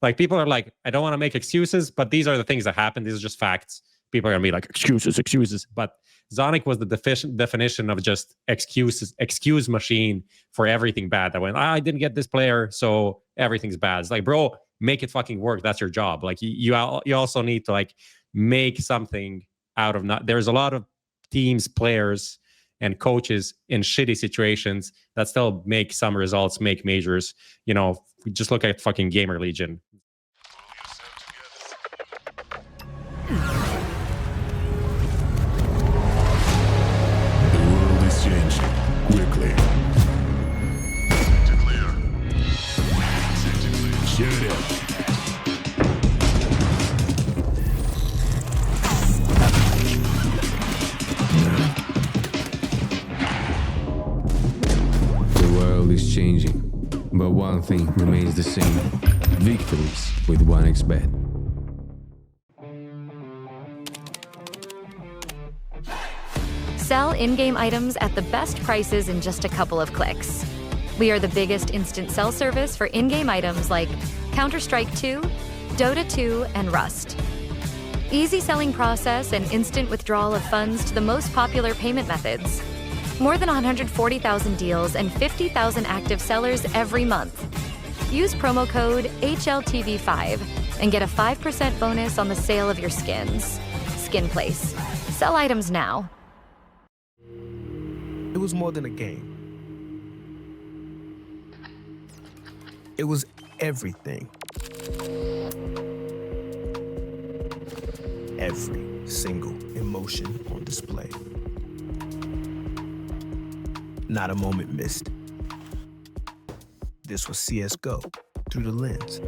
Like, people are like, I don't want to make excuses, but these are the things that happen. These are just facts. People are going to be like, excuses. But Zonic was the definition of just excuse machine for everything bad. That went, I didn't get this player, so everything's bad. It's like, bro, make it fucking work. That's your job. Like, you also need to like make something out of not. There's a lot of teams, players, and coaches in shitty situations that still make some results, make majors. You know, just look at fucking Gamer Legion. Quickly. To clear. Shoot it. The world is changing, but one thing remains the same. Victories with 1xBet. Sell in-game items at the best prices in just a couple of clicks. We are the biggest instant sell service for in-game items like Counter-Strike 2, Dota 2, and Rust. Easy selling process and instant withdrawal of funds to the most popular payment methods. More than 140,000 deals and 50,000 active sellers every month. Use promo code HLTV5 and get a 5% bonus on the sale of your skins. Skin Place. Sell items now. It was more than a game. It was everything. Every single emotion on display. Not a moment missed. This was CSGO through the lens.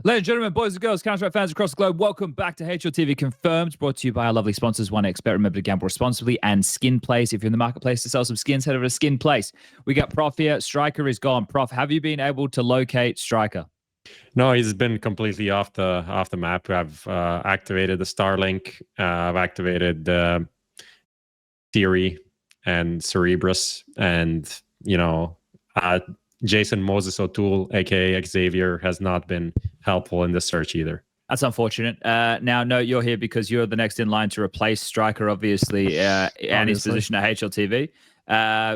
Ladies and gentlemen, boys and girls, Counter-Strike fans across the globe, welcome back to HLTV Confirmed, brought to you by our lovely sponsors, 1xBet. Remember to gamble responsibly, and Skin Place. If you're in the marketplace to sell some skins, head over to Skin Place. We got Prof here. Striker is gone. Prof, have you been able to locate Striker? No, he's been completely off the map. I've activated the Starlink. I've activated Theory and Cerebrus, and Jason Moses O'Toole, aka Xavier, has not been helpful in this search either. That's unfortunate. Now, Nohte, you're here because you're the next in line to replace Striker, obviously, and his position at HLTV.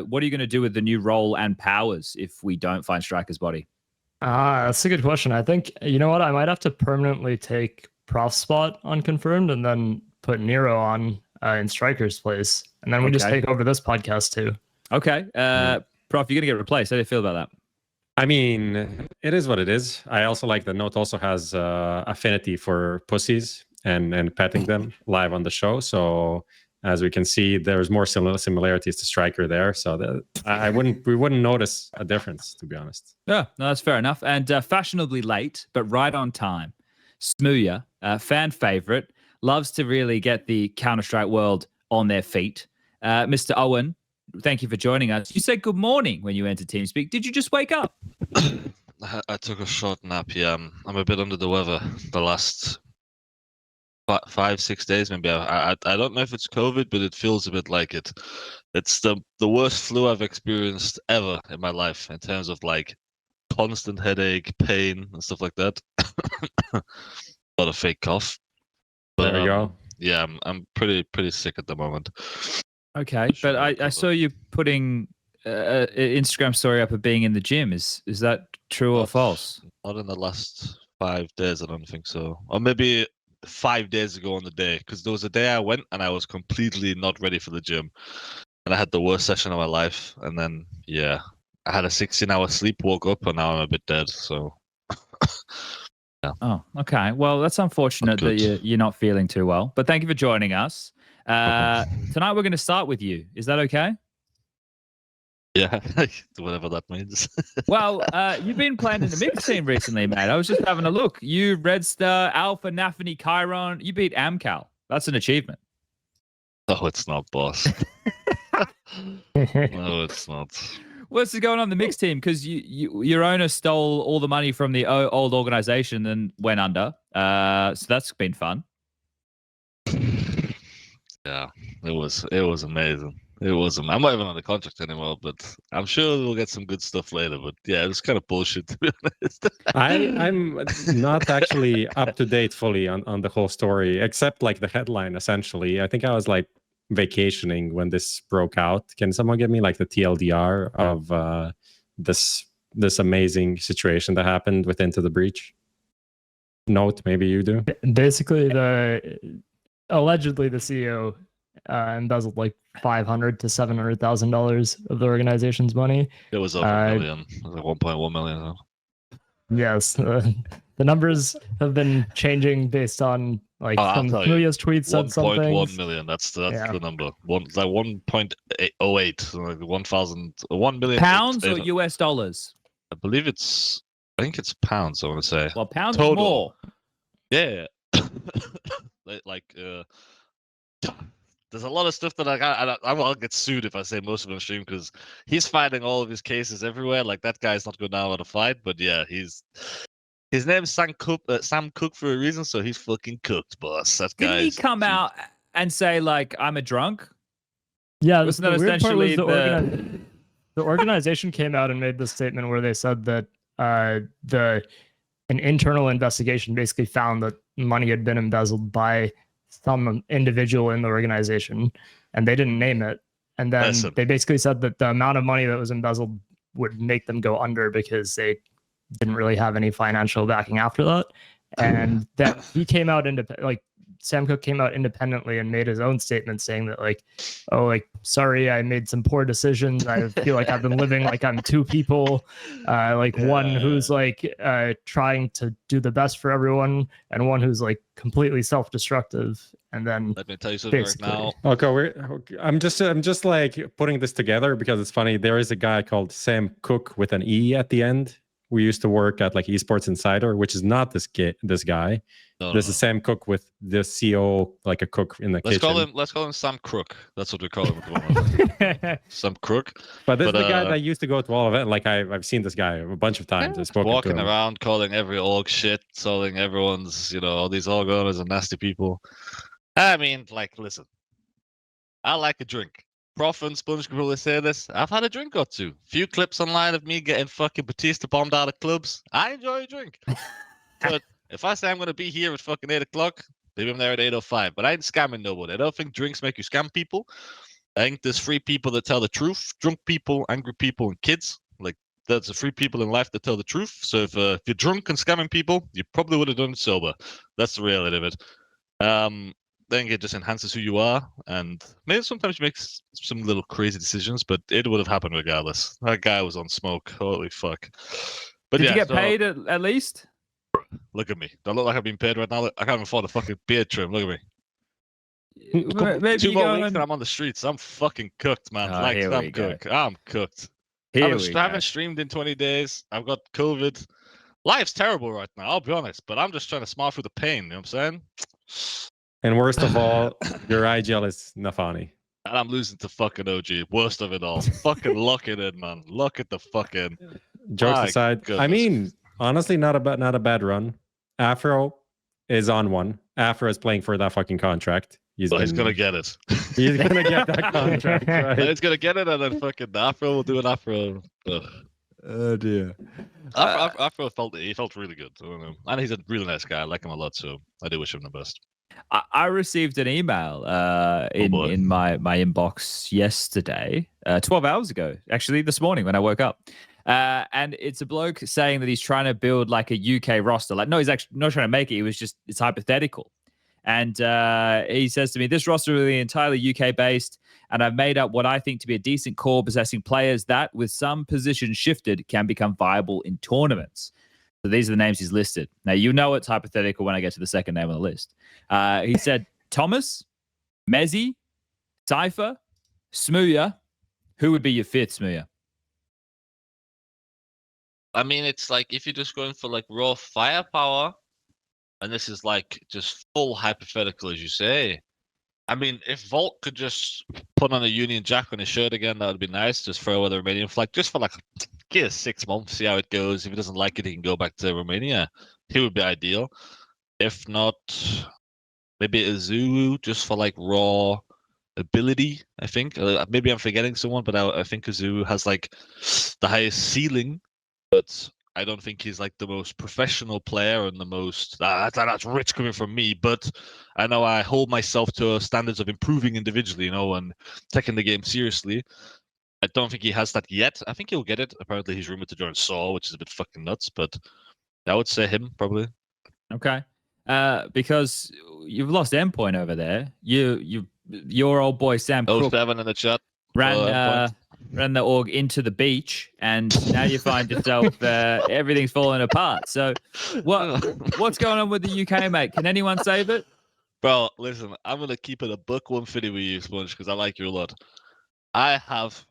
What are you going to do with the new role and powers if we don't find Striker's body? That's a good question. I think, you know what, I might have to permanently take Prof's spot on Confirmed and then put Nero on in Striker's place. And then we just take over this podcast too. Okay. Prof, you're going to get replaced. How do you feel about that? I mean, it is what it is. I also like that Nohte also has affinity for pussies and petting them live on the show. So as we can see, there's more similarities to Striker there. So we wouldn't notice a difference, to be honest. Yeah, no, that's fair enough. And fashionably late, but right on time. Smooya, fan favorite, loves to really get the Counter-Strike world on their feet. Mr. Owen, thank you for joining us. You said good morning when you entered TeamSpeak. Did you just wake up? I took a short nap, yeah. I'm a bit under the weather the last 5-6 days, maybe. I don't know if it's COVID, but it feels a bit like it. It's the worst flu I've experienced ever in my life in terms of like constant headache, pain, and stuff like that. Not a fake cough. But, there we go. Yeah, I'm pretty sick at the moment. Okay, but I saw you putting an Instagram story up of being in the gym. Is that true or false? Not in the last 5 days, I don't think so. Or maybe 5 days ago on the day, because there was a day I went and I was completely not ready for the gym. And I had the worst session of my life. And then, yeah, I had a 16-hour sleep, woke up, and now I'm a bit dead, so... yeah. Oh, okay. Well, that's unfortunate that you're not feeling too well. But thank you for joining us. Tonight we're going to start with you. Is that okay? Yeah, whatever that means. Well, you've been playing in the mixed team recently, mate. I was just having a look. You, Red Star, Alpha, Nafany, Chiron. You beat Amcal. That's an achievement. No, it's not, boss. No, it's not. What's going on in the mixed team? Because your owner stole all the money from the old organization and went under. So that's been fun. Yeah, it was amazing. It was. I'm not even on the contract anymore, but I'm sure we'll get some good stuff later. But yeah, it was kind of bullshit, to be honest. I'm not actually up to date fully on the whole story, except like the headline. Essentially, I think I was like vacationing when this broke out. Can someone give me like the TLDR of this amazing situation that happened with Into the Breach? Note, maybe you do. Basically, allegedly the CEO embezzled like $500,000 to $700,000 of the organization's money. It was over a million. It was like 1.1 million. Though. Yes, the numbers have been changing based on like some smooya's tweets said something. 1.1 million. That's the number. It's like 1.08, like 1 million pounds or US dollars. I think it's pounds. I want to say. Well, pounds total. More. Yeah. There's a lot of stuff that I'll get sued if I say most of it on stream because he's fighting all of his cases everywhere. Like that guy's not going down on a fight, but yeah, his name's Sam Cook for a reason, so he's fucking cooked, boss. That guy. Didn't he come out and say like I'm a drunk? Yeah, wasn't that essentially the organization came out and made this statement where they said that an internal investigation basically found that money had been embezzled by some individual in the organization, and they didn't name it. And then they basically said that the amount of money that was embezzled would make them go under because they didn't really have any financial backing after that. And that he came out Sam Cook came out independently and made his own statement saying that sorry, I made some poor decisions. I feel like I've been living like I'm two people, one who's trying to do the best for everyone and one who's like completely self-destructive. And then let me tell you something right now. Okay, I'm just like putting this together because it's funny. There is a guy called Sam Cook with an E at the end. We used to work at like Esports Insider, which is not this guy. This is Sam Cook with the CEO, like a cook in the kitchen. Let's call him Sam Crook. That's what we call him. Sam Crook. But this is the guy that used to go to all of it. Like I've seen this guy a bunch of times. Walking around, calling every org shit, telling everyone's, all these org owners are nasty people. I mean, listen, I like a drink. Prof and SPUNJ can probably say this. I've had a drink or two. Few clips online of me getting fucking Batista bombed out of clubs. I enjoy a drink. But if I say I'm going to be here at fucking 8 o'clock, maybe I'm there at 8:05. But I ain't scamming nobody. I don't think drinks make you scam people. I think there's free people that tell the truth. Drunk people, angry people, and kids. There's the free people in life that tell the truth. So if you're drunk and scamming people, you probably would have done it sober. That's the reality of it. I think it just enhances who you are, and maybe sometimes you make some little crazy decisions, but it would have happened regardless. That guy was on smoke. Holy fuck. But Did you get paid at least? Look at me. Do I look like I've been paid right now? I can't even afford a fucking beard trim. Look at me. Maybe 2 more weeks and I'm on the streets. I'm fucking cooked, man. I'm cooked. I'm cooked. I haven't streamed in 20 days. I've got COVID. Life's terrible right now, I'll be honest, but I'm just trying to smile through the pain. You know what I'm saying? And worst of all, your IGL is Nafany. And I'm losing to fucking OG. Worst of it all. Fucking lock it in, man. Lock it the fucking. Jokes aside, goodness. I mean, honestly, not a bad run. Afro is on one. Afro is playing for that fucking contract. He's gonna get it. He's gonna get that contract, right? He's gonna get it, and then fucking Afro will do an Afro. Ugh. Oh dear. Afro felt really good. I don't know. And he's a really nice guy. I like him a lot, so I do wish him the best. I received an email in my inbox yesterday, 12 hours ago, actually this morning when I woke up. And it's a bloke saying that he's trying to build like a UK roster. Like, no, he's actually not trying to make it. It's hypothetical. And he says to me, this roster is really entirely UK based. And I've made up what I think to be a decent core possessing players that with some positions shifted can become viable in tournaments. So these are the names he's listed. Now, you know it's hypothetical when I get to the second name on the list. He said Thomas, Mezzy, Cypher, smooya. Who would be your fifth, smooya? I mean, it's like if you're just going for like raw firepower, and this is like just full hypothetical, as you say. I mean, if Volt could just put on a Union Jack on his shirt again, that would be nice. Just throw away the Romanian flag, just for like, give it 6 months, see how it goes. If he doesn't like it, he can go back to Romania. He would be ideal. If not, maybe a Zulu just for like raw ability. I think maybe I'm forgetting someone, but I think Kazu has like the highest ceiling, but I don't think he's like the most professional player and the most. That's rich coming from me, but I know I hold myself to standards of improving individually, and taking the game seriously. I don't think he has that yet. I think he'll get it. Apparently, he's rumored to join Saw, which is a bit fucking nuts, but I would say him probably. Okay, because you've lost endpoint over there. Your old boy Sam Crook 07 in the chat. Ran the org into the beach, and now you find yourself everything's falling apart. So, what's going on with the UK, mate? Can anyone save it? Bro, listen, I'm gonna keep it a buck 150 with you, SPUNJ, because I like you a lot. I have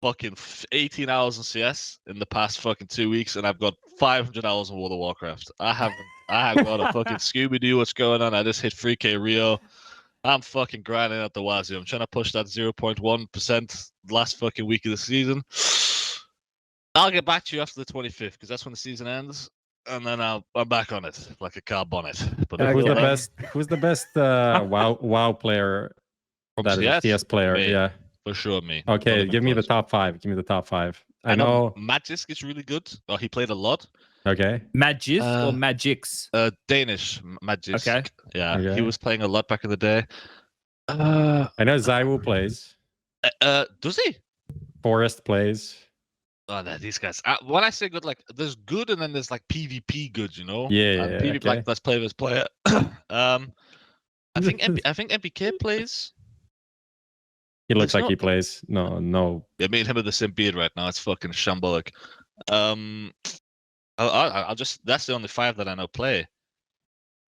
fucking 18 hours in CS in the past fucking 2 weeks, and I've got 500 hours in World of Warcraft. I have got a fucking Scooby-Doo. What's going on? I just hit 3K Rio. I'm fucking grinding at the wazoo. I'm trying to push that 0.1% last fucking week of the season. I'll get back to you after the 25th because that's when the season ends, and then I'm back on it like a car bonnet. But who's the best? Who's the best WoW player? That is CS player. Me. Yeah, for sure, me. Okay, give me the top 5. Give me the top 5. I know Magisk is really good. Oh, he played a lot. Okay. Magisk or Magix? Danish Magisk. Okay. Yeah, Okay. he was playing a lot back in the day. I know Zaiwu plays. Does he? Forest plays. Oh, no, these guys. When I say good, like there's good, and then there's like PvP good. Yeah. PvP Okay. like let's play this player. I think MPK plays. He looks like he plays. No. Yeah, me and him are the same beard right now. It's fucking shambolic. I'll just. That's the only 5 that I know play.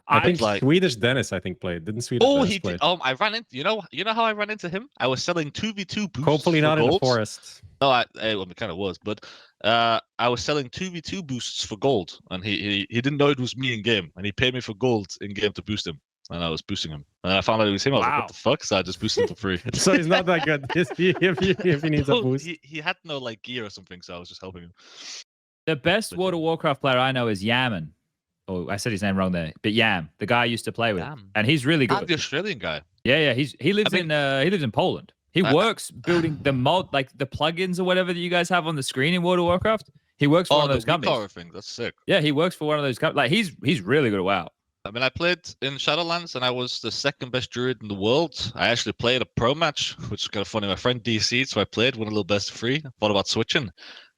I think Swedish Dennis. Played. Didn't Swedish? Oh, Dennis he play? did. I ran into. You know how I ran into him? I was selling 2v2 boosts. Hopefully not for in the gold. forest. No, it kind of was, but I was selling 2v2 boosts for gold, and he didn't know it was me in game, and he paid me for gold in game to boost him, and I was boosting him, and I found out it was him. I was like, what the fuck? So I just boosted him for free. So he's not that good if he needs a boost. He had no like gear or something, so I was just helping him. The best World of Warcraft player I know is Yaman. Oh, I said his name wrong there, but Yam, the guy I used to play with, and he's really good. The Australian guy. Yeah. He lives in Poland. He works building the mod, like the plugins or whatever that you guys have on the screen in World of Warcraft. He works for one of those companies. Thing. That's sick. Yeah, he works for one of those companies. Like he's really good at WoW. I mean, I played in Shadowlands, and I was the 2nd best druid in the world. I actually played a pro match, which is kind of funny. My friend DC'd, so I played, won a little best of 3. Thought about switching.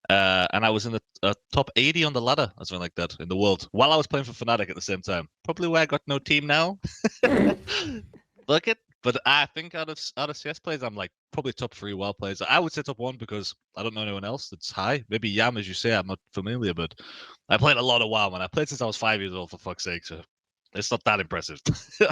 And I was in the top 80 on the ladder, or something like that, in the world, while I was playing for Fnatic at the same time. Probably why I got no team now. Look it. But I think out of CS players, I'm like probably top 3 WoW players. I would say top 1 because I don't know anyone else that's high. Maybe Yam, as you say, I'm not familiar, but I played a lot of WoW, man. I played since I was 5 years old, for fuck's sake. So it's not that impressive.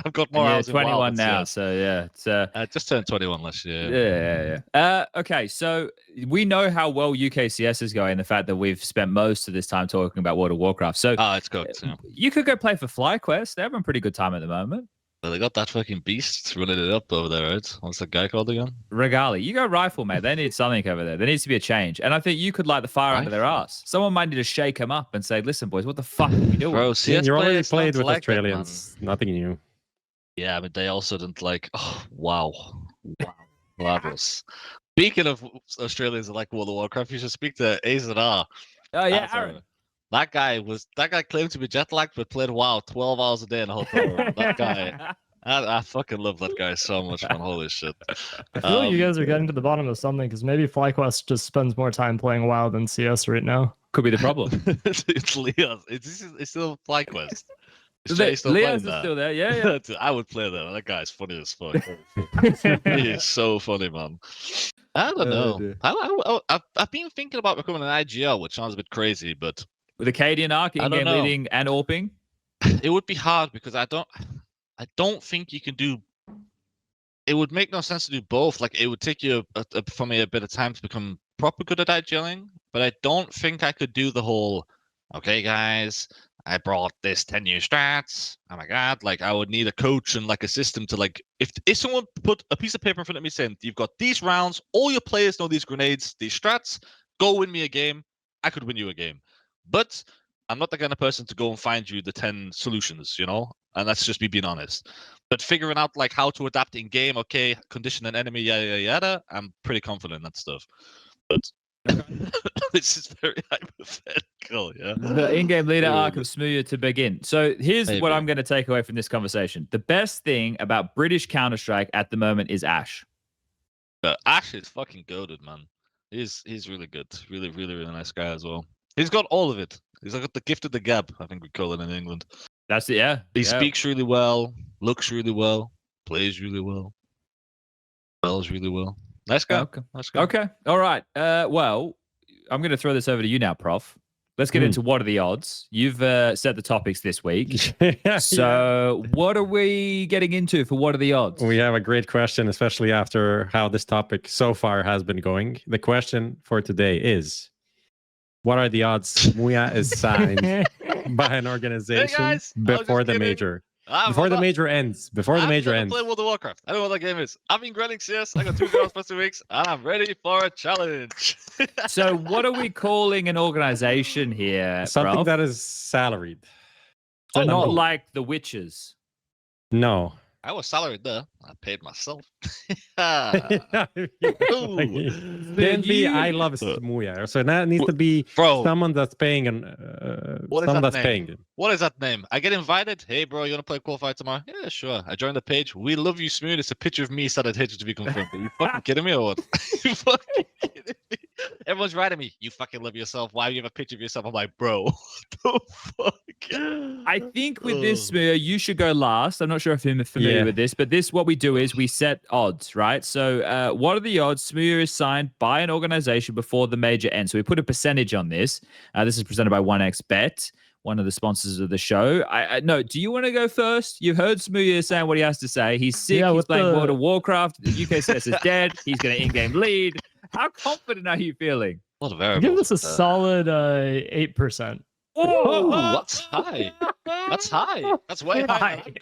I've got more hours in WoW 21 now, CS. so yeah. It's I just turned 21 last year. Yeah. Okay, so we know how well UK CS is going. The fact that we've spent most of this time talking about World of Warcraft. So it's good. Yeah. You could go play for FlyQuest. They're having a pretty good time at the moment. Well, they got that fucking beast running it up over there, right? What's that guy called again? Regali. You go Rifle, mate. They need something over there. There needs to be a change. And I think you could light the fire under their ass. Someone might need to shake them up and say, listen, boys, what the fuck are we doing? Bro, CS you already players played with like Australians. Nothing new. Yeah, but they also didn't like. Oh, wow. Marvelous. Speaking of Australians that like World of Warcraft, you should speak to AZR. Oh, yeah, Aaron. That guy claimed to be jet lagged, but played WoW 12 hours a day in a hotel room. That guy. I fucking love that guy so much, man. Holy shit. I feel like you guys are getting to the bottom of something because maybe FlyQuest just spends more time playing WoW than CS right now. Could be the problem. It's Leos. It's still FlyQuest. Leos is still there, yeah. I would play that. That guy's funny as fuck. He is so funny, man. I don't know. I've been thinking about becoming an IGL, which sounds a bit crazy, but with Acadian Arc, in-game leading and AWPing? It would be hard because I don't think you can do. It would make no sense to do both. Like it would take you for me a bit of time to become proper good at IGLing, but I don't think I could do the whole, okay, guys, I brought this 10 new strats. Oh my god, like I would need a coach and like a system to like if someone put a piece of paper in front of me saying you've got these rounds, all your players know these grenades, these strats, go win me a game, I could win you a game. But I'm not the kind of person to go and find you the 10 solutions, you know? And that's just me being honest. But figuring out like how to adapt in game, okay, condition an enemy, yada yada yada, I'm pretty confident in that stuff. But this is very hypothetical, yeah. The in-game leader arc of smooya to begin. So here's what I'm going to take away from this conversation. The best thing about British Counter-Strike at the moment is Ash. Ash is fucking goated, man. He's really good. Really, really, really nice guy as well. He's got all of it. He's got the gift of the gab, I think we call it in England. That's it, yeah. He speaks really well, looks really well, plays really well, spells really well. Nice guy. Okay. Nice guy. Okay. All right. Well, I'm going to throw this over to you now, Prof. Let's get into what are the odds. You've set the topics this week. So what are we getting into for what are the odds? We have a great question, especially after how this topic so far has been going. The question for today is, what are the odds smooya is signed by an organization before the major? Before the major ends. Before the major ends. Play World of Warcraft. I don't know what that game is. I've been grinding CS. I got 2 girls for 2 weeks, and I'm ready for a challenge. So, what are we calling an organization here? Something Prof? that is salaried. So not like the witches. No. I was salaried there. I paid myself. Can be. I love smooya. So that needs to be someone that's paying someone that's paying it. What is that name? I get invited. Hey, bro, you want to play qualified tomorrow? Yeah, sure. I join the page. We love you, Smooth. It's a picture of me sat at HLTV Confirmed. Are you fucking kidding me or what? You fucking kidding me? Everyone's writing me. You fucking love yourself. Why do you have a picture of yourself? I'm like, bro, what the fuck? I think with this, Smooya, you should go last. I'm not sure if you're familiar with this, but what we do is we set odds, right? So what are the odds Smooya is signed by an organization before the major ends? So we put a percentage on this. This is presented by 1xBet, one of the sponsors of the show. No, do you want to go first? You've heard Smooya saying what he has to say. He's sick. He's playing World of Warcraft. The UK CS is dead. He's going to in-game lead. How confident are you feeling? What a variable. Give this a solid 8%. Oh, that's high. That's high. That's way higher than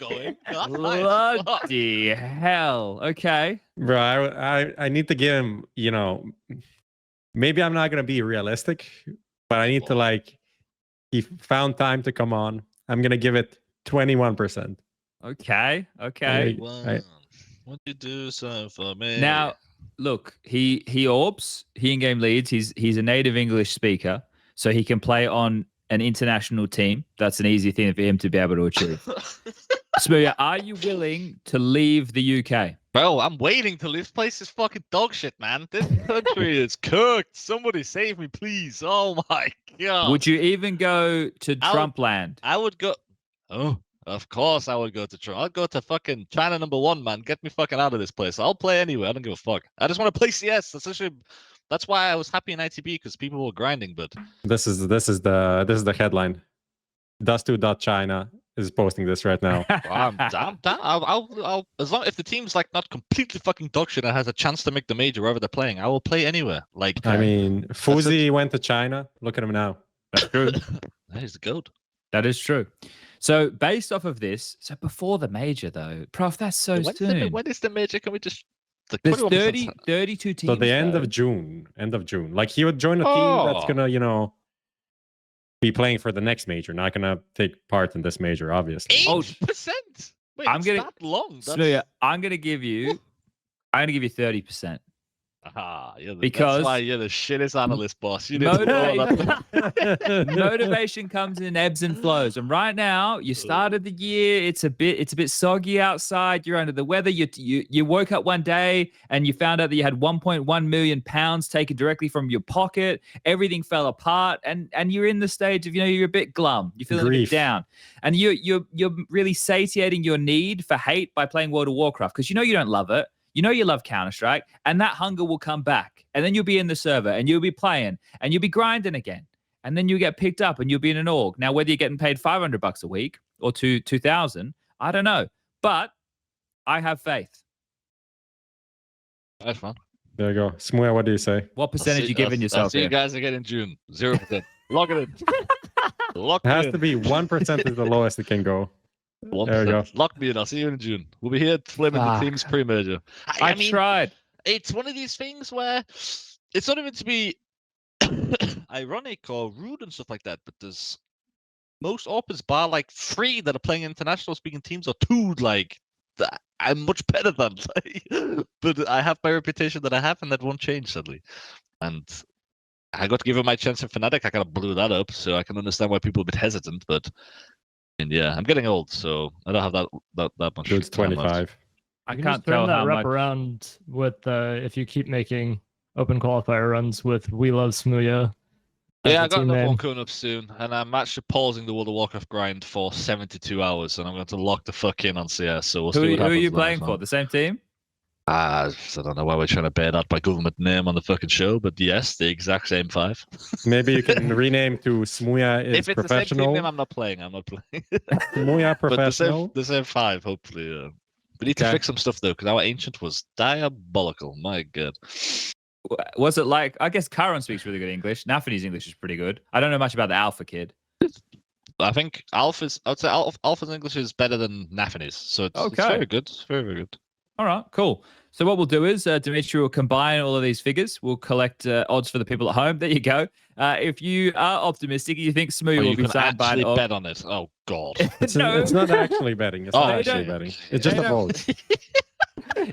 I'm going. Bloody hell. Okay. Bro, I need to give him, maybe I'm not going to be realistic, but I need to he found time to come on. I'm going to give it 21%. Okay. What you do so for me? Now, look, he orbs, he in-game leads. He's a native English speaker, so he can play on an international team. That's an easy thing for him to be able to achieve. Smooya, are you willing to leave the UK? Bro, I'm waiting till this place is fucking dog shit, man. This country is cooked. Somebody save me, please. Oh my god. Would you even go to Trump land? I would go. Oh, of course I would go to Trump. I'll go to fucking China #1, man. Get me fucking out of this place. I'll play anywhere. I don't give a fuck. I just want to play CS. That's why I was happy in ITB, because people were grinding. But this is the headline. Dust2.China is posting this right now. I'm down. I'll as long if the team's not completely fucking dog shit and has a chance to make the major wherever they're playing, I will play anywhere. I mean, FaZe went to China. Look at him now. That's true. That is the goat. That is true. So based off of this, so before the major though, Prof, that's so soon. When is the major? Can we just? There's 32 teams. So the end of June. He would join a team that's gonna, be playing for the next major, not gonna take part in this major, obviously. 8%. Wait, that long. Smooya, I'm gonna give you 30%. Because that's why you're the shittest analyst, boss. Motivation comes in ebbs and flows, and right now you started the year. It's a bit soggy outside. You're under the weather. You woke up one day and you found out that you had 1.1 million pounds taken directly from your pocket. Everything fell apart, and you're in the stage of you're a bit glum. You're feeling a bit down, and you're really satiating your need for hate by playing World of Warcraft because you don't love it. You love Counter-Strike, and that hunger will come back. And then you'll be in the server, and you'll be playing, and you'll be grinding again. And then you'll get picked up, and you'll be in an org. Now, whether you're getting paid $500 a week or 2,000, I don't know. But I have faith. That's fun. There you go. Smooya, what do you say? What percentage you giving yourself? I'll see you here? guys again in June. 0%. Lock it in. Lock It has me to in. be 1% is the lowest it can go. 1%. There we go. Lock me in. I'll see you in June. We'll be here flaming the team's pre-merger. I mean, tried. It's one of these things where it's not even to be ironic or rude and stuff like that, but there's most AWPers bar like 3 that are playing international speaking teams or 2 like that I'm much better than. But I have my reputation that I have, and that won't change sadly. And I got to give him my chance in Fnatic. I kind of blew that up, so I can understand why people are a bit hesitant. But and yeah, I'm getting old, so I don't have that much. Dude's 25. I You can't just turn tell that how rep much. around with if you keep making open qualifier runs with We Love Smooya. Yeah, I got another one coming up soon, and I'm actually pausing the World of Warcraft grind for 72 hours, and I'm going to lock the fuck in on CS. So we'll see what Who are happens you then, playing so. for? The same team? I don't know why we're trying to bear that by government name on the fucking show, but yes, the exact same 5. Maybe you can rename to Smooya is If it's professional. the same team name, I'm not playing. Smooya professional. But the same 5, hopefully. Yeah. We need to Okay. fix some stuff though, because our ancient was diabolical. My god. Was it like? I guess Karon speaks really good English. Nafany's English is pretty good. I don't know much about the Alpha kid. I think I would say Alpha's English is better than Nafany's, so it's very good. It's very, very good. All right, cool. So what we'll do is Dimitri will combine all of these figures. We'll collect odds for the people at home. There you go. If you are optimistic, you think Smooya will be signed by an bet on it. Oh god. It's, No. it's not actually betting. It's not actually don't- betting. It's just they a don't- vote.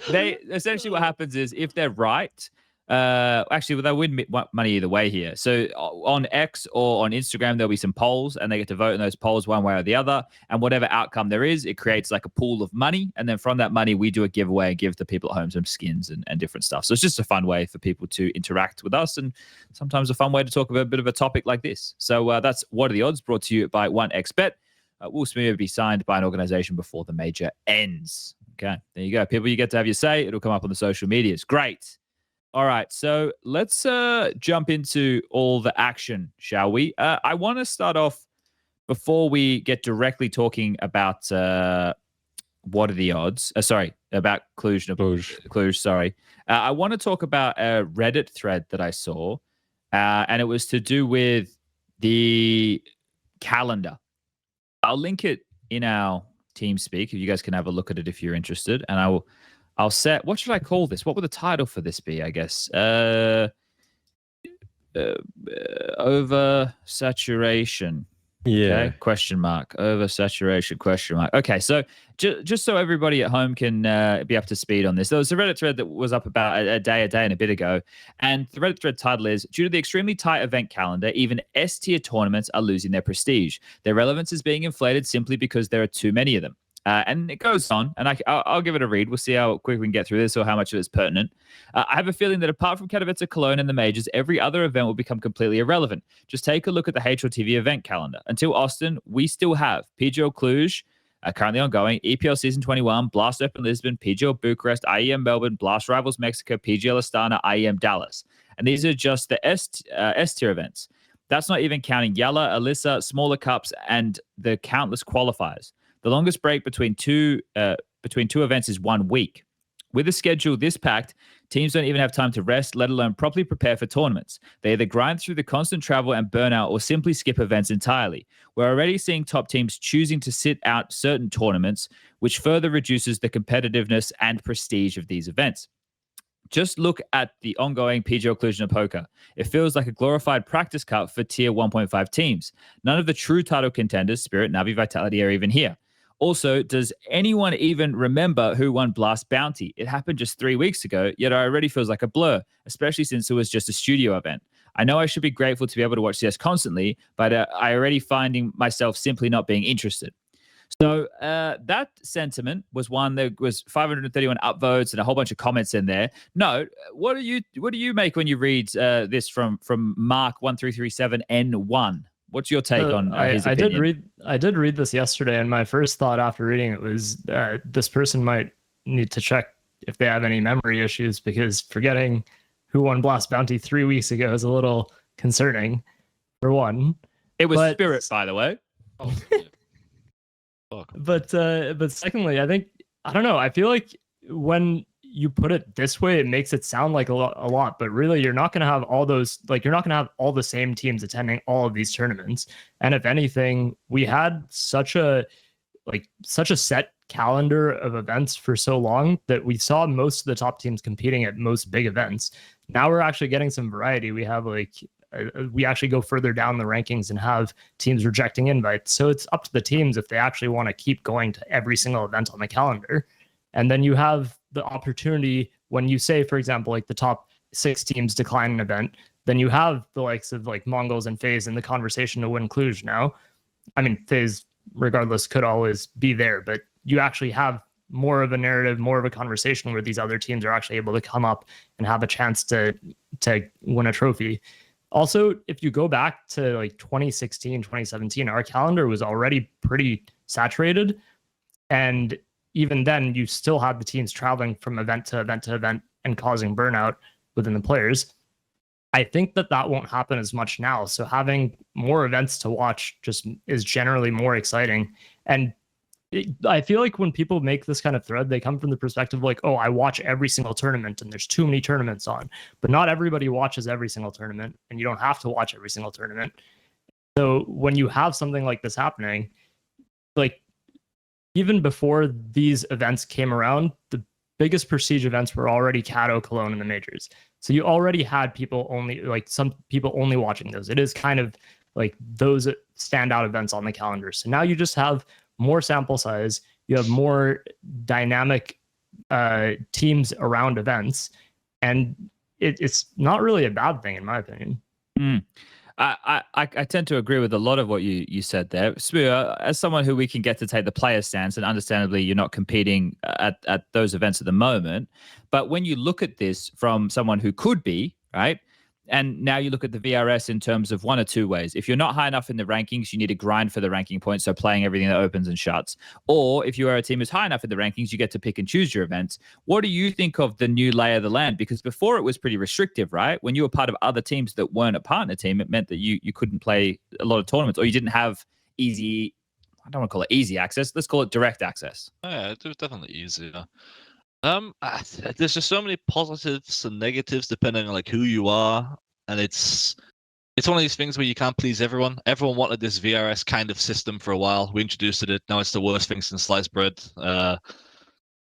They essentially what happens is if they're right, actually they win money either way here. So on X or on Instagram there'll be some polls, and they get to vote in those polls one way or the other. And whatever outcome there is, it creates like a pool of money, and then from that money we do a giveaway and give the people at home some skins and different stuff. So it's just a fun way for people to interact with us, and sometimes a fun way to talk about a bit of a topic like this. So that's What Are the Odds, brought to you by 1xBet. Will Smooya be signed by an organization before the major ends? Okay, there you go. People, you get to have your say. It'll come up on the social medias. Great. All right, so let's jump into all the action, shall we? I want to start off, before we get directly talking about what are the odds. About Cluj, sorry. I want to talk about a Reddit thread that I saw, and it was to do with the calendar. I'll link it in our TeamSpeak if you guys can have a look at it if you're interested. And I'll set, what should I call this? What would the title for this be, I guess? Oversaturation. Yeah. Okay, question mark. Oversaturation, question mark. Okay, so just so everybody at home can be up to speed on this, there was a Reddit thread that was up about a day and a bit ago, and the Reddit thread title is, due to the extremely tight event calendar, even S-tier tournaments are losing their prestige. Their relevance is being inflated simply because there are too many of them. And it goes on, and I'll give it a read. We'll see how quick we can get through this or how much of it is pertinent. I have a feeling that apart from Katowice, Cologne, and the majors, every other event will become completely irrelevant. Just take a look at the HLTV event calendar. Until Austin, we still have PGL Cluj, currently ongoing, EPL Season 21, Blast Open Lisbon, PGL Bucharest, IEM Melbourne, Blast Rivals Mexico, PGL Astana, IEM Dallas. And these are just the S-tier events. That's not even counting Yalla, Alyssa, smaller cups, and the countless qualifiers. The longest break between two events is 1 week. With a schedule this packed, teams don't even have time to rest, let alone properly prepare for tournaments. They either grind through the constant travel and burnout or simply skip events entirely. We're already seeing top teams choosing to sit out certain tournaments, which further reduces the competitiveness and prestige of these events. Just look at the ongoing PGL Cluj-Napoca. It feels like a glorified practice cup for tier 1.5 teams. None of the true title contenders, Spirit, Navi, Vitality, are even here. Also, does anyone even remember who won Blast Bounty? It happened just 3 weeks ago, yet it already feels like a blur, especially since it was just a studio event. I know I should be grateful to be able to watch CS constantly, but I already finding myself simply not being interested. So that sentiment was one that was 531 upvotes and a whole bunch of comments in there. No, what do you make when you read this from Mark1337N1? What's your take on his opinion? I did read this yesterday, and my first thought after reading it was this person might need to check if they have any memory issues, because forgetting who won Blast Bounty 3 weeks ago is a little concerning, for one. It was Spirit, by the way. Oh, But secondly, I don't know. I feel like when you put it this way, it makes it sound like a lot, but really you're not going to have all those, like, you're not going to have all the same teams attending all of these tournaments. And if anything, we had such a set calendar of events for so long that we saw most of the top teams competing at most big events. Now we're actually getting some variety. We have we actually go further down the rankings and have teams rejecting invites. So it's up to the teams if they actually want to keep going to every single event on the calendar. And then you have the opportunity when you say, for example, like the top 6 teams decline an event, then you have the likes of like Mongols and FaZe in the conversation to win Cluj now. I mean, FaZe, regardless, could always be there, but you actually have more of a narrative, more of a conversation where these other teams are actually able to come up and have a chance to win a trophy. Also, if you go back to like 2016, 2017, our calendar was already pretty saturated. And even then, you still had the teams traveling from event to event to event and causing burnout within the players. I think that won't happen as much now. So having more events to watch just is generally more exciting. And I feel like when people make this kind of thread, they come from the perspective like, oh, I watch every single tournament and there's too many tournaments on. But not everybody watches every single tournament, and you don't have to watch every single tournament. So when you have something like this happening, like even before these events came around, the biggest prestige events were already Cato, Cologne, and the majors. So you already had some people only watching those. It is kind of like those standout events on the calendar. So now you just have more sample size. You have more dynamic teams around events, and it's not really a bad thing in my opinion. I tend to agree with a lot of what you said there. smooya, as someone who we can get to take the player stance, and understandably you're not competing at those events at the moment, but when you look at this from someone who could be, right, and now you look at the VRS in terms of one or two ways. If you're not high enough in the rankings, you need to grind for the ranking points, so playing everything that opens and shuts. Or if you are a team who's high enough in the rankings, you get to pick and choose your events. What do you think of the new lay of the land? Because before it was pretty restrictive, right? When you were part of other teams that weren't a partner team, it meant that you couldn't play a lot of tournaments, or you didn't have easy, I don't want to call it easy access, let's call it direct access. Yeah, it was definitely easier. There's just so many positives and negatives depending on like who you are, and it's one of these things where you can't please everyone. Everyone wanted this VRS kind of system for a while. We introduced it. Now it's the worst thing since sliced bread. The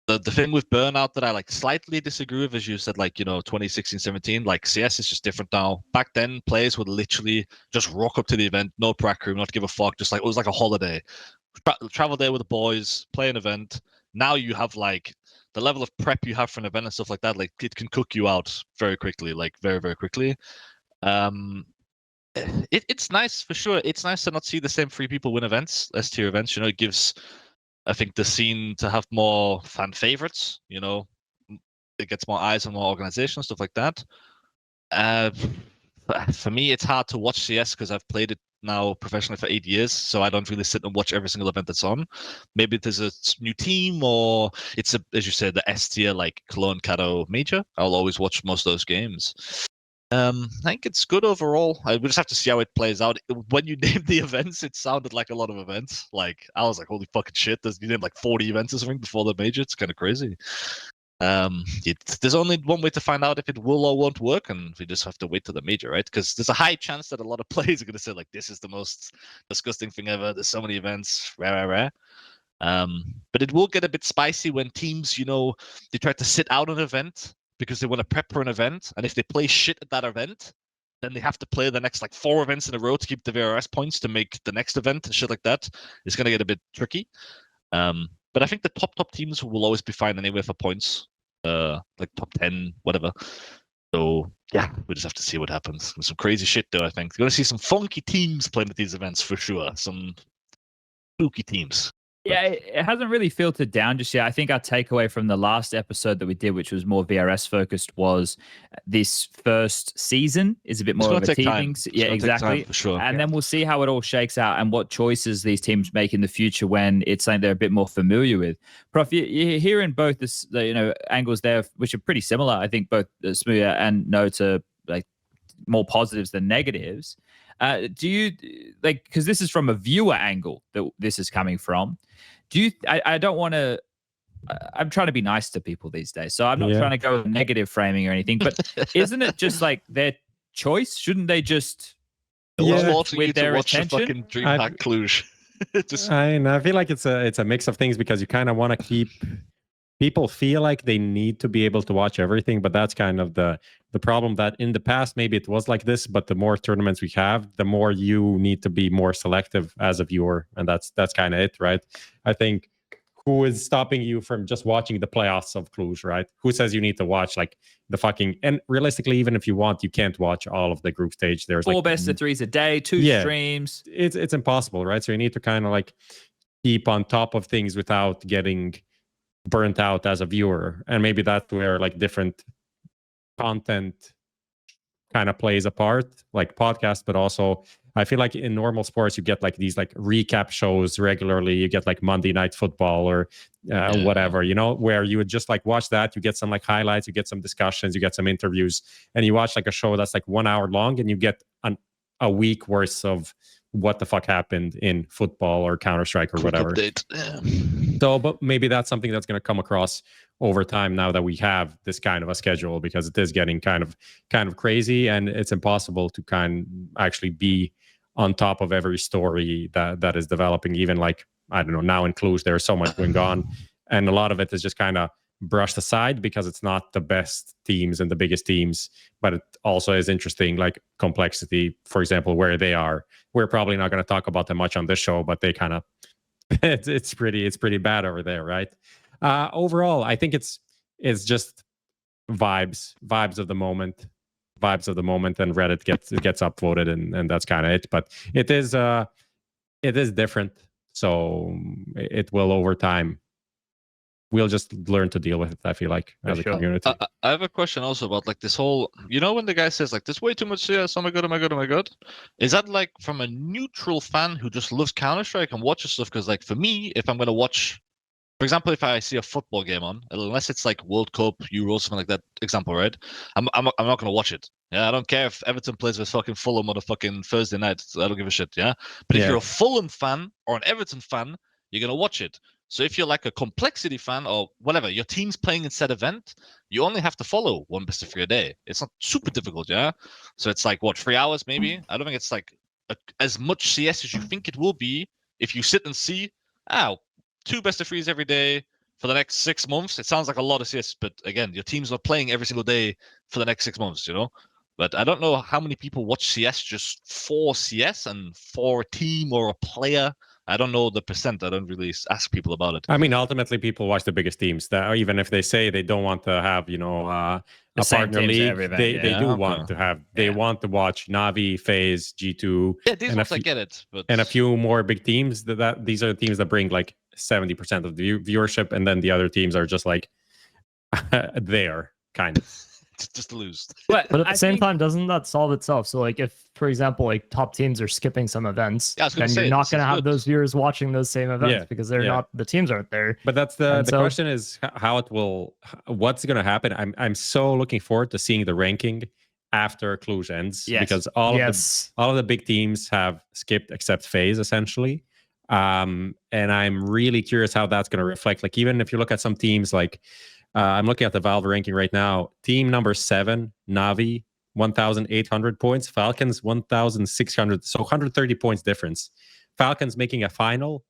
thing with burnout that I like slightly disagree with, as you said, like 2016, 17, like CS is just different now. Back then, players would literally just rock up to the event, no prac room, not give a fuck, just like it was like a holiday. Travel there with the boys, play an event. Now you have like the level of prep you have for an event and stuff like that, like it can cook you out very quickly, like very, very quickly. It's nice for sure. It's nice to not see the same 3 people win events, S-tier events. It gives, I think, the scene to have more fan favorites. It gets more eyes on more organizations, stuff like that. For me, it's hard to watch CS because I've played it now professionally for 8 years, so I don't really sit and watch every single event that's on. Maybe there's a new team, or it's as you said, the S tier like Cologne, Cato, Major. I'll always watch most of those games. I think it's good overall. I just have to see how it plays out. When you named the events, it sounded like a lot of events. Like I was like, holy fucking shit! You named like 40 events or something before the major. It's kind of crazy. There's only one way to find out if it will or won't work, and we just have to wait till the major, right? Because there's a high chance that a lot of players are going to say like, this is the most disgusting thing ever. There's so many events, rare. But it will get a bit spicy when teams, they try to sit out an event because they want to prep for an event, and if they play shit at that event, then they have to play the next like 4 events in a row to keep the VRS points to make the next event and shit like that. It's going to get a bit tricky. But I think the top teams will always be fine anyway for points, like top 10, whatever. So yeah, we just have to see what happens. Some crazy shit though, I think. You're going to see some funky teams playing at these events for sure. Some spooky teams. Yeah, it hasn't really filtered down just yet. I think our takeaway from the last episode that we did, which was more VRS focused, was this first season is a bit more of a teething. Yeah, exactly. For sure. And then we'll see how it all shakes out and what choices these teams make in the future when it's something they're a bit more familiar with. Prof, you're hearing both this, angles there, which are pretty similar. I think both smooya and Nohte are like more positives than negatives. Do you like, because this is from a viewer angle that this is coming from? I don't want to I'm trying to be nice to people these days, so I'm not trying to go with negative framing or anything. But isn't it just like their choice? Shouldn't they just with their watch attention? The fucking DreamHack Cluj. I feel like it's a mix of things because you kind of want to keep people feel like they need to be able to watch everything, but that's kind of the problem that in the past maybe it was like this, but the more tournaments we have, the more you need to be more selective as a viewer, and that's kind of it, right? I think who is stopping you from just watching the playoffs of Cluj, right? Who says you need to watch like the fucking, and realistically, even if you want, you can't watch all of the group stage. There's 4 like best of 3s a day, 2 streams. It's impossible, right? So you need to kind of like keep on top of things without getting burnt out as a viewer. And maybe that's where like different content kind of plays a part, like podcast, but also I feel like in normal sports you get like these like recap shows regularly. You get like Monday Night Football or whatever, you know, where you would just like watch that. You get some like highlights, you get some discussions, you get some interviews, and you watch like a show that's like 1 hour long, and you get a week worth of what the fuck happened in football or Counter-Strike or whatever. So, but maybe that's something that's going to come across over time now that we have this kind of a schedule, because it is getting kind of crazy, and it's impossible to actually be on top of every story that is developing. Even like, I don't know, now in Cluj, there's so much going on, and a lot of it is just kind of brushed aside because it's not the best teams and the biggest teams, but it also is interesting, like complexity, for example, where they are. We're probably not going to talk about them much on this show, but they kind of it's pretty bad over there, right? Overall, I think it's just vibes of the moment, and Reddit gets upvoted, and that's kind of it. But it is different, so it will over time. We'll just learn to deal with it, I feel like, as a community. I have a question also about like this whole, you know, when the guy says like, there's way too much CS, oh my god, oh my god, oh my god. Is that like from a neutral fan who just loves Counter-Strike and watches stuff? Because like for me, if I'm going to watch, for example, if I see a football game on, unless it's like World Cup, Euro, something like that, example, right? I'm not going to watch it. Yeah, I don't care if Everton plays with fucking Fulham on a fucking Thursday night. I don't give a shit, yeah? But if you're a Fulham fan or an Everton fan, you're going to watch it. So if you're like a complexity fan or whatever, your team's playing in said event, you only have to follow 1 best of 3 a day. It's not super difficult, yeah? So it's like, what, 3 hours maybe? I don't think it's like as much CS as you think it will be if you sit and see, 2 best of 3s every day for the next 6 months. It sounds like a lot of CS, but again, your team's not playing every single day for the next 6 months, you know? But I don't know how many people watch CS just for CS and for a team or a player. I don't know the percent. I don't really ask people about it. I mean, ultimately, people watch the biggest teams. That even if they say they don't want to have, you know, a partner league, they do want to have. They want to watch Navi, FaZe, G2. Yeah, these ones I get it, but and a few more big teams. That these are the teams that bring like 70% of the viewership, and then the other teams are just like there, kind of. Just to lose. But at the same time, doesn't that solve itself? So like if, for example, like top teams are skipping some events, then you're not going to have those viewers watching those same events because they're not, the teams aren't there. But that's the question is what's going to happen. I'm so looking forward to seeing the ranking after Cluj ends, because all of the big teams have skipped except FaZe essentially. And I'm really curious how that's going to reflect. Like, even if you look at some teams like, I'm looking at the Valve ranking right now. Team number 7, Navi, 1,800 points. Falcons, 1,600. So 130 points difference. Falcons making a final.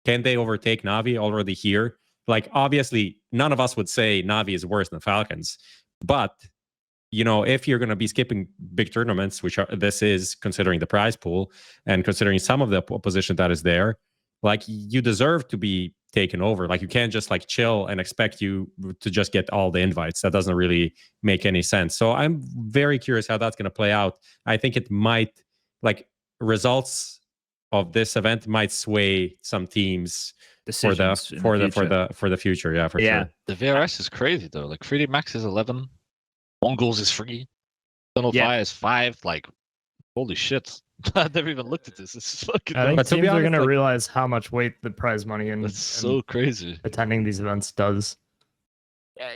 Can they overtake Navi already here? Like, obviously, none of us would say Navi is worse than Falcons. But, you know, if you're going to be skipping big tournaments, this is considering the prize pool and considering some of the opposition that is there, like, you deserve to be taken over. Like, you can't just like chill and expect you to just get all the invites. That doesn't really make any sense. So I'm very curious how that's going to play out. I think it might, like, results of this event might sway some teams for the future. Yeah, for sure. The VRS is crazy though. Like 3D Max is 11, Mongols is 3, Tunnel Fire is 5. Like, holy shit. I've never even looked at this. This is fucking. I think teams are going to realize how much weight the prize money and so crazy attending these events does.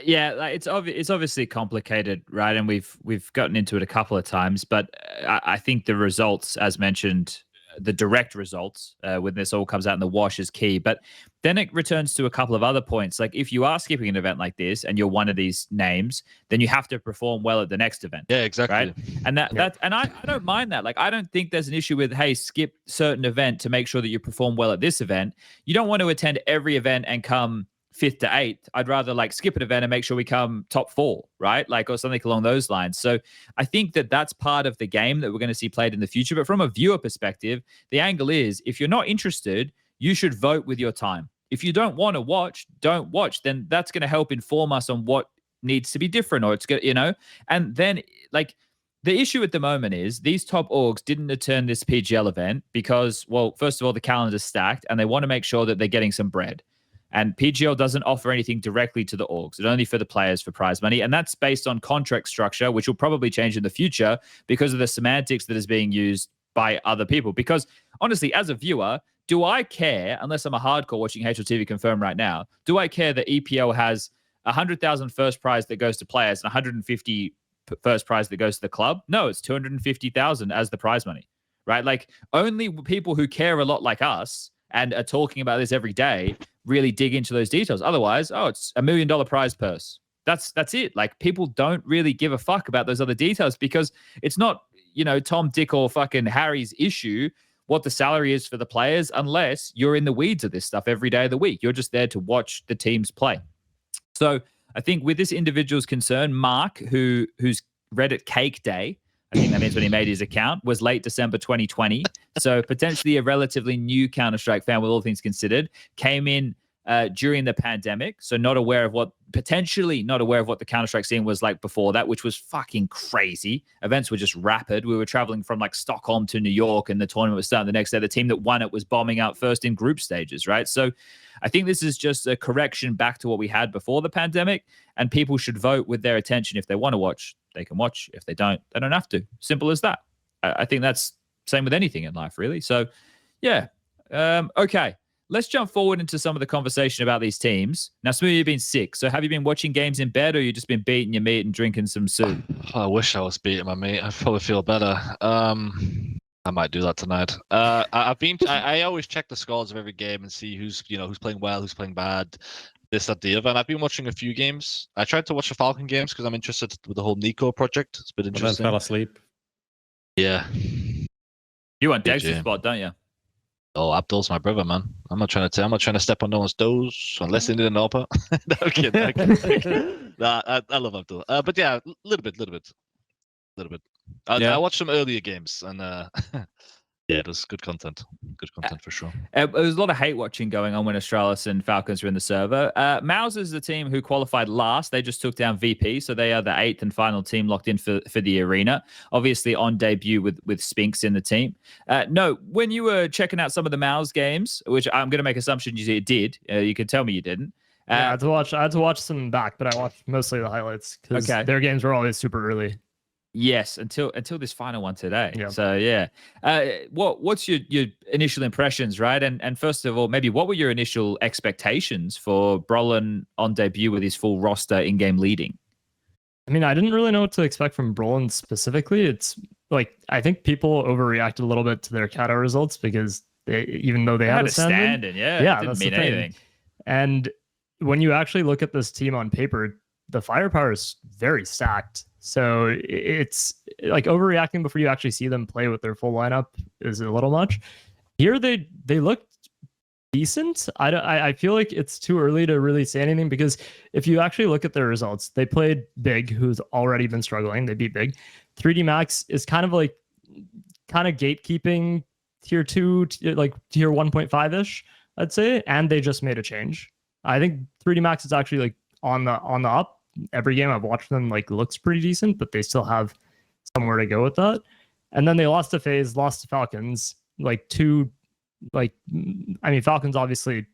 Yeah, like it's obviously complicated, right? And we've gotten into it a couple of times, but I think the results, as mentioned, the direct results when this all comes out in the wash is key. But then it returns to a couple of other points. Like if you are skipping an event like this and you're one of these names, then you have to perform well at the next event. Yeah, exactly. Right. And I don't mind that. Like I don't think there's an issue with, hey, skip certain event to make sure that you perform well at this event. You don't want to attend every event and come 5th to 8th. I'd rather like skip an event and make sure we come top 4, right? Like, or something along those lines. So I think that that's part of the game that we're going to see played in the future. But from a viewer perspective, the angle is if you're not interested, you should vote with your time. If you don't want to watch, don't watch. Then that's going to help inform us on what needs to be different, or it's good, you know. And then like the issue at the moment is these top orgs didn't attend this PGL event because, well, first of all, the calendar's stacked and they want to make sure that they're getting some bread. And PGL doesn't offer anything directly to the orgs. It's only for the players for prize money. And that's based on contract structure, which will probably change in the future because of the semantics that is being used by other people. Because honestly, as a viewer, do I care, unless I'm a hardcore watching HLTV Confirmed right now, do I care that EPL has 100,000 first prize that goes to players and 150 first prize that goes to the club? No, it's 250,000 as the prize money, right? Like only people who care a lot like us and are talking about this every day really dig into those details. Otherwise, oh, it's $1 million prize purse. That's it. Like people don't really give a fuck about those other details because it's not, you know, Tom, Dick, or fucking Harry's issue what the salary is for the players unless you're in the weeds of this stuff every day of the week. You're just there to watch the teams play. So I think with this individual's concern, Mark, who's Reddit Cake Day, I think that means when he made his account, was late December 2020. So potentially a relatively new Counter-Strike fan with all things considered, came in during the pandemic. So potentially not aware of what the Counter-Strike scene was like before that, which was fucking crazy. Events were just rapid. We were traveling from like Stockholm to New York and the tournament was starting the next day. The team that won it was bombing out first in group stages, right? So I think this is just a correction back to what we had before the pandemic, and people should vote with their attention. If they want to watch, they can watch. If they don't have to. Simple as that. I think that's same with anything in life, really. So yeah. Okay. Let's jump forward into some of the conversation about these teams. Now, smooya, you've been sick. So have you been watching games in bed or you just been beating your meat and drinking some soup? I wish I was beating my meat. I probably feel better. I might do that tonight. I always check the scores of every game and see who's playing well, who's playing bad, this, that, the other. And I've been watching a few games. I tried to watch the Falcon games because I'm interested with the whole Nico project. It's been interesting. But then fell asleep. Yeah. You want Dexter's spot, don't you? Oh, Abdul's my brother, man. I'm not trying to step on no one's toes unless they need an Nohte. No, I'm kidding. Nah, I love Abdul. But yeah, a little bit. I watched some earlier games and yeah, it was good content. Good content for sure. There was a lot of hate watching going on when Astralis and Falcons were in the server. MOUZ is the team who qualified last. They just took down VP, so they are the 8th and final team locked in for the arena. Obviously on debut with Spinx in the team. No, when you were checking out some of the MOUZ games, which I'm going to make assumptions you did, you can tell me you didn't. Yeah, I had to watch some back, but I watched mostly the highlights because their games were always super early. Yes, until this final one today. Yeah. So yeah, what's your initial impressions, right? And first of all, maybe what were your initial expectations for Brolin on debut with his full roster in-game leading? I mean, I didn't really know what to expect from Brolin specifically. It's like I think people overreacted a little bit to their Kato results because even though they had a stand-in, yeah, it didn't mean anything. And when you actually look at this team on paper, the firepower is very stacked. So it's like overreacting before you actually see them play with their full lineup is a little much. Here they looked decent. I feel like it's too early to really say anything because if you actually look at their results, they played Big, who's already been struggling. They beat Big. 3D Max is kind of gatekeeping tier 2, like tier 1.5-ish, I'd say, and they just made a change. I think 3D Max is actually like on the up. Every game I've watched them looks pretty decent, but they still have somewhere to go with that. And then they lost to FaZe, lost to Falcons. Falcons obviously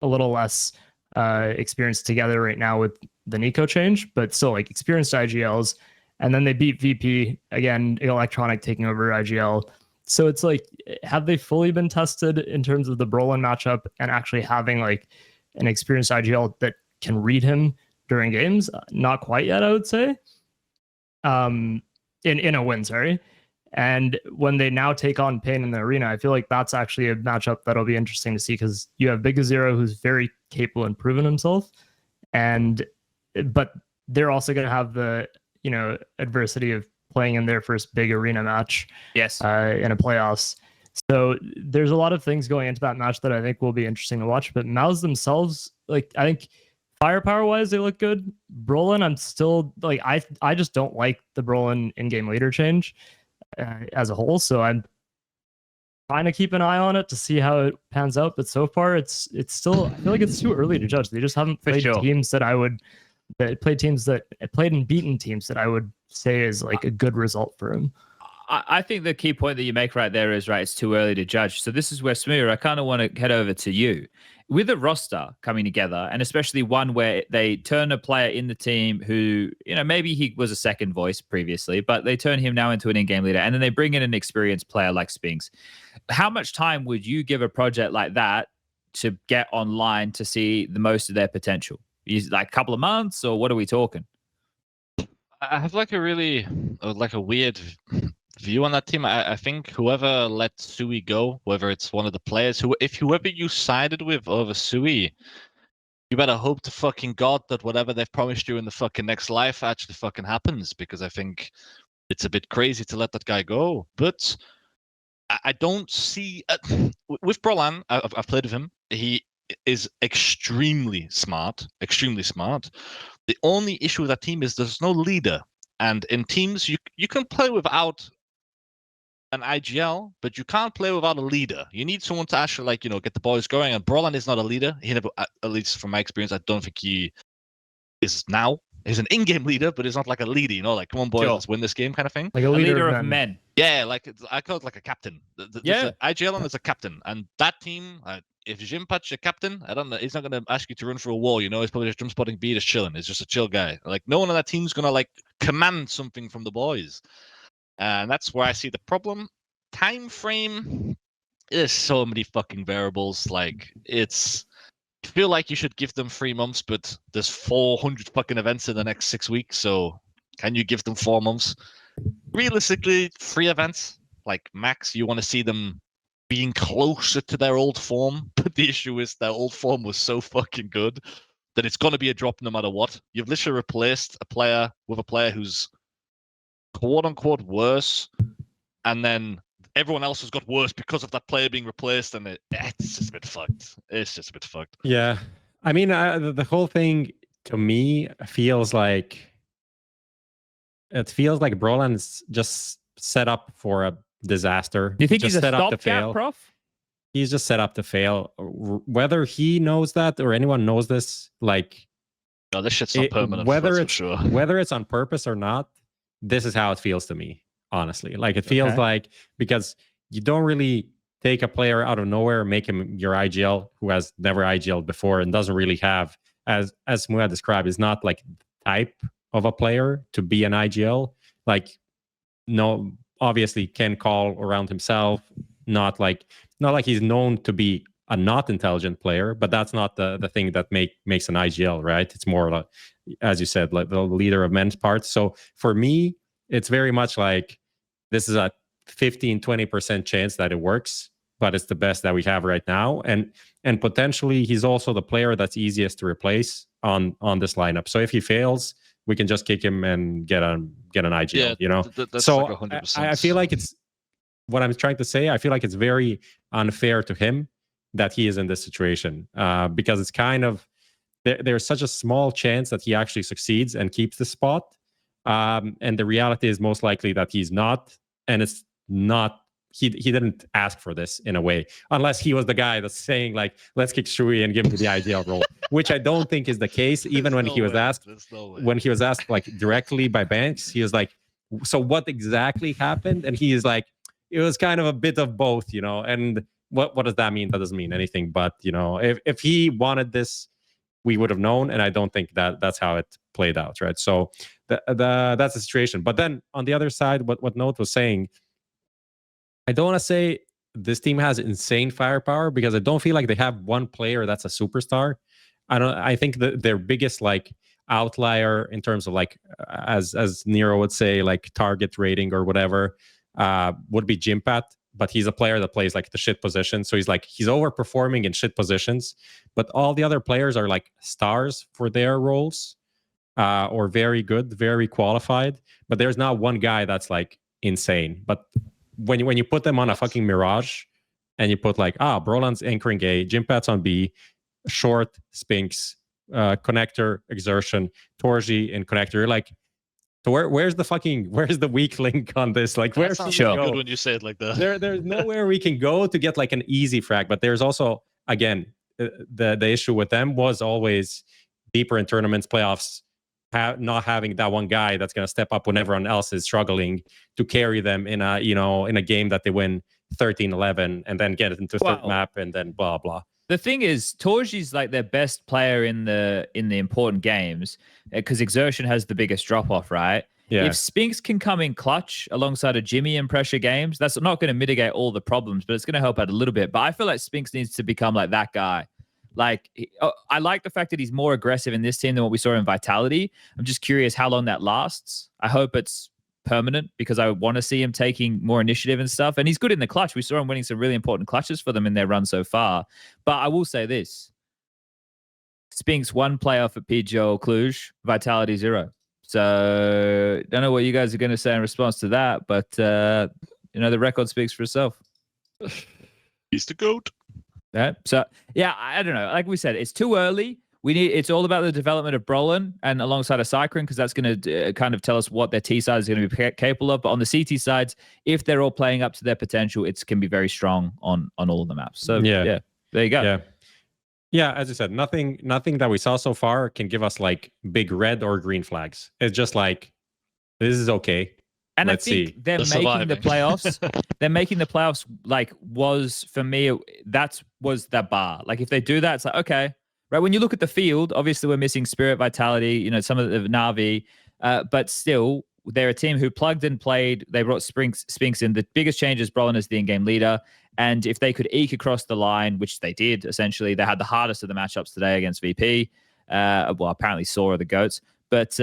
a little less experienced together right now with the Nico change, but still experienced IGLs. And then they beat VP again, Electronic taking over IGL. So it's have they fully been tested in terms of the Brolin matchup and actually having an experienced IGL that can read him during games? Not quite yet, I would say. In a win, sorry. And when they now take on Pain in the arena, I feel like that's actually a matchup that'll be interesting to see, because you have Big Zero, who's very capable and proven himself, but they're also going to have the adversity of playing in their first big arena match. Yes. In a playoffs. So there's a lot of things going into that match that I think will be interesting to watch. But MOUZ themselves, like, I think firepower wise, they look good. Brolin, I'm still like, I just don't like the Brolin in-game leader change as a whole. So I'm trying to keep an eye on it to see how it pans out. But so far, it's still, I feel like it's too early to judge. They just haven't played teams that played and beaten teams that I would say is like a good result for him. I think the key point that you make right there is, right, it's too early to judge. So this is where, smooya, I kind of want to head over to you. With a roster coming together, and especially one where they turn a player in the team who, maybe he was a second voice previously, but they turn him now into an in-game leader, and then they bring in an experienced player like Spinx. How much time would you give a project like that to get online to see the most of their potential? Is like a couple of months, or what are we talking? I have like a really weird view on that team. I think whoever let Sui go, whether it's one of the players, whoever you sided with over Sui, you better hope to fucking God that whatever they've promised you in the fucking next life actually fucking happens, because I think it's a bit crazy to let that guy go. But I don't see with Brolan. I've played with him. He is extremely smart. The only issue with that team is there's no leader, and in teams you can play without an IGL, but you can't play without a leader. You need someone to actually get the boys going, and Brolan is not a leader. He never, at least from my experience, I don't think he is now. He's an in-game leader, but he's not like a leader, like, come on boys, let's win this game kind of thing. Like a leader of men. Yeah, I call it like a captain. Yeah. IGL and there's a captain, and that team, if Jimpat's your captain, I don't know, he's not going to ask you to run for a wall, he's probably just jump spotting B, just chilling. He's just a chill guy. Like, no one on that team's going to command something from the boys. And that's where I see the problem. Time frame, there's so many fucking variables. Like, I feel like you should give them 3 months, but there's 400 fucking events in the next 6 weeks. So can you give them 4 months? Realistically, 3 events, like max. You want to see them being closer to their old form. But the issue is their old form was so fucking good that it's going to be a drop no matter what. You've literally replaced a player with a player who's quote unquote worse, and then everyone else has got worse because of that player being replaced, and it's just a bit fucked. It's just a bit fucked. Yeah. I mean, the whole thing to me feels like Brolan's just set up for a disaster. Do you think he's he's just a set up to fail? Prof? He's just set up to fail. Whether he knows that or anyone knows this, no, this shit's not permanent. Whether it's on purpose or not, this is how it feels to me, honestly. Like, it feels like, because you don't really take a player out of nowhere, make him your IGL, who has never IGL'd before and doesn't really have, as smooya described, is not like type of a player to be an IGL. Like, no, obviously can call around himself, not like he's known to be a not intelligent player, but that's not the thing that makes an IGL, right? It's more like, as you said, like the leader of men's parts. So for me, it's very much like this is a 15-20% chance that it works, but it's the best that we have right now. And potentially he's also the player that's easiest to replace on this lineup. So if he fails, we can just kick him and get an IGL, That's so like 100%. I feel like it's what I'm trying to say. I feel like it's very unfair to him that he is in this situation, because it's kind of, there's such a small chance that he actually succeeds and keeps the spot. And the reality is most likely that he's not, and it's not, he didn't ask for this in a way, unless he was the guy that's saying like, let's kick Shui and give him the IGL role, which I don't think is the case. Even when he was asked, like directly by Banks, he was like, so what exactly happened? And he is like, it was kind of a bit of both, and what does that mean? That doesn't mean anything. But, if he wanted this, we would have known. And I don't think that's how it played out, right? So that's the situation. But then on the other side, what Nohte was saying, I don't want to say this team has insane firepower, because I don't feel like they have one player that's a superstar. I think their biggest outlier in terms of as Nero would say, target rating or whatever, would be Jimpat, but he's a player that plays like the shit position. So he's overperforming in shit positions, but all the other players are like stars for their roles, or very good, very qualified. But there's not one guy that's like insane. But when you put them on a fucking Mirage, and you put like, Brolan's anchoring A, Jimpat's on B, short, Spinx, connector, exertion, Torji in connector. You're like, so where's the weak link on this? Like, where's that sounds good when you say it like that. There's nowhere we can go to get like an easy frag. But there's also, again, the issue with them was always deeper in tournaments, playoffs, not having that one guy that's going to step up when everyone else is struggling to carry them in a game that they win 13-11 and then get it into third map and then blah blah. The thing is, Torji's like their best player in the important games because Exertion has the biggest drop off, right? Yeah. If Spinx can come in clutch alongside a Jimmy in pressure games, that's not going to mitigate all the problems, but it's going to help out a little bit. But I feel like Spinx needs to become like that guy. Like, I like the fact that he's more aggressive in this team than what we saw in Vitality. I'm just curious how long that lasts. I hope it's permanent because I want to see him taking more initiative and stuff. And he's good in the clutch. We saw him winning some really important clutches for them in their run so far. But I will say this. Spinx 1 playoff at PGL Cluj, Vitality 0. So don't know what you guys are going to say in response to that, but the record speaks for itself. He's the GOAT. Yeah. So yeah, I don't know. Like we said, it's too early. It's all about the development of Brolan and alongside a Cyclone, because that's going to kind of tell us what their T side is going to be capable of. But on the CT sides, if they're all playing up to their potential, it can be very strong on all of the maps. So yeah, there you go. Yeah. As I said, nothing that we saw so far can give us like big red or green flags. It's just like, this is okay. And Let's I think see. they're making the playoffs. They're making the playoffs. Like, was for me, that was the bar. Like, if they do that, it's like, okay. Right, when you look at the field, obviously we're missing Spirit, Vitality, some of the Na'Vi, but still, they're a team who plugged and played. They brought Spinx in. The biggest change is Brolan as the in-game leader, and if they could eke across the line, which they did, essentially, they had the hardest of the matchups today against VP. Well, apparently Saw are the GOATs, but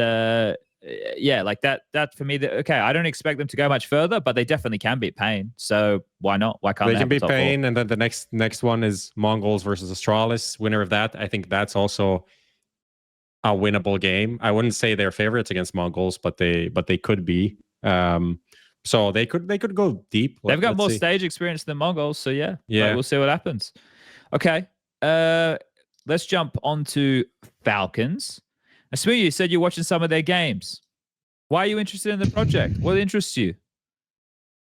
yeah, like that for me, okay, I don't expect them to go much further, but they definitely can beat Pain. So why not? Why can't they can beat Pain? And then the next one is Mongols versus Astralis. Winner of that, I think that's also a winnable game. I wouldn't say they're favorites against Mongols, but they could be. So they could go deep. They've got more stage experience than Mongols, so yeah, like, we'll see what happens. Okay, let's jump onto Falcons. Smooya, you said you're watching some of their games. Why are you interested in the project? What interests you?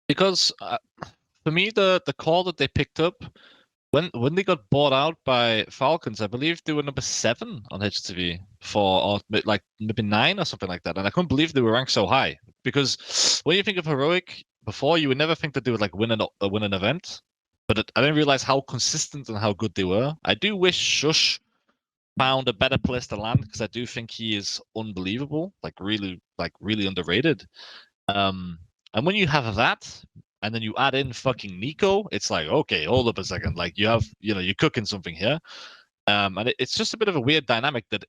Because for me, the call that they picked up when they got bought out by Falcons, I believe they were number 7 on HLTV or like maybe 9 or something like that, and I couldn't believe they were ranked so high. Because when you think of Heroic before, you would never think that they would like win an event, but I didn't realize how consistent and how good they were. I do wish Shush found a better place to land, because I do think he is unbelievable, like really underrated. And when you have that, and then you add in fucking Nico, it's like, okay, hold up a second, like you're cooking something here. And it's just a bit of a weird dynamic that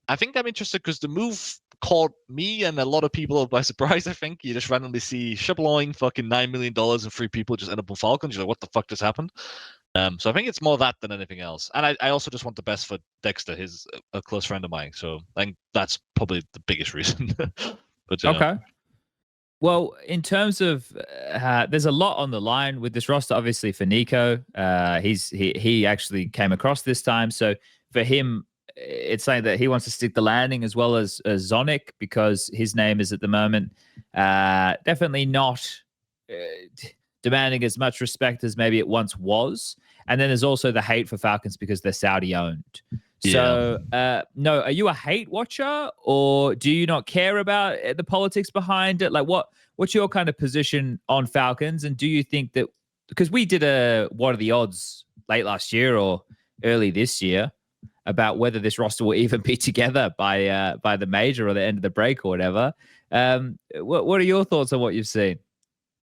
I think I'm interested, because the move caught me and a lot of people by surprise. I think you just randomly see Shabloing fucking $9 million and 3 people just end up on Falcons. You're like, what the fuck just happened? So I think it's more that than anything else. And I also just want the best for Dexter. He's a close friend of mine. So I think that's probably the biggest reason. But okay. Well, in terms of, there's a lot on the line with this roster, obviously for Nico. He actually came across this time. So for him, it's saying that he wants to stick the landing as well as Zonic, because his name is at the moment definitely not demanding as much respect as maybe it once was. And then there's also the hate for Falcons because they're Saudi owned. So, no, are you a hate watcher, or do you not care about the politics behind it? Like, what's your kind of position on Falcons? And do you think that, because we did a what are the odds late last year or early this year about whether this roster will even be together by the major or the end of the break or whatever. What are your thoughts on what you've seen?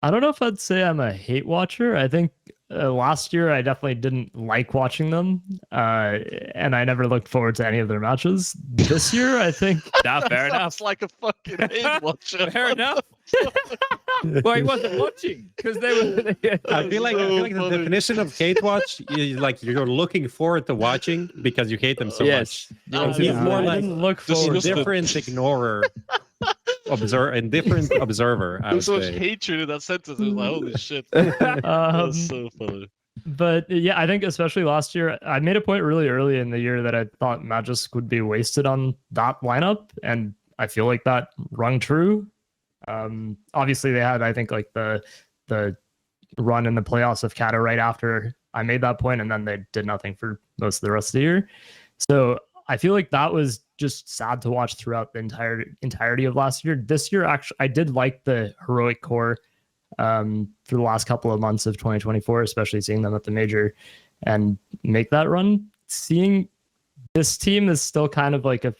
I don't know if I'd say I'm a hate watcher. I think last year I definitely didn't like watching them, and I never looked forward to any of their matches. This year, I think fair enough. Sounds like a fucking hate watcher. Fair enough. Well, he wasn't watching because they were. I feel like the definition of hate watch is like you're looking forward to watching because you hate them so much. He's more I like didn't look forward. indifferent ignorer, indifferent observer. I would There's so much say. hatred in that sentence. I was like, holy shit. That's so funny. But yeah, I think especially last year, I made a point really early in the year that I thought Magisk would be wasted on that lineup, and I feel like that rung true. Obviously, they had, I think, like the run in the playoffs of Kata right after I made that point, and then they did nothing for most of the rest of the year. So I feel like that was just sad to watch throughout the entirety of last year. This year, actually, I did like the heroic core for the last couple of months of 2024, especially seeing them at the major and make that run. Seeing this team is still kind of like a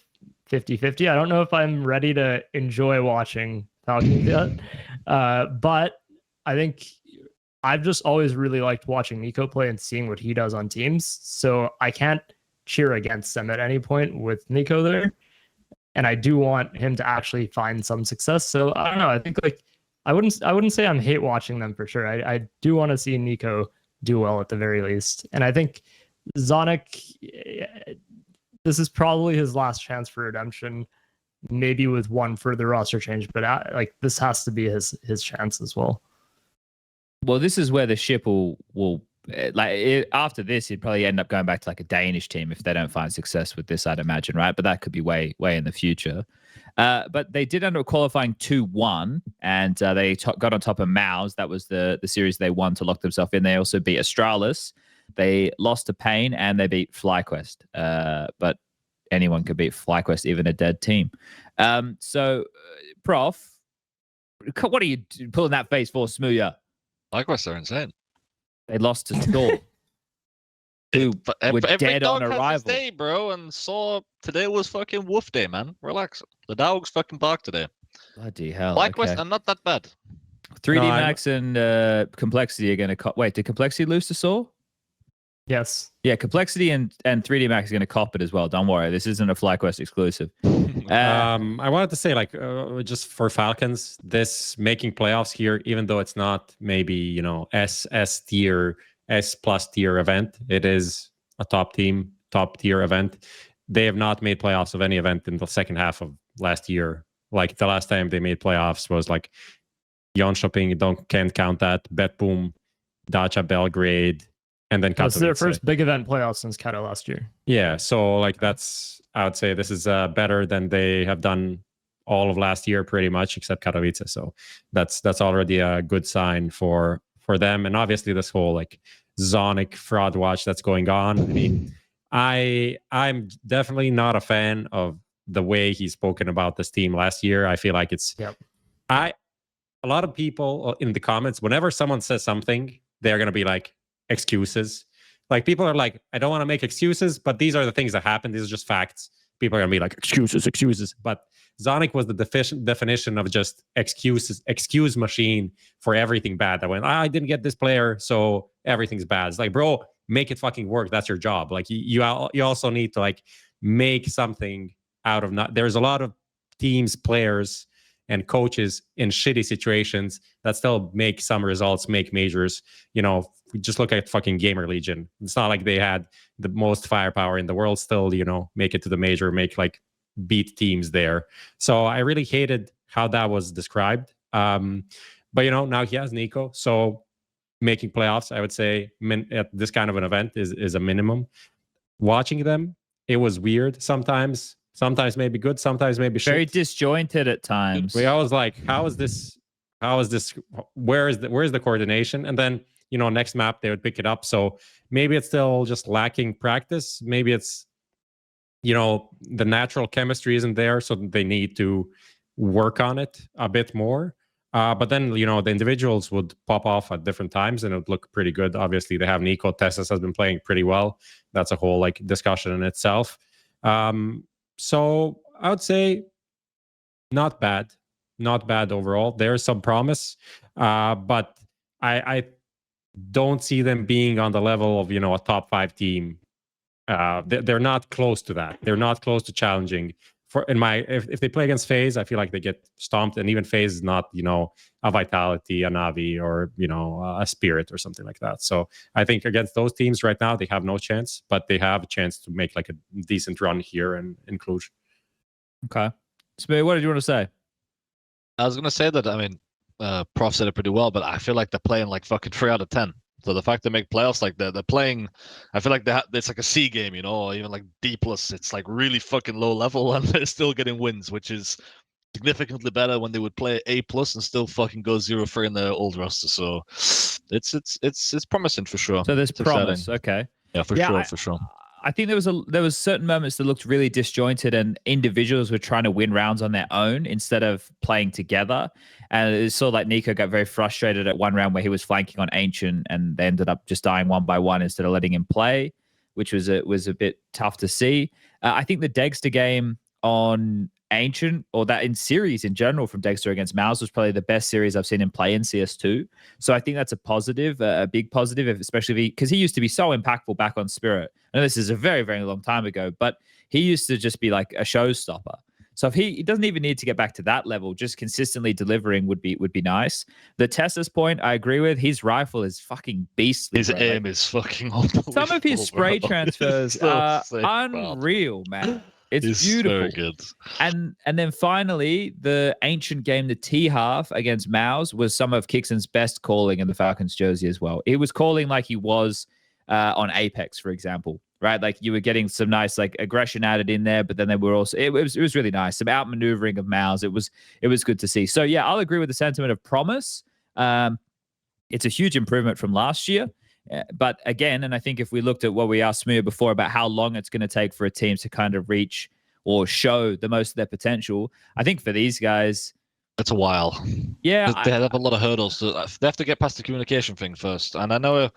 50-50. I don't know if I'm ready to enjoy watching Falcons yet, but I think I've just always really liked watching NiKo play and seeing what he does on teams. So I can't cheer against them at any point with NiKo there. And I do want him to actually find some success. So I don't know. I think like I wouldn't say I'm hate watching them for sure. I do want to see NiKo do well at the very least. And I think Zonic, this is probably his last chance for redemption, maybe with one further roster change, but like this has to be his chance as well. Well, this is where the ship will after this, he'd probably end up going back to like a Danish team if they don't find success with this, I'd imagine, right? But that could be way in the future. But they did end up qualifying 2-1, and they got on top of MOUZ. That was the series they won to lock themselves in. They also beat Astralis. They lost to Pain, and they beat FlyQuest. But anyone could beat FlyQuest, even a dead team. So, Prof, what are you pulling that face for, smooya? FlyQuest are insane. They lost to Thor. Who were dead on arrival. Day, bro, and today was fucking wolf day, man. Relax. The dogs fucking bark today. Bloody hell. FlyQuest are not that bad. 3D Max and Complexity are going to wait, did Complexity lose to Saw? Yes. Yeah, Complexity and 3D Max are going to cop it as well. Don't worry. This isn't a FlyQuest exclusive. I wanted to say, like, just for Falcons, this making playoffs here, even though it's not maybe, S tier, S+ tier event, it is a top tier event. They have not made playoffs of any event in the second half of last year. Like the last time they made playoffs was like Jönköping, can't count that, Betboom, Dacia Belgrade, and then That's their first big event playoff since Kata last year. Yeah, so like I would say this is better than they have done all of last year, pretty much, except Katowice. So that's already a good sign for them. And obviously this whole like Zonic fraud watch that's going on. I mean, I'm definitely not a fan of the way he's spoken about this team last year. I feel like it's a lot of people in the comments, whenever someone says something, they're gonna be like, excuses. Like people are like, I don't want to make excuses, but these are the things that happen. These are just facts. People are gonna be like, excuses. But Zonic was the definition of just excuse machine for everything bad. That went, I didn't get this player, so everything's bad. It's like, bro, make it fucking work. That's your job. Like you also need to like make something out of not. There's a lot of teams, players, and coaches in shitty situations that still make some results, make majors. Just look at fucking Gamer Legion. It's not like they had the most firepower in the world, still, make it to the major, beat teams there. So I really hated how that was described. But now he has NiKo. So making playoffs, I would say at this kind of an event is a minimum. Watching them, it was weird sometimes. Sometimes maybe good, sometimes maybe shit. Very disjointed at times. We always like, how is this? Where is the coordination? And then, next map they would pick it up. So maybe it's still just lacking practice. Maybe it's, the natural chemistry isn't there, so they need to work on it a bit more. But then, the individuals would pop off at different times and it would look pretty good. Obviously, they have NiKo. Tessus has been playing pretty well. That's a whole discussion in itself. So I would say not bad overall. There's some promise, but I don't see them being on the level of a top 5 team. They're not close to that. They're not close to challenging if they play against FaZe, I feel like they get stomped, and even FaZe is not, a Vitality, a Navi, or a Spirit or something like that. So I think against those teams right now, they have no chance, but they have a chance to make like a decent run here in Cluj. Okay, Smooya, what did you want to say? I was gonna say that, I mean, Prof said it pretty well, but I feel like they're playing like fucking 3 out of 10. So the fact they make playoffs, like they're playing, I feel like it's like a C game, or even like D+. It's like really fucking low level, and they're still getting wins, which is significantly better when they would play A+ and still fucking go 0-3 in their old roster. So it's promising for sure. So there's it's promise. exciting. Okay. Yeah, for sure. I think there was certain moments that looked really disjointed, and individuals were trying to win rounds on their own instead of playing together. And it saw like Nico got very frustrated at one round where he was flanking on Ancient, and they ended up just dying 1 by 1 instead of letting him play, which was a bit tough to see. I think the Dexter game on Ancient, or that in series in general from Dexter against MOUZ, was probably the best series I've seen him play in CS2. So I think that's a positive, a big positive, especially because he used to be so impactful back on Spirit. I know this is a very, very long time ago, but he used to just be like a showstopper. So if he doesn't even need to get back to that level, just consistently delivering would be nice. The Tessa's point, I agree with. His rifle is fucking beastly. His aim is fucking unbelievable. Some of his spray transfers are unreal, man. It's beautiful. Very good. And then finally, the Ancient game, the T half against MOUZ, was some of Kixon's best calling in the Falcons jersey as well. He was calling like he was on Apex, for example, right? Like you were getting some nice like aggression added in there, but then they were also it was really nice. Some outmaneuvering of MOUZ. It was good to see. So yeah, I'll agree with the sentiment of promise. It's a huge improvement from last year. But again, and I think if we looked at what we asked Smooya before about how long it's going to take for a team to kind of reach or show the most of their potential, I think for these guys, it's a while. Yeah, they have a lot of hurdles. They have to get past the communication thing first. And I know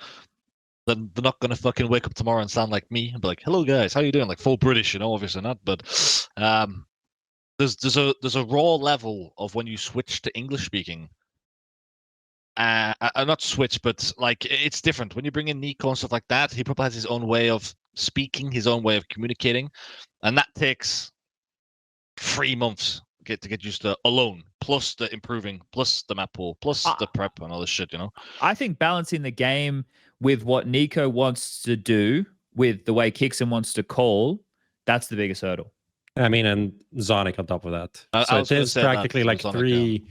they're not going to fucking wake up tomorrow and sound like me and be like, "Hello guys, how you doing?" Like full British, obviously not. But there's a raw level of when you switch to English speaking. Not switch, but like it's different when you bring in Nico and stuff like that. He probably has his own way of speaking, his own way of communicating, and that takes 3 months to get used to alone. Plus the improving, plus the map pool, plus the prep and all this shit. I think balancing the game with what Nico wants to do with the way Kixon wants to call, that's the biggest hurdle. I mean, and Zonic on top of that. So it is practically like Zonic, 3. Yeah.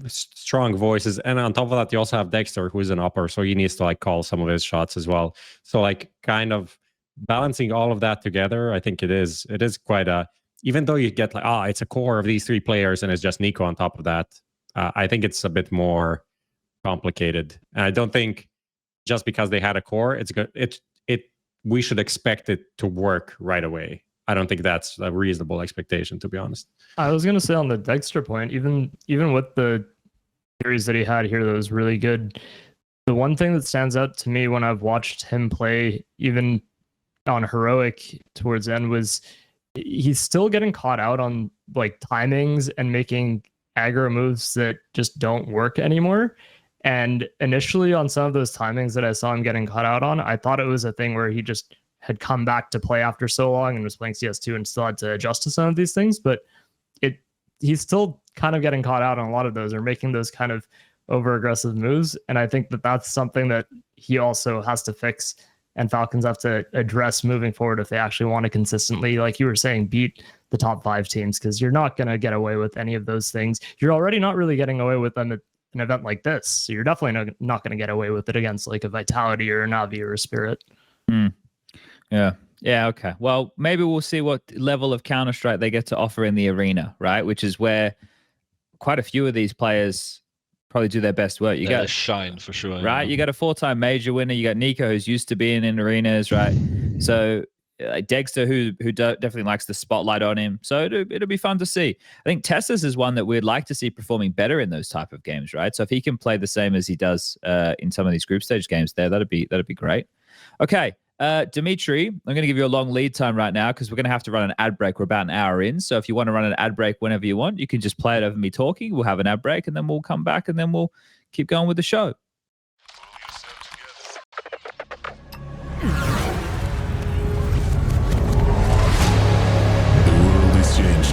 Strong voices, and on top of that you also have Dexter, who's an upper, so he needs to like call some of his shots as well. So like kind of balancing all of that together, I think it is quite a, even though you get like it's a core of these 3 players and it's just Nico on top of that, I think it's a bit more complicated. And I don't think just because they had a core it's good we should expect it to work right away. I don't think that's a reasonable expectation, to be honest. I was going to say on the Dexter point, even with the series that he had here that was really good, the one thing that stands out to me when I've watched him play, even on Heroic towards the end, was he's still getting caught out on like timings and making aggro moves that just don't work anymore. And initially on some of those timings that I saw him getting caught out on, I thought it was a thing where he just had come back to play after so long and was playing CS2 and still had to adjust to some of these things, but he's still kind of getting caught out on a lot of those or making those kind of over aggressive moves. And I think that that's something that he also has to fix and Falcons have to address moving forward if they actually want to consistently, like you were saying, beat the top 5 teams, because you're not going to get away with any of those things. You're already not really getting away with them at an event like this. So you're definitely not going to get away with it against like a Vitality or a Navi or a Spirit. Yeah, okay. Well, maybe we'll see what level of Counter-Strike they get to offer in the arena, right? Which is where quite a few of these players probably do their best work. You got shine for sure, right? You got a 4-time major winner. You got Nico, who's used to being in arenas, right? So Dexter, who definitely likes the spotlight on him. So it'll be fun to see. I think Tessa's is one that we'd like to see performing better in those type of games, right? So if he can play the same as he does in some of these group stage games, that'd be great. Okay. Dimitri, I'm going to give you a long lead time right now because we're going to have to run an ad break. We're about an hour in. So if you want to run an ad break whenever you want, you can just play it over me talking. We'll have an ad break and then we'll come back and then we'll keep going with the show. The world is changing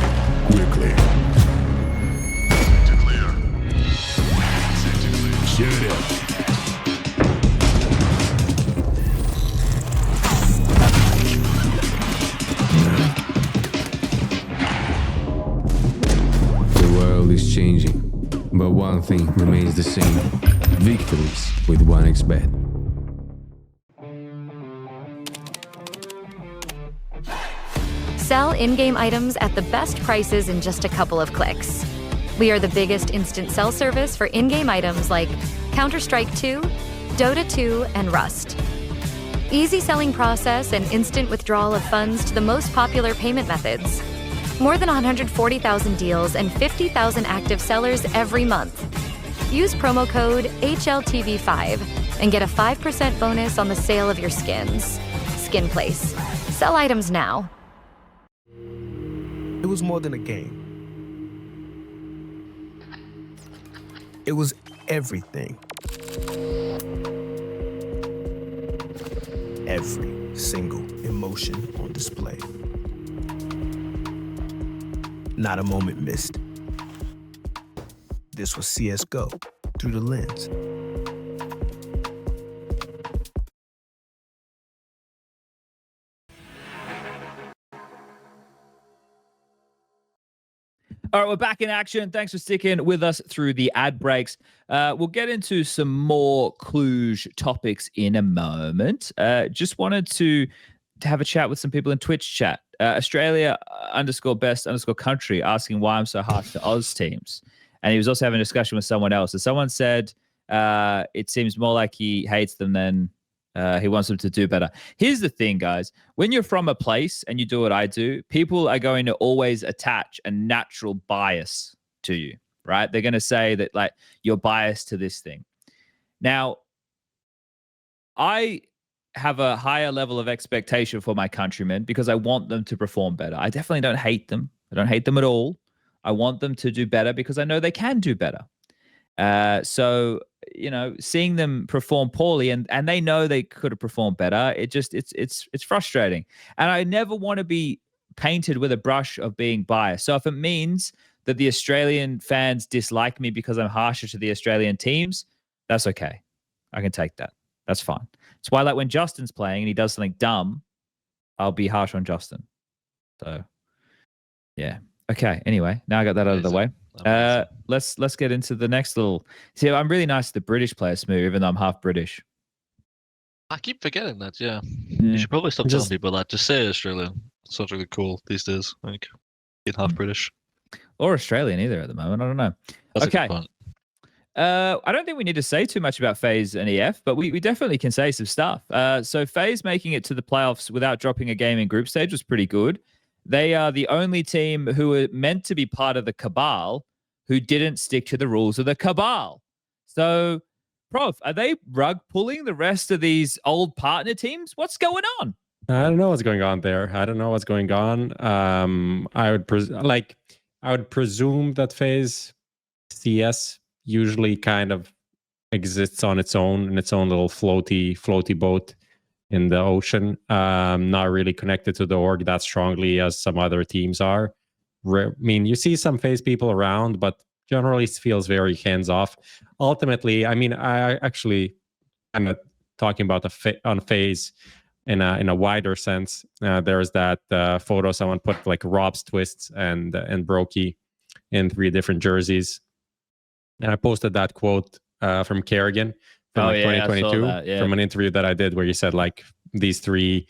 but one thing remains the same. Victories with 1xbet. Sell in-game items at the best prices in just a couple of clicks. We are the biggest instant sell service for in-game items like Counter-Strike 2, Dota 2, and Rust. Easy selling process and instant withdrawal of funds to the most popular payment methods. More than 140,000 deals and 50,000 active sellers every month. Use promo code HLTV5 and get a 5% bonus on the sale of your skins. Skin Place. Sell items now. It was more than a game. It was everything. Every single emotion on display. Not a moment missed. This was CSGO through the lens. All right, we're back in action. Thanks for sticking with us through the ad breaks. We'll get into some more Cluj topics in a moment. Just wanted to have a chat with some people in Twitch chat. Australia _best_country asking why I'm so harsh to Oz teams. And he was also having a discussion with someone else. And someone said it seems more like he hates them than he wants them to do better. Here's the thing, guys. When you're from a place and you do what I do, people are going to always attach a natural bias to you, right? They're going to say that, like, you're biased to this thing. Now, I have a higher level of expectation for my countrymen because I want them to perform better. I definitely don't hate them. I don't hate them at all. I want them to do better because I know they can do better. So, you know, seeing them perform poorly and they know they could have performed better, it's frustrating. And I never want to be painted with a brush of being biased. So if it means that the Australian fans dislike me because I'm harsher to the Australian teams, that's okay. I can take that. That's fine. It's why, like, when Justin's playing and he does something dumb, I'll be harsh on Justin. So, yeah. Okay. Anyway, now I got that out of the way. Let's get into the next little. See, I'm really nice to the British player, Smooth, even though I'm half British. I keep forgetting that. Yeah. You should probably stop telling people that. Just say Australian. It's not really cool these days. Like, being half British or Australian either at the moment. I don't know. That's okay. a good point. I don't think we need to say too much about FaZe and EF, but we definitely can say some stuff. So FaZe making it to the playoffs without dropping a game in group stage was pretty good. They are the only team who were meant to be part of the cabal who didn't stick to the rules of the cabal. So, Prof, are they rug pulling the rest of these old partner teams? What's going on? I don't know what's going on there. I would presume that FaZe CS usually kind of exists on its own in its own little floaty boat in the ocean, not really connected to the org that strongly as some other teams are. I mean, you see some FaZe people around, but generally it feels very hands-off. Ultimately, I mean, I actually kind of talking about on FaZe in a wider sense. There's that photo someone put, like Rob's Twists and Brokey in 3 different jerseys, and I posted that quote from Kerrigan from 2022 from an interview that I did where he said, like, these three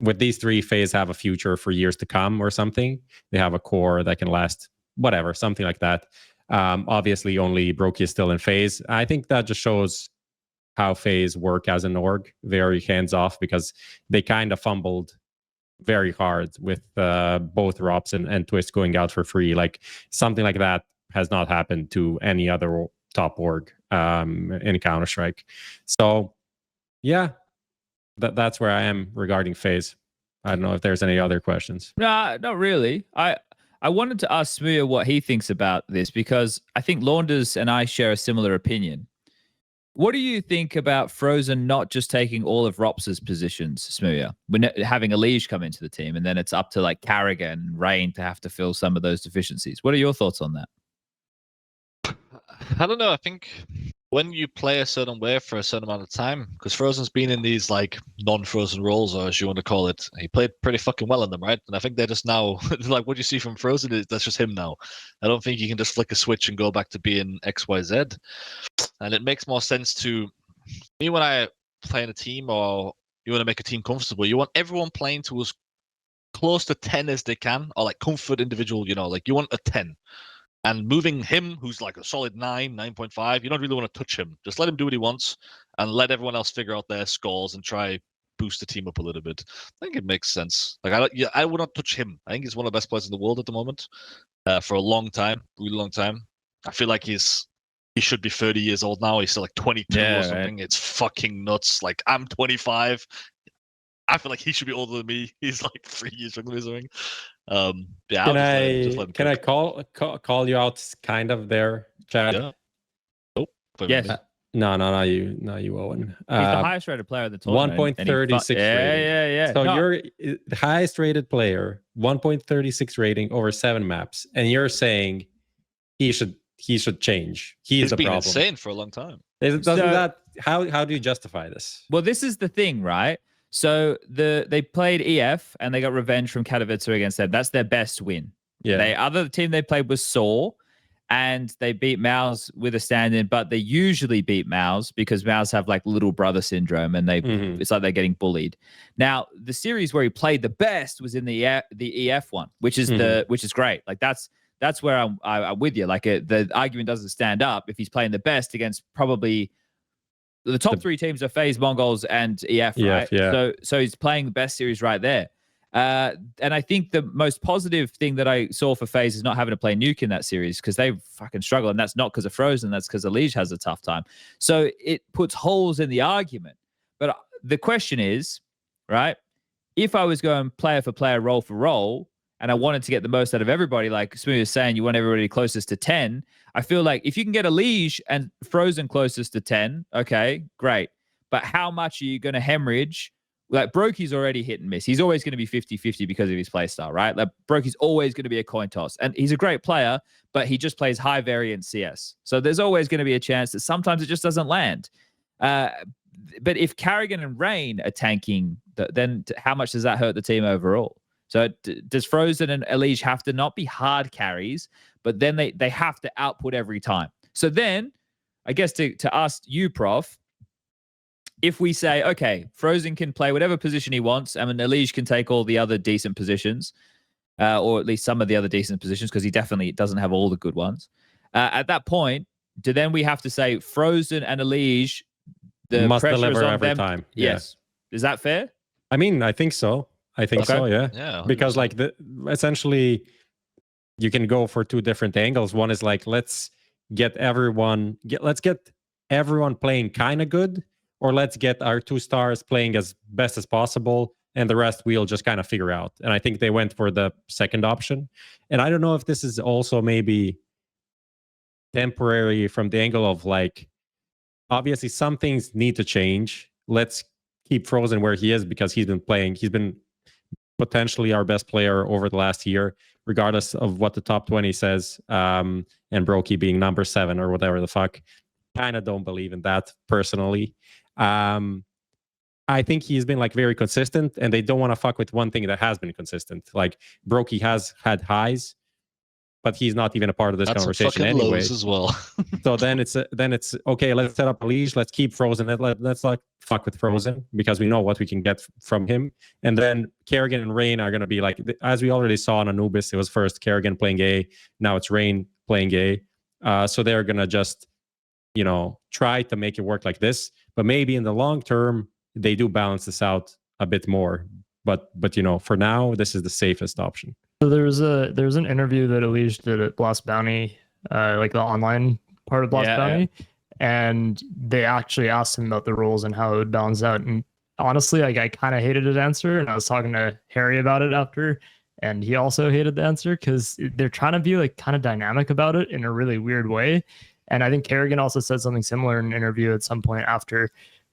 FaZe have a future for years to come or something. They have a core that can last, whatever, something like that. Obviously, only Brokey is still in FaZe. I think that just shows how FaZe work as an org, very hands-off, because they kind of fumbled very hard with both Rops and Twist going out for free. Like, something like that has not happened to any other top org in Counter-Strike. So, yeah, that's where I am regarding FaZe. I don't know if there's any other questions. No, not really. I wanted to ask smooya what he thinks about this, because I think Launders and I share a similar opinion. What do you think about Frozen not just taking all of Rops's positions, smooya, when having Elige come into the team, and then it's up to, like, Carrigan and Rain to have to fill some of those deficiencies? What are your thoughts on that? I don't know. I think when you play a certain way for a certain amount of time, because Frozen's been in these like non-Frozen roles, or as you want to call it, he played pretty fucking well in them, right? And I think they're just now like what you see from Frozen is that's just him now. I don't think you can just flick a switch and go back to being XYZ. And it makes more sense to me when I play in a team, or you want to make a team comfortable. You want everyone playing to as close to 10 as they can, or like comfort individual. You know, like you want a 10. And moving him, who's like a solid 9, 9.5, you don't really want to touch him. Just let him do what he wants and let everyone else figure out their scores and try boost the team up a little bit. I think it makes sense. Like I would not touch him. I think he's one of the best players in the world at the moment for a long time, really long time. I feel like he should be 30 years old now. He's still like 22 or something. Right. It's fucking nuts. Like I'm 25. I feel like he should be older than me. He's like 3 years younger than me. Yeah. Can I call you out kind of there, Chad? Yeah. Oh, yes. No, not you, Owen. He's the highest rated player of the tournament. 1.36 rating. Yeah. So you're the highest rated player, 1.36 rating over 7 maps, and you're saying he should change. He's the been problem. Insane for a long time. How do you justify this? Well, this is the thing, right? So they played EF and they got revenge from Katowice against them. That's their best win. Yeah. The other team they played was Saw, and they beat MOUZ with a stand-in, but they usually beat MOUZ because MOUZ have like little brother syndrome, and it's like they're getting bullied. Now, the series where he played the best was in the EF one, which is which is great. Like that's where I'm with you. Like the argument doesn't stand up if he's playing the best against probably. The top 3 teams are FaZe, Mongols, and EF, right? Yeah. So he's playing the best series right there. And I think the most positive thing that I saw for FaZe is not having to play Nuke in that series, because they fucking struggle. And that's not because of Frozen. That's because Elige has a tough time. So it puts holes in the argument. But the question is, right, if I was going player for player, role for role, and I wanted to get the most out of everybody, like smooya is saying, you want everybody closest to 10. I feel like if you can get Elige and Frozen closest to 10, okay, great. But how much are you going to hemorrhage? Like Brokey's already hit and miss. He's always going to be 50-50 because of his playstyle, right? Like Brokey's always going to be a coin toss. And he's a great player, but he just plays high variance CS. So there's always going to be a chance that sometimes it just doesn't land. But if Carrigan and Rain are tanking, then how much does that hurt the team overall? So does Frozen and Elige have to not be hard carries, but then they have to output every time? So then, I guess to ask you, Prof, if we say, okay, Frozen can play whatever position he wants, I mean, Elige can take all the other decent positions, or at least some of the other decent positions, because he definitely doesn't have all the good ones. At that point, do then we have to say Frozen and Elige, the must pressure deliver is on every them? time? Yes. Yeah. Is that fair? I mean, I think so. So, yeah. Yeah. 100%. Because like essentially you can go for 2 different angles. One is like, let's get everyone playing kind of good, or let's get our 2 stars playing as best as possible, and the rest we'll just kind of figure out. And I think they went for the second option. And I don't know if this is also maybe temporary from the angle of like, obviously some things need to change. Let's keep Frozen where he is because he's been potentially our best player over the last year, regardless of what the top 20 says. And Brokey being number 7 or whatever the fuck. Kind of don't believe in that personally. I think he's been like very consistent, and they don't want to fuck with one thing that has been consistent. Like Brokey has had highs, but he's not even a part of this conversation anyway. As well. So then it's okay. Let's set up Elige. Let's keep Frozen. Let's like fuck with Frozen because we know what we can get from him. And then Kerrigan and Rain are gonna be like, as we already saw on Anubis, it was first Kerrigan playing A, now it's Rain playing A. So they're gonna just, try to make it work like this. But maybe in the long term, they do balance this out a bit more. But for now, this is the safest option. So there was an interview that Elige did at Blast Bounty, like the online part of Blast Bounty, and they actually asked him about the rules and how it would balance out. And honestly, like I kind of hated his answer, and I was talking to Harry about it after, and he also hated the answer because they're trying to be like kind of dynamic about it in a really weird way. And I think Kerrigan also said something similar in an interview at some point after,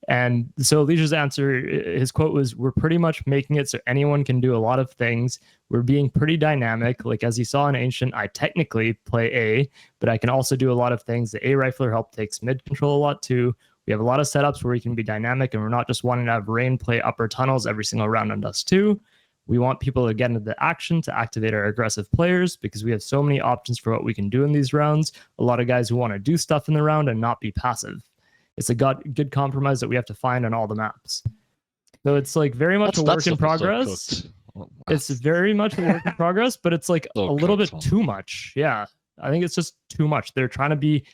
And so Alicia's answer, his quote was, "We're pretty much making it so anyone can do a lot of things. We're being pretty dynamic. Like as you saw in Ancient, I technically play A, but I can also do a lot of things. The A rifler help takes mid control a lot too. We have a lot of setups where we can be dynamic, and we're not just wanting to have Rain play upper tunnels every single round on Dust 2. We want people to get into the action to activate our aggressive players because we have so many options for what we can do in these rounds. A lot of guys who want to do stuff in the round and not be passive. It's a good compromise that we have to find on all the maps." So it's like very much a work in progress. It's very much a work in progress, but it's like a little bit too much. Yeah, I think it's just too much. They're trying to be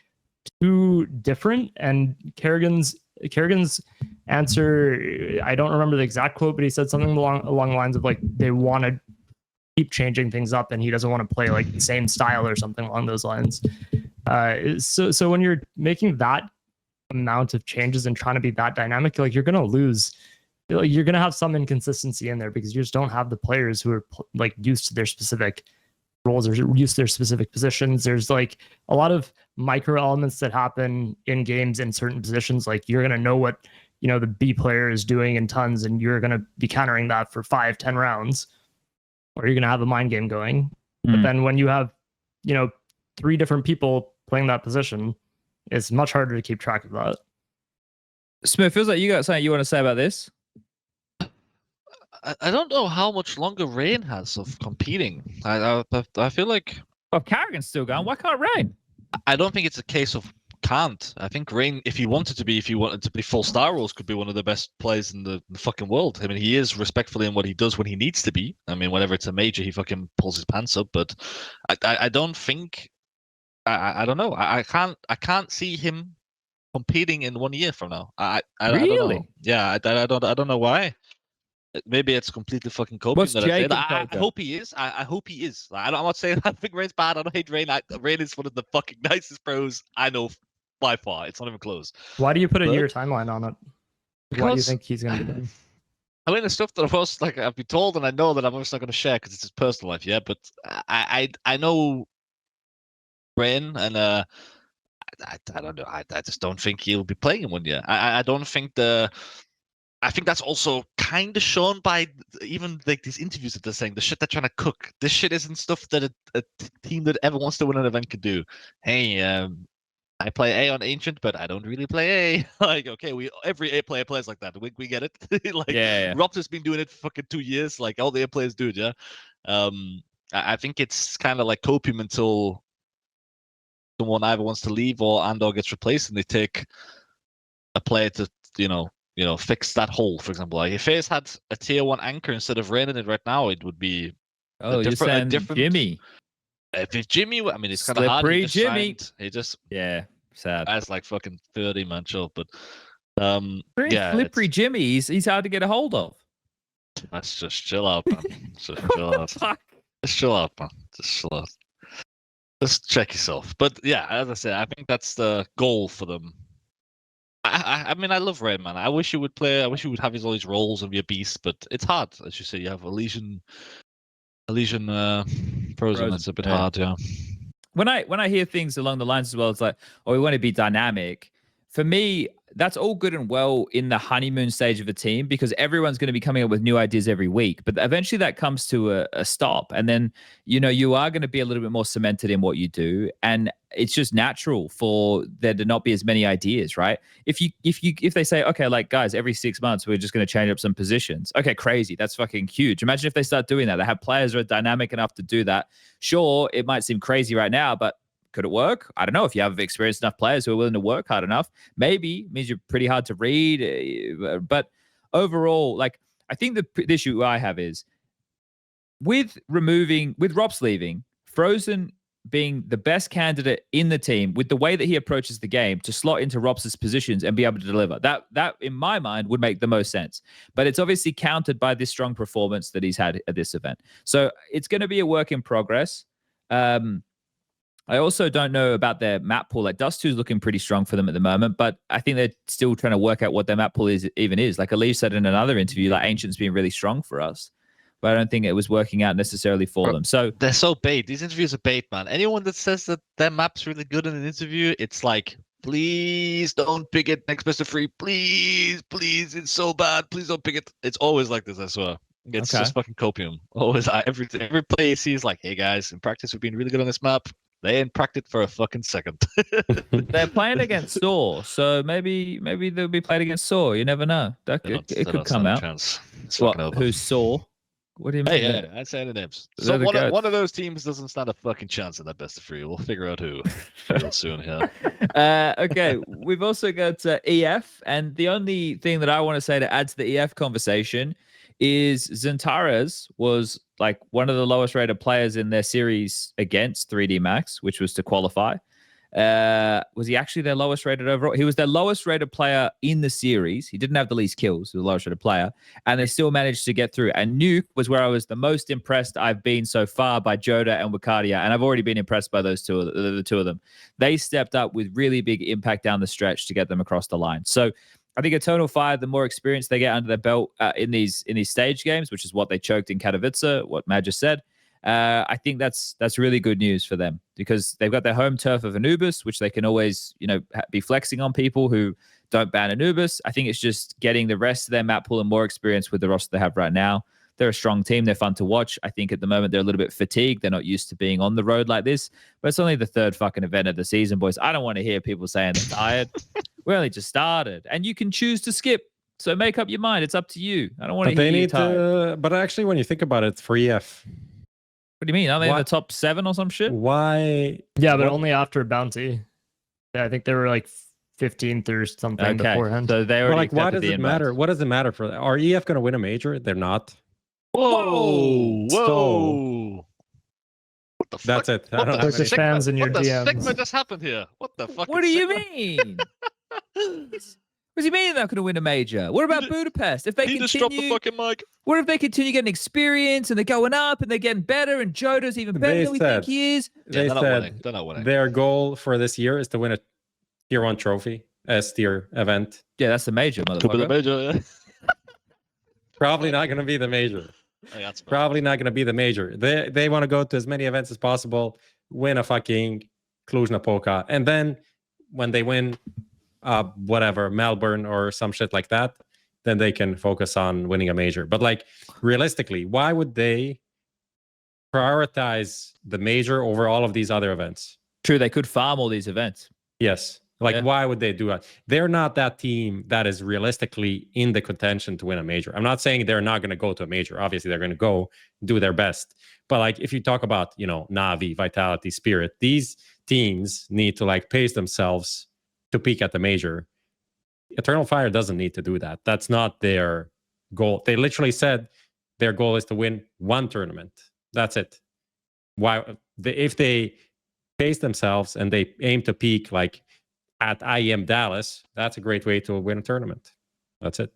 too different. And Kerrigan's answer, I don't remember the exact quote, but he said something along the lines of like they want to keep changing things up, and he doesn't want to play like the same style or something along those lines. So when you're making that amount of changes and trying to be that dynamic, like you're gonna lose. You're gonna have some inconsistency in there because you just don't have the players who are like used to their specific roles or used to their specific positions. There's like a lot of micro elements that happen in games in certain positions. Like you're gonna know what the B player is doing in tons, and you're gonna be countering that for 5-10 rounds, or you're gonna have a mind game going. But then when you have 3 different people playing that position, it's much harder to keep track of that. Smith, feels like you got something you want to say about this. I don't know how much longer Rain has of competing. I feel like Kerrigan's still going. Why can't Rain? I don't think it's a case of can't. I think Rain, if he wanted to be full star roles, could be one of the best players in the fucking world. I mean, he is respectfully in what he does when he needs to be. I mean, whenever it's a major, he fucking pulls his pants up. But I don't think. I don't know. I can't see him competing in 1 year from now. I really? don't know. Yeah, I don't know why. Maybe it's completely fucking coping. What's Jake? I hope he is. I hope he is. I'm not saying I think Rain's bad. I don't hate Rain. Rain is one of the fucking nicest pros I know by far. It's not even close. Why do you put a year timeline on it? Why do you think he's going to be done? I mean, the stuff that I've been told, and I know that I'm just not going to share because it's his personal life. Yeah, but I know Rain, and I don't know. I just don't think he'll be playing in 1 year. I don't think I think that's also kind of shown by even like these interviews that they're saying the shit they're trying to cook. This shit isn't stuff that a team that ever wants to win an event could do. Hey, I play A on Ancient, but I don't really play A. Like, okay, every A player plays like that. We get it. Like, yeah. Rob's been doing it for fucking 2 years. Like all the A players do it. Yeah. I think it's kind of like copium until someone either wants to leave or gets replaced, and they take a player to fix that hole. For example, like if FaZe had a tier 1 anchor instead of Rain in it right now, it would be a different Jimmy. If it's Jimmy, I mean, it's kind of hard. Slippery Jimmy. He just sad. That's like fucking 30 man show, but slippery Jimmy. He's hard to get a hold of. Let's just chill out, man. Just chill out. Just chill out, man. Just chill out. Just check yourself. But yeah, as I said, I think that's the goal for them. I mean, I love Rain, man. I wish he would play. I wish he would have all these roles and be a beast, but it's hard. As you say, you have Elysian pros, and it's a bit hard, yeah. When I hear things along the lines as well, it's like, we want to be dynamic. For me, that's all good and well in the honeymoon stage of a team because everyone's going to be coming up with new ideas every week. But eventually that comes to a stop. And then, you are going to be a little bit more cemented in what you do. And it's just natural for there to not be as many ideas, right? If they say, okay, like guys, every 6 months, we're just going to change up some positions. Okay, crazy. That's fucking huge. Imagine if they start doing that. They have players who are dynamic enough to do that. Sure, it might seem crazy right now, but could it work? I don't know. If you have experienced enough players who are willing to work hard enough, maybe means you're pretty hard to read. But overall, like I think the issue I have is with Rops leaving, Frozen being the best candidate in the team with the way that he approaches the game to slot into Rops' positions and be able to deliver. That in my mind would make the most sense. But it's obviously countered by this strong performance that he's had at this event. So it's going to be a work in progress. I also don't know about their map pool. Like Dust 2 is looking pretty strong for them at the moment, but I think they're still trying to work out what their map pool is. Like Alish said in another interview, like Ancient's been really strong for us, but I don't think it was working out necessarily for them. So they're so bait. These interviews are bait, man. Anyone that says that their map's really good in an interview, it's like please don't pick it next best of 3. Please, it's so bad. Please don't pick it. It's always like this, I swear. It's just fucking copium. Always, every play you see is like, hey guys, in practice we've been really good on this map. They ain't practiced for a fucking second. They're playing against Saw, so maybe they'll be played against Saw. You never know. It could come out. Who's Saw? What do you mean? Hey, I'd say the names. So one of those teams doesn't stand a fucking chance in that best of 3. We'll figure out who real soon here. Okay, we've also got EF, and the only thing that I want to say to add to the EF conversation is Zentares was like one of the lowest rated players in their series against 3D Max, which was to qualify. Was he actually their lowest rated overall? He was their lowest rated player in the series. He didn't have the least kills. He was the lowest rated player, and they still managed to get through. And Nuke was where I was the most impressed I've been so far by Joda and Wakadia, and I've already been impressed by those the two of them. They stepped up with really big impact down the stretch to get them across the line. So I think Eternal Fire, the more experience they get under their belt in these stage games, which is what they choked in Katowice, what Matt just said, I think that's really good news for them because they've got their home turf of Anubis, which they can always be flexing on people who don't ban Anubis. I think it's just getting the rest of their map pool and more experience with the roster they have right now. They're a strong team. They're fun to watch. I think at the moment they're a little bit fatigued. They're not used to being on the road like this. But it's only the 3rd fucking event of the season, boys. I don't want to hear people saying they're tired. We only just started. And you can choose to skip. So make up your mind. It's up to you. I don't want to hear you tired. But actually, when you think about it, for EF. What do you mean? Are they in the top 7 or some shit? Why? Yeah, but only after Bounty. Yeah, I think they were like 15th or something beforehand. So they already why does it matter? What does it matter for? Are EF going to win a major? They're not. Whoa! So, what the fuck? That's it. What the fans in your DMs. What the sigma just happened here? What the fuck? What do you mean? What does he mean they're not going to win a major? What about Budapest? If they continue, just drop the fucking mic. What if they continue getting experience and they're going up and they're getting better and Jodo's even better than we think he is? They said their goal for this year is to win a tier 1 trophy, S-tier event. Yeah, that's the major, motherfucker. Could be the major, yeah. Probably not going to be the major. Probably not going to be the major. They want to go to as many events as possible, win a fucking Cluj-Napoca, and then when they win whatever, Melbourne or some shit like that, then they can focus on winning a major. But like realistically, why would they prioritize the major over all of these other events? True, they could farm all these events. Yes. Why would they do that? They're not that team that is realistically in the contention to win a major. I'm not saying they're not going to go to a major. Obviously, they're going to go do their best. But like if you talk about, Navi, Vitality, Spirit, these teams need to like pace themselves to peak at the major. Eternal Fire doesn't need to do that. That's not their goal. They literally said their goal is to win one tournament. That's it. If they pace themselves and they aim to peak like at IEM Dallas, that's a great way to win a tournament. That's it.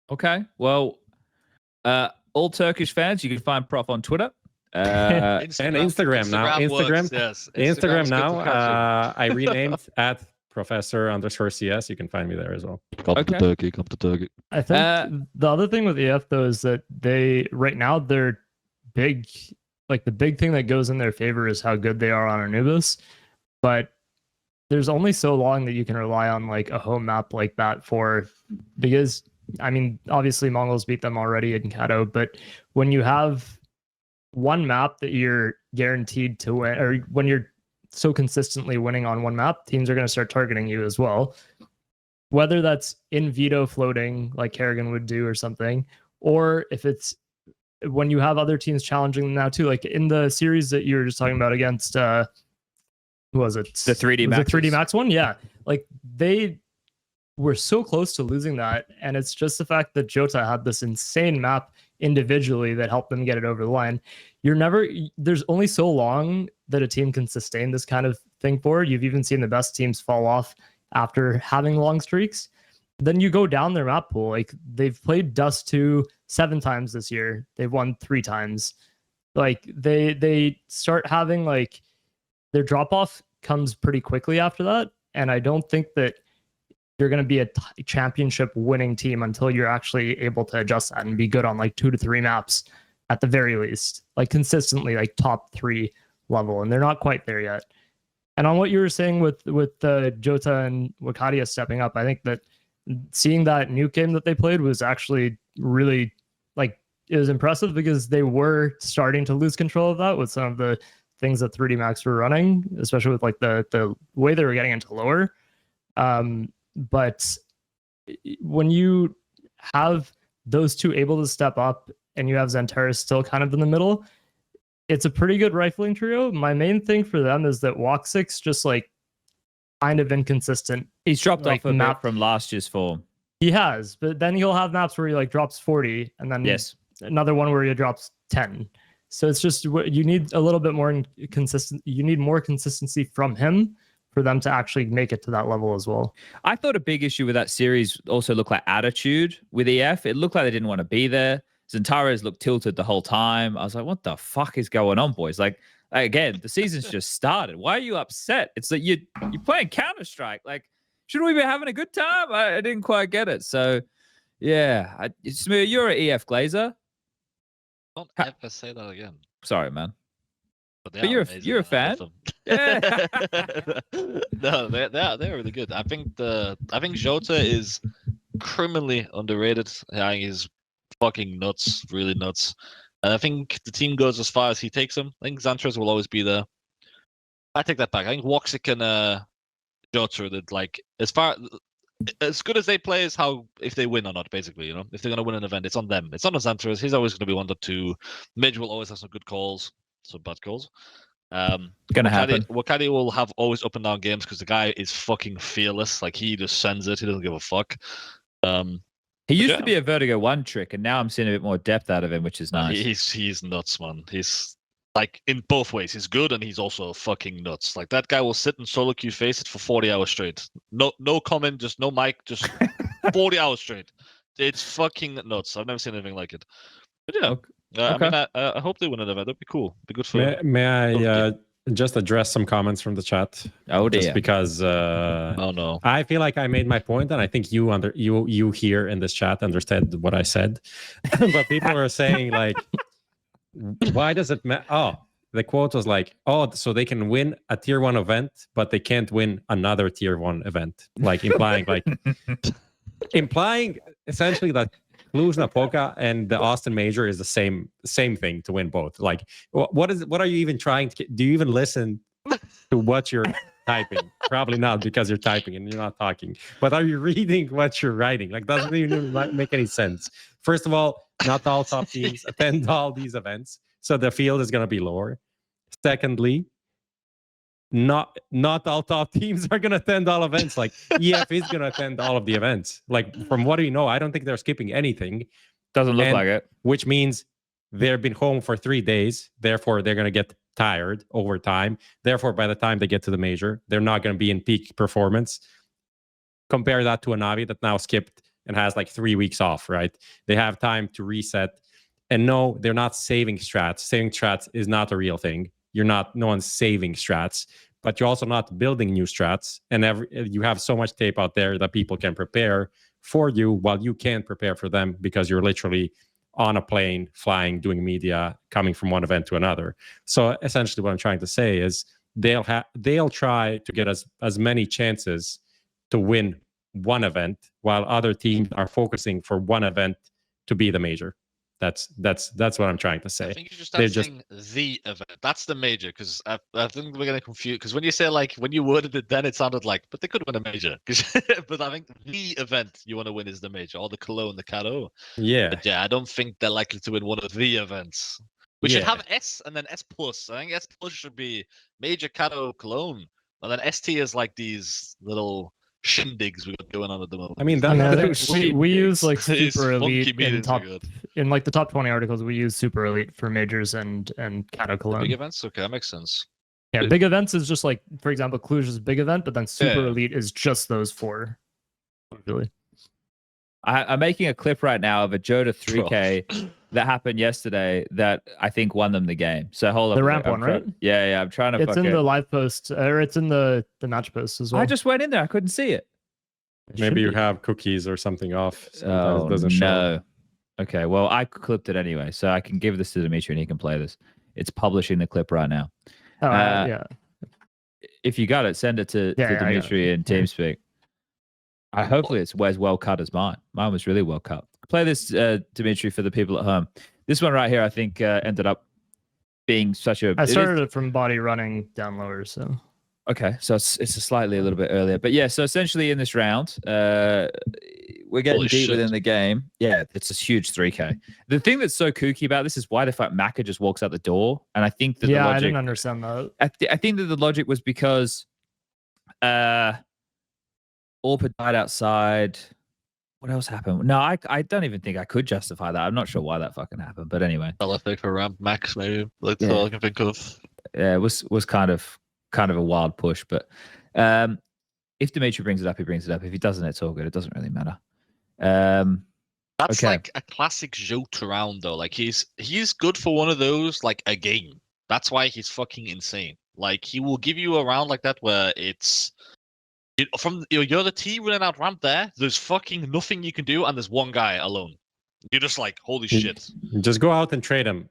Okay. Well, all Turkish fans, you can find Prof on Twitter. And Instagram now. Works, yes. Instagram now. I renamed at Professor_CS. You can find me there as well. Come to Turkey. I think the other thing with EF though is that right now they're big. Like the big thing that goes in their favor is how good they are on Anubis, but there's only so long that you can rely on like a home map like that because I mean obviously Mongols beat them already in Kato, but when you have one map that you're guaranteed to win, or when you're so consistently winning on one map, teams are going to start targeting you as well. Whether that's in veto floating like Kerrigan would do or something, or if it's when you have other teams challenging them now too, like in the series that you were just talking about against who was it? The 3D Max. The 3D Max one, yeah. Like they were so close to losing that, and it's just the fact that Jota had this insane map individually that helped them get it over the line. There's only so long that a team can sustain this kind of thing for. You've even seen the best teams fall off after having long streaks. Then you go down their map pool. Like they've played Dust 2 7 times this year. They've won 3 times. Like they start having like their drop off comes pretty quickly after that. And I don't think that you're going to be a championship winning team until you're actually able to adjust that and be good on like 2 to 3 maps at the very least, like consistently like top 3 level. And they're not quite there yet. And on what you were saying with Jota and Wakadia stepping up, I think that seeing that new game that they played was actually really like it was impressive because they were starting to lose control of that with some of the things that 3D Max were running, especially with like the way they were getting into lower. But when you have those two able to step up and you have Xantares still kind of in the middle, it's a pretty good rifling trio. My main thing for them is that Walk6 just like kind of inconsistent. He's dropped like, off a bit from last year's form. He has, but then he'll have maps where he like drops 40 and then another one where he drops 10. So it's just you need a little bit more consistent. You need more consistency from him for them to actually make it to that level as well. I thought a big issue with that series also looked like attitude with EF. It looked like they didn't want to be there. Xantares looked tilted the whole time. I was like, what the fuck is going on, boys? Like again, the season's just started. Why are you upset? It's like you're playing Counter-Strike. Like, shouldn't we be having a good time? I didn't quite get it. So, yeah. Smooya, you're an EF Glazer. Don't ever say that again. Sorry, man. But you're a fan. Yeah. No, they're really good. I think Jota is criminally underrated. I think he's fucking nuts, really nuts. And I think the team goes as far as he takes them. I think Xantares will always be there. I take that back. I think Walk6 and Jota that like as good as they play is how if they win or not, basically, you know. If they're gonna win an event, it's on them. It's not on Xantares. He's always gonna be 1-2. Midge will always have some good calls, some bad calls. Gonna happen. Wakadia will have always up and down games because the guy is fucking fearless. Like he just sends it. He doesn't give a fuck. He used to be a Vertigo 1 trick, and now I'm seeing a bit more depth out of him, which is nice. He's nuts, man. He's like in both ways. He's good and he's also fucking nuts. Like that guy will sit and solo queue face it for 40 hours straight. No comment, just no mic, just 40 hours straight. It's fucking nuts. I've never seen anything like it. But yeah, I mean, I hope they win an event. That'd be cool. Be good for. May I just address some comments from the chat? Oh dear. Just because oh no, I feel like I made my point, and I think you here in this chat understand what I said. But people are saying like, why does it matter? Oh, the quote was like, oh, so they can win a tier 1 event, but they can't win another tier 1 event, like implying essentially that Cluj-Napoca and the Austin Major is the same thing to win both. Like, what are you even trying to? Do you even listen to what you're typing? Probably not, because you're typing and you're not talking. But are you reading what you're writing? Like, doesn't even make any sense. First of all, not all top teams attend all these events, so the field is going to be lower. Secondly, not all top teams are going to attend all events. Like EF is going to attend all of the events. Like from what we know, I don't think they're skipping anything. Doesn't look like it. Which means they've been home for 3 days. Therefore, they're going to get tired over time. Therefore, by the time they get to the major, they're not going to be in peak performance. Compare that to a Navi that now skipped and has like 3 weeks off, right? They have time to reset. And no, they're not saving strats. Saving strats is not a real thing. No one's saving strats, but you're also not building new strats. And you have so much tape out there that people can prepare for you while you can't prepare for them because you're literally on a plane, flying, doing media, coming from one event to another. So essentially what I'm trying to say is they'll try to get as many chances to win one event while other teams are focusing for one event to be the major. That's what I'm trying to say. I think you should start saying the event. That's the major, because I think we're getting confused. Because when you say like when you worded it, then it sounded like, but they could win a major. But I think the event you want to win is the major, or the Cologne, the Cato. Yeah. But yeah, I don't think they're likely to win one of the events. We should have S and then S plus. I think S plus should be major, Cato, Cologne, and then ST is like these little shindigs we got going on at the moment. I mean, we use like super elite in like the top 20 articles. We use super elite for majors and Cato Cologne. Big events, okay, that makes sense. Yeah, big events is just like, for example, Cluj is a big event, but then super elite is just those 4. Really, I'm making a clip right now of a Jota 3K that happened yesterday that I think won them the game. So hold on. The ramp one, right? Yeah. I'm trying to. It's in the live post, or it's in the match post as well. I just went in there. I couldn't see it. Maybe you have cookies or something off. Sometimes it doesn't show. Okay, well, I clipped it anyway, so I can give this to Dimitri and he can play this. It's publishing the clip right now. Yeah. if you got it, send it to Yeah, I got Dimitri in TeamSpeak. Hopefully it's as well cut as mine. Mine was really well cut. Play this, Dimitri, for the people at home. This one right here, I think, ended up being such a... I started it from body running down lower, so... Okay, so it's a little bit earlier. But yeah, so essentially in this round, we're getting deep within the game. Yeah, it's this huge 3K. The thing that's so kooky about this is why the fact Macca just walks out the door. And I think that the logic... I didn't understand that. I think that the logic was because Orpa died outside. What else happened? No, I don't even think I could justify that. I'm not sure why that fucking happened. But anyway. LFA for ramp max, maybe. That's all I can think of. Yeah, it was kind of a wild push. But if Dimitri brings it up, he brings it up. If he doesn't, it's all good. It doesn't really matter. That's like a classic joke around though. Like he's good for one of those, like a game. That's why he's fucking insane. Like he will give you a round like that where it's you're the T running out ramp there. There's fucking nothing you can do, and there's one guy alone. You're just like, holy shit. Just go out and trade him.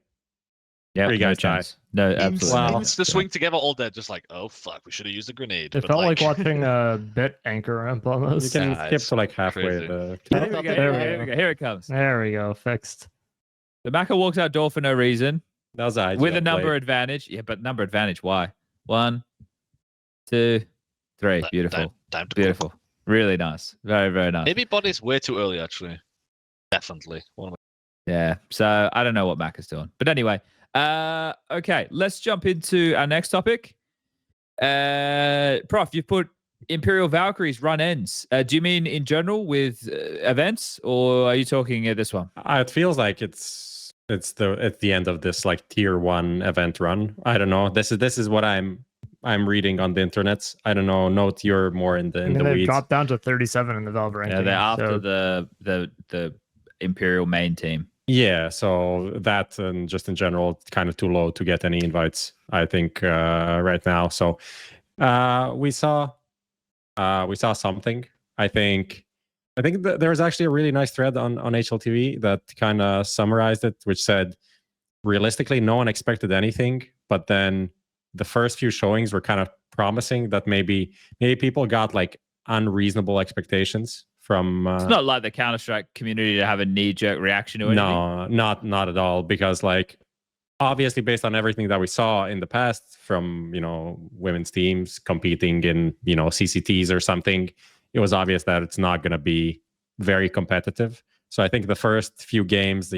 Yeah, three guys die. No, absolutely. The swing together all dead, just like, oh fuck, we should have used a grenade. It felt like watching a bit anchor ramp almost. You can skip to like halfway. Here we go. Here it comes. There we go. Fixed. The Macca walks out door for no reason. That was IGL with a number advantage. Yeah, but number advantage. Why? 1, 2, 3. Beautiful. Beautiful. Really nice. Very, very nice. Maybe body's way too early, actually. Definitely. Yeah. So I don't know what Macca's doing. But anyway. Okay, let's jump into our next topic. Prof, you've put Imperial Valkyries run ends. Do you mean in general with events, or are you talking this one? It feels like it's at the end of this like tier 1 event run. I don't know. This is what I'm reading on the internet. I don't know. Note, you're more in the weeds. They've dropped down to 37 in the Valve ranking. Yeah, they're after the Imperial main team. Yeah, so that and just in general, kind of too low to get any invites, I think, right now. So we saw something. I think there was actually a really nice thread on HLTV that kind of summarized it, which said, realistically, no one expected anything, but then the first few showings were kind of promising that maybe people got like unreasonable expectations from it's not like the Counter-Strike community to have a knee-jerk reaction to anything. No, not at all, because like obviously based on everything that we saw in the past from women's teams competing in CCTs or something, it was obvious that it's not going to be very competitive. So I think the first few games,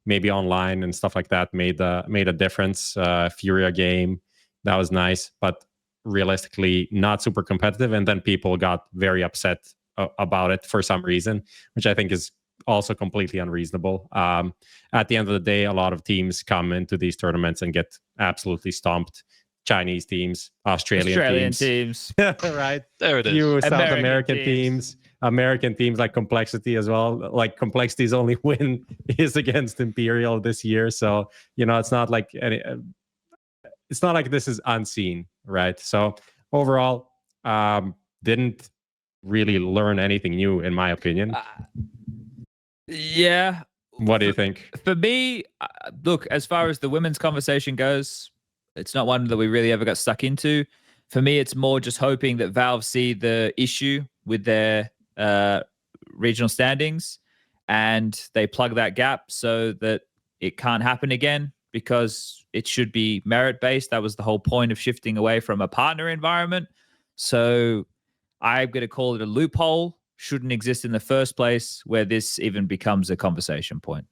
maybe online and stuff like that made a difference. Furia game, that was nice, but realistically not super competitive, and then people got very upset about it for some reason, which I think is also completely unreasonable. At the end of the day, a lot of teams come into these tournaments and get absolutely stomped. Chinese teams, Australian teams. Right. There it is. You South American teams, American teams, like Complexity as well. Like Complexity's only win is against Imperial this year. So, it's not like it's not like this is unseen, right? So overall, didn't really learn anything new, in my opinion. Yeah. What do you think? For me, look, as far as the women's conversation goes, it's not one that we really ever got stuck into. For me, it's more just hoping that Valve see the issue with their regional standings and they plug that gap so that it can't happen again, because it should be merit-based. That was the whole point of shifting away from a partner environment. So I'm going to call it a loophole. Shouldn't exist in the first place, where this even becomes a conversation point.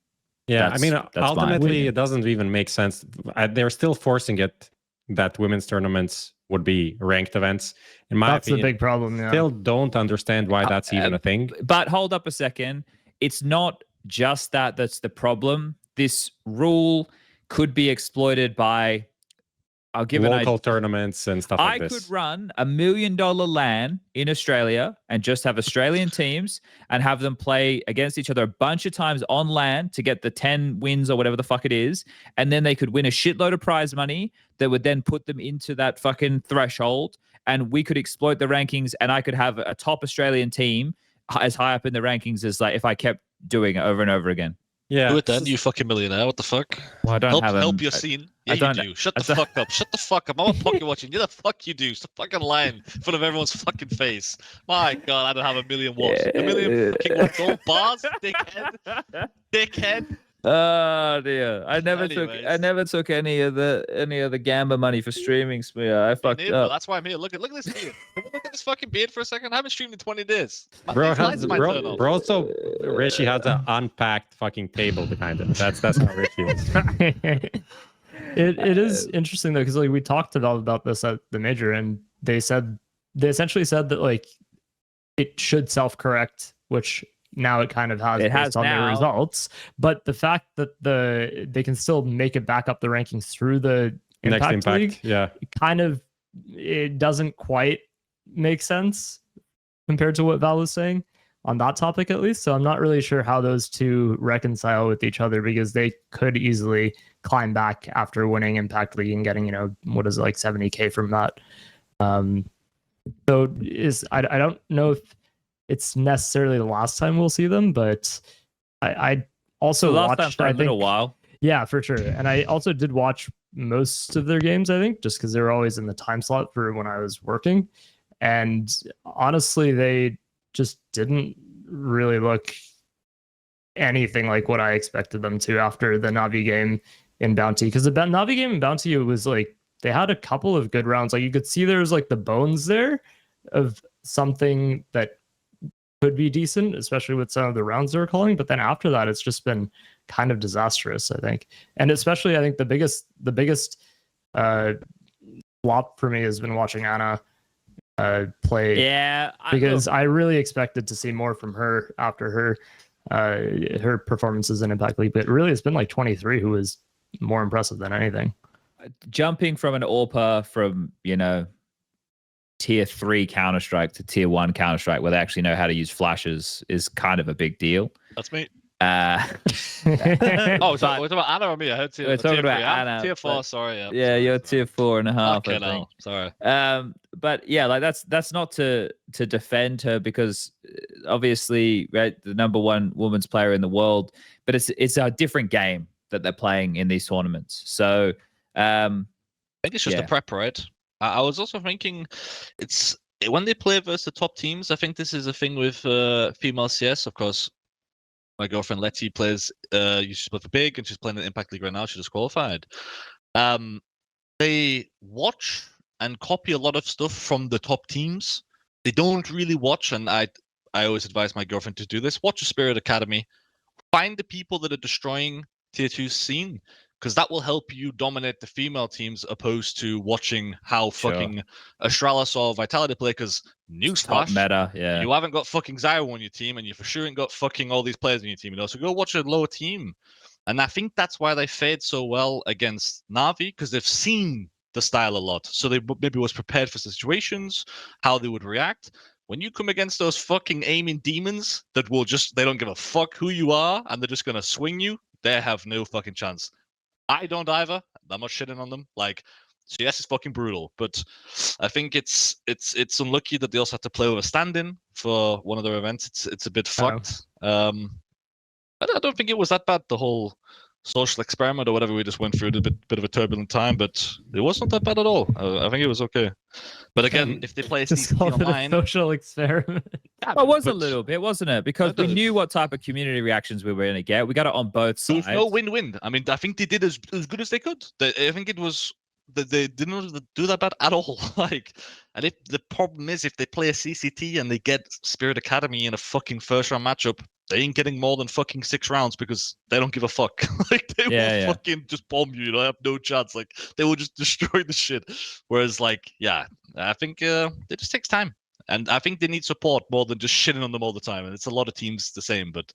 Yeah, ultimately, it doesn't even make sense. They're still forcing it that women's tournaments would be ranked events. In my opinion, that's the big problem. Yeah. Still don't understand why that's even a thing. But hold up a second. It's not just that's the problem. This rule could be exploited by... I'll give local tournaments and stuff like this. I could run $1 million LAN in Australia and just have Australian teams and have them play against each other a bunch of times on LAN to get the 10 wins or whatever the fuck it is. And then they could win a shitload of prize money that would then put them into that fucking threshold. And we could exploit the rankings, and I could have a top Australian team as high up in the rankings as like if I kept doing it over and over again. Yeah. Do it then, you fucking millionaire. What the fuck? Well, I don't help your scene. Yeah, you do. Shut the fuck up. Shut the fuck up. I'm not pocket watching. Yeah, the fuck you do. Stop fucking lying in front of everyone's fucking face. My God, I don't have a million watts. A million fucking what, gold bars, dickhead. Dickhead. Oh dear! I never took any of the gamba money for streaming, smooya. I fucked up. That's why I'm here. Look at this beard. Can we look at this fucking beard for a second? I haven't streamed in 20 days. Bro, so Richie has an unpacked fucking table behind him. That's how Richie is. It is interesting though, because like we talked about this at the major, and they essentially said that like it should self-correct, which now it kind of has based on the results. But the fact that they can still make it back up the rankings through the Impact League, it doesn't quite make sense compared to what Val was saying on that topic, at least. So I'm not really sure how those two reconcile with each other, because they could easily climb back after winning Impact League and getting, what is it, like 70K from that. So I don't know if it's necessarily the last time we'll see them, but I also watched, time for a little while. Yeah, for sure. And I also did watch most of their games, I think, just because they were always in the time slot for when I was working. And honestly, they just didn't really look anything like what I expected them to after the Navi game in Bounty. Because the Navi game in Bounty, it was like they had a couple of good rounds. Like you could see there was like the bones there of something that could be decent, especially with some of the rounds they're calling. But then after that, it's just been kind of disastrous, I think. And especially, I think the biggest flop for me has been watching Anna play. Yeah, because I really expected to see more from her after her performances in Impact League. But really, it's been like 23 who was more impressive than anything. Jumping from an AWPA from tier 3 Counter-Strike to tier 1 Counter-Strike, where they actually know how to use flashes, is kind of a big deal. That's me. We're talking about Anna or me? I heard we're talking about Anna. Tier 4, sorry. Yeah, you're tier 4.5. Okay, no, sorry. But yeah, like that's not to defend her, because obviously, right, the #1 women's player in the world, but it's a different game that they're playing in these tournaments. So I think it's just a prep, right? I was also thinking it's when they play versus the top teams. I think this is a thing with female CS. Of course, my girlfriend Letty plays. She's played for Big, and she's playing in Impact League right now. She just qualified. They watch and copy a lot of stuff from the top teams. They don't really watch, and I always advise my girlfriend to do this. Watch the Spirit Academy. Find the people that are destroying tier 2 scene, because that will help you dominate the female teams, opposed to watching how fucking Astralis or Vitality play. Because newsflash, meta, yeah, you haven't got fucking Zyro on your team, and you for sure ain't got fucking all these players on your team. So go watch a lower team, and I think that's why they fared so well against Navi, because they've seen the style a lot, so they maybe was prepared for situations, how they would react. When you come against those fucking aiming demons that will they don't give a fuck who you are, and they're just gonna swing you, they have no fucking chance. I don't either. I'm not shitting on them. Like, CS is fucking brutal, but I think it's unlucky that they also have to play with a stand-in for one of their events. It's a bit fucked. I don't think it was that bad, the whole social experiment or whatever we just went through. A bit of a turbulent time, but it wasn't that bad at all. I think it was okay. But again, if they play just call online, it a social experiment. Well, it was a little bit, wasn't it? Because we knew what type of community reactions we were going to get. We got it on both sides. No win-win. I mean, I think they did as good as they could. I think it was that they didn't do that bad at all. Like, and if the problem is if they play a CCT and they get Spirit Academy in a fucking first-round matchup, they ain't getting more than fucking 6 rounds, because they don't give a fuck. Like, they will fucking just bomb you. They have no chance. Like, they will just destroy the shit. Whereas, like, yeah, I think it just takes time. And I think they need support more than just shitting on them all the time. And it's a lot of teams the same, but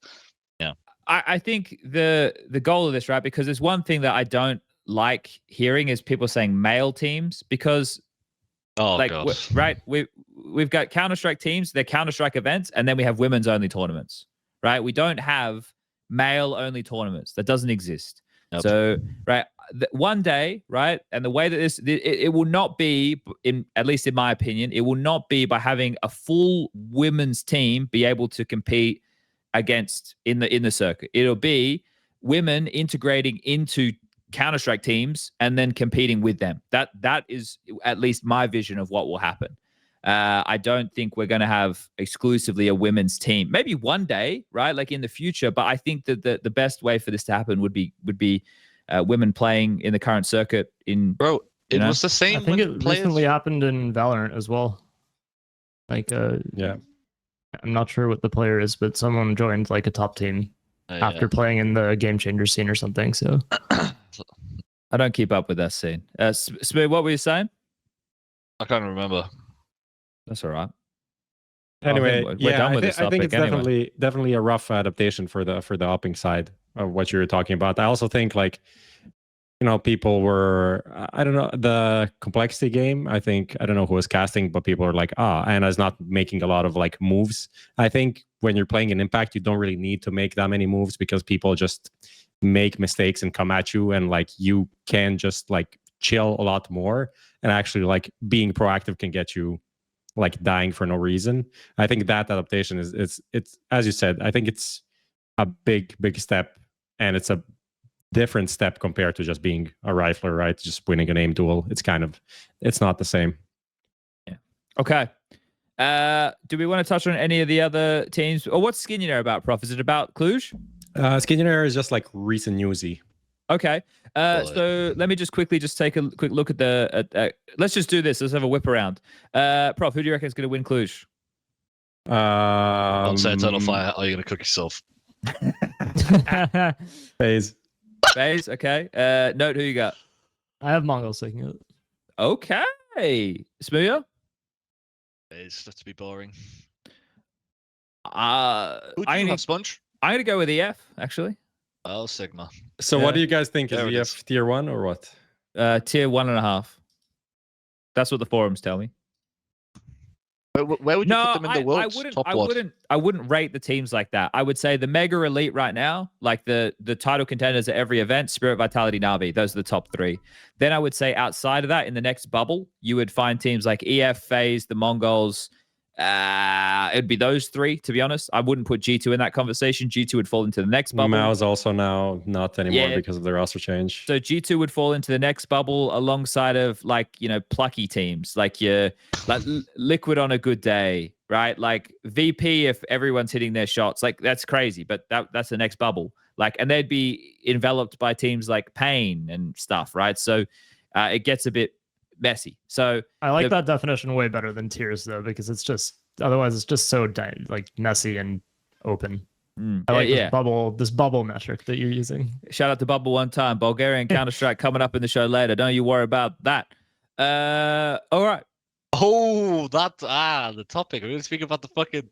yeah. I think the goal of this, right, because there's one thing that I don't like hearing is people saying male teams, because right, we've got Counter-Strike teams, they're Counter-Strike events, and then we have women's only tournaments. Right, we don't have male-only tournaments. That doesn't exist. Nope. So, right, one day, right, and the way that it will not be, at least in my opinion, it will not be by having a full women's team be able to compete against in the circuit. It'll be women integrating into Counter-Strike teams and then competing with them. That is at least my vision of what will happen. I don't think we're going to have exclusively a women's team. Maybe one day, right? Like in the future. But I think that the best way for this to happen would be women playing in the current circuit. Bro, it was the same. I think it recently happened in Valorant as well. Like, yeah, I'm not sure what the player is, but someone joined like a top team after playing in the game changer scene or something. So I don't keep up with that scene. Smooth, what were you saying? I can't remember. That's all right. Anyway, we're done with this I think it's anyway. definitely a rough adaptation for the upping side of what you were talking about. I also think like, you know, people were, I don't know, the complexity game, I think, I don't know who was casting, but people are like, Anna's not making a lot of like moves. I think when you're playing an Impact, you don't really need to make that many moves because people just make mistakes and come at you, and like you can just like chill a lot more, and actually like being proactive can get you like dying for no reason. I think that adaptation is it's as you said, I think it's a big step, and it's a different step compared to just being a rifler, right? Just winning an aim duel. It's not the same. Yeah. Okay. Do we want to touch on any of the other teams? Or what's Skinionaire about, Prof? Is it about Cluj? Skinionaire is just like recent newsy. Okay. So let me just quickly take a quick look at the. Let's just do this. Let's have a whip around. Prof, who do you reckon is going to win Cluj? I'll say Eternal Fire. Are you going to cook yourself? FaZe. FaZe. Okay. Note, who you got? I have Mongols taking it. Okay. Smooya? FaZe. That's to be boring. Who do you have, SPUNJ? I'm going to go with EF, actually. Oh, Sigma. So what do you guys think? Is EF tier 1 or what? Tier 1.5. That's what the forums tell me. Where would you put them in the world? I wouldn't rate the teams like that. I would say the mega elite right now, like the title contenders at every event, Spirit, Vitality, Na'Vi, those are the top 3. Then I would say outside of that, in the next bubble, you would find teams like EF, FaZe, the Mongols. It'd be those 3, to be honest. I wouldn't put G2 in that conversation. G2 would fall into the next bubble. MOUZ also now not anymore because of the roster change. So G2 would fall into the next bubble alongside of like, you know, plucky teams like your like Liquid on a good day, right? Like VP if everyone's hitting their shots. Like that's crazy, but that's the next bubble. Like, and they'd be enveloped by teams like Pain and stuff, right? So it gets a bit messy. So I like that definition way better than tiers though, because it's just otherwise it's just so like messy and open. I like this bubble metric that you're using. Shout out to Bubble one time. Bulgarian Counter-Strike coming up in the show later. Don't you worry about that. All right. Oh, the topic. We're going to speak about the fucking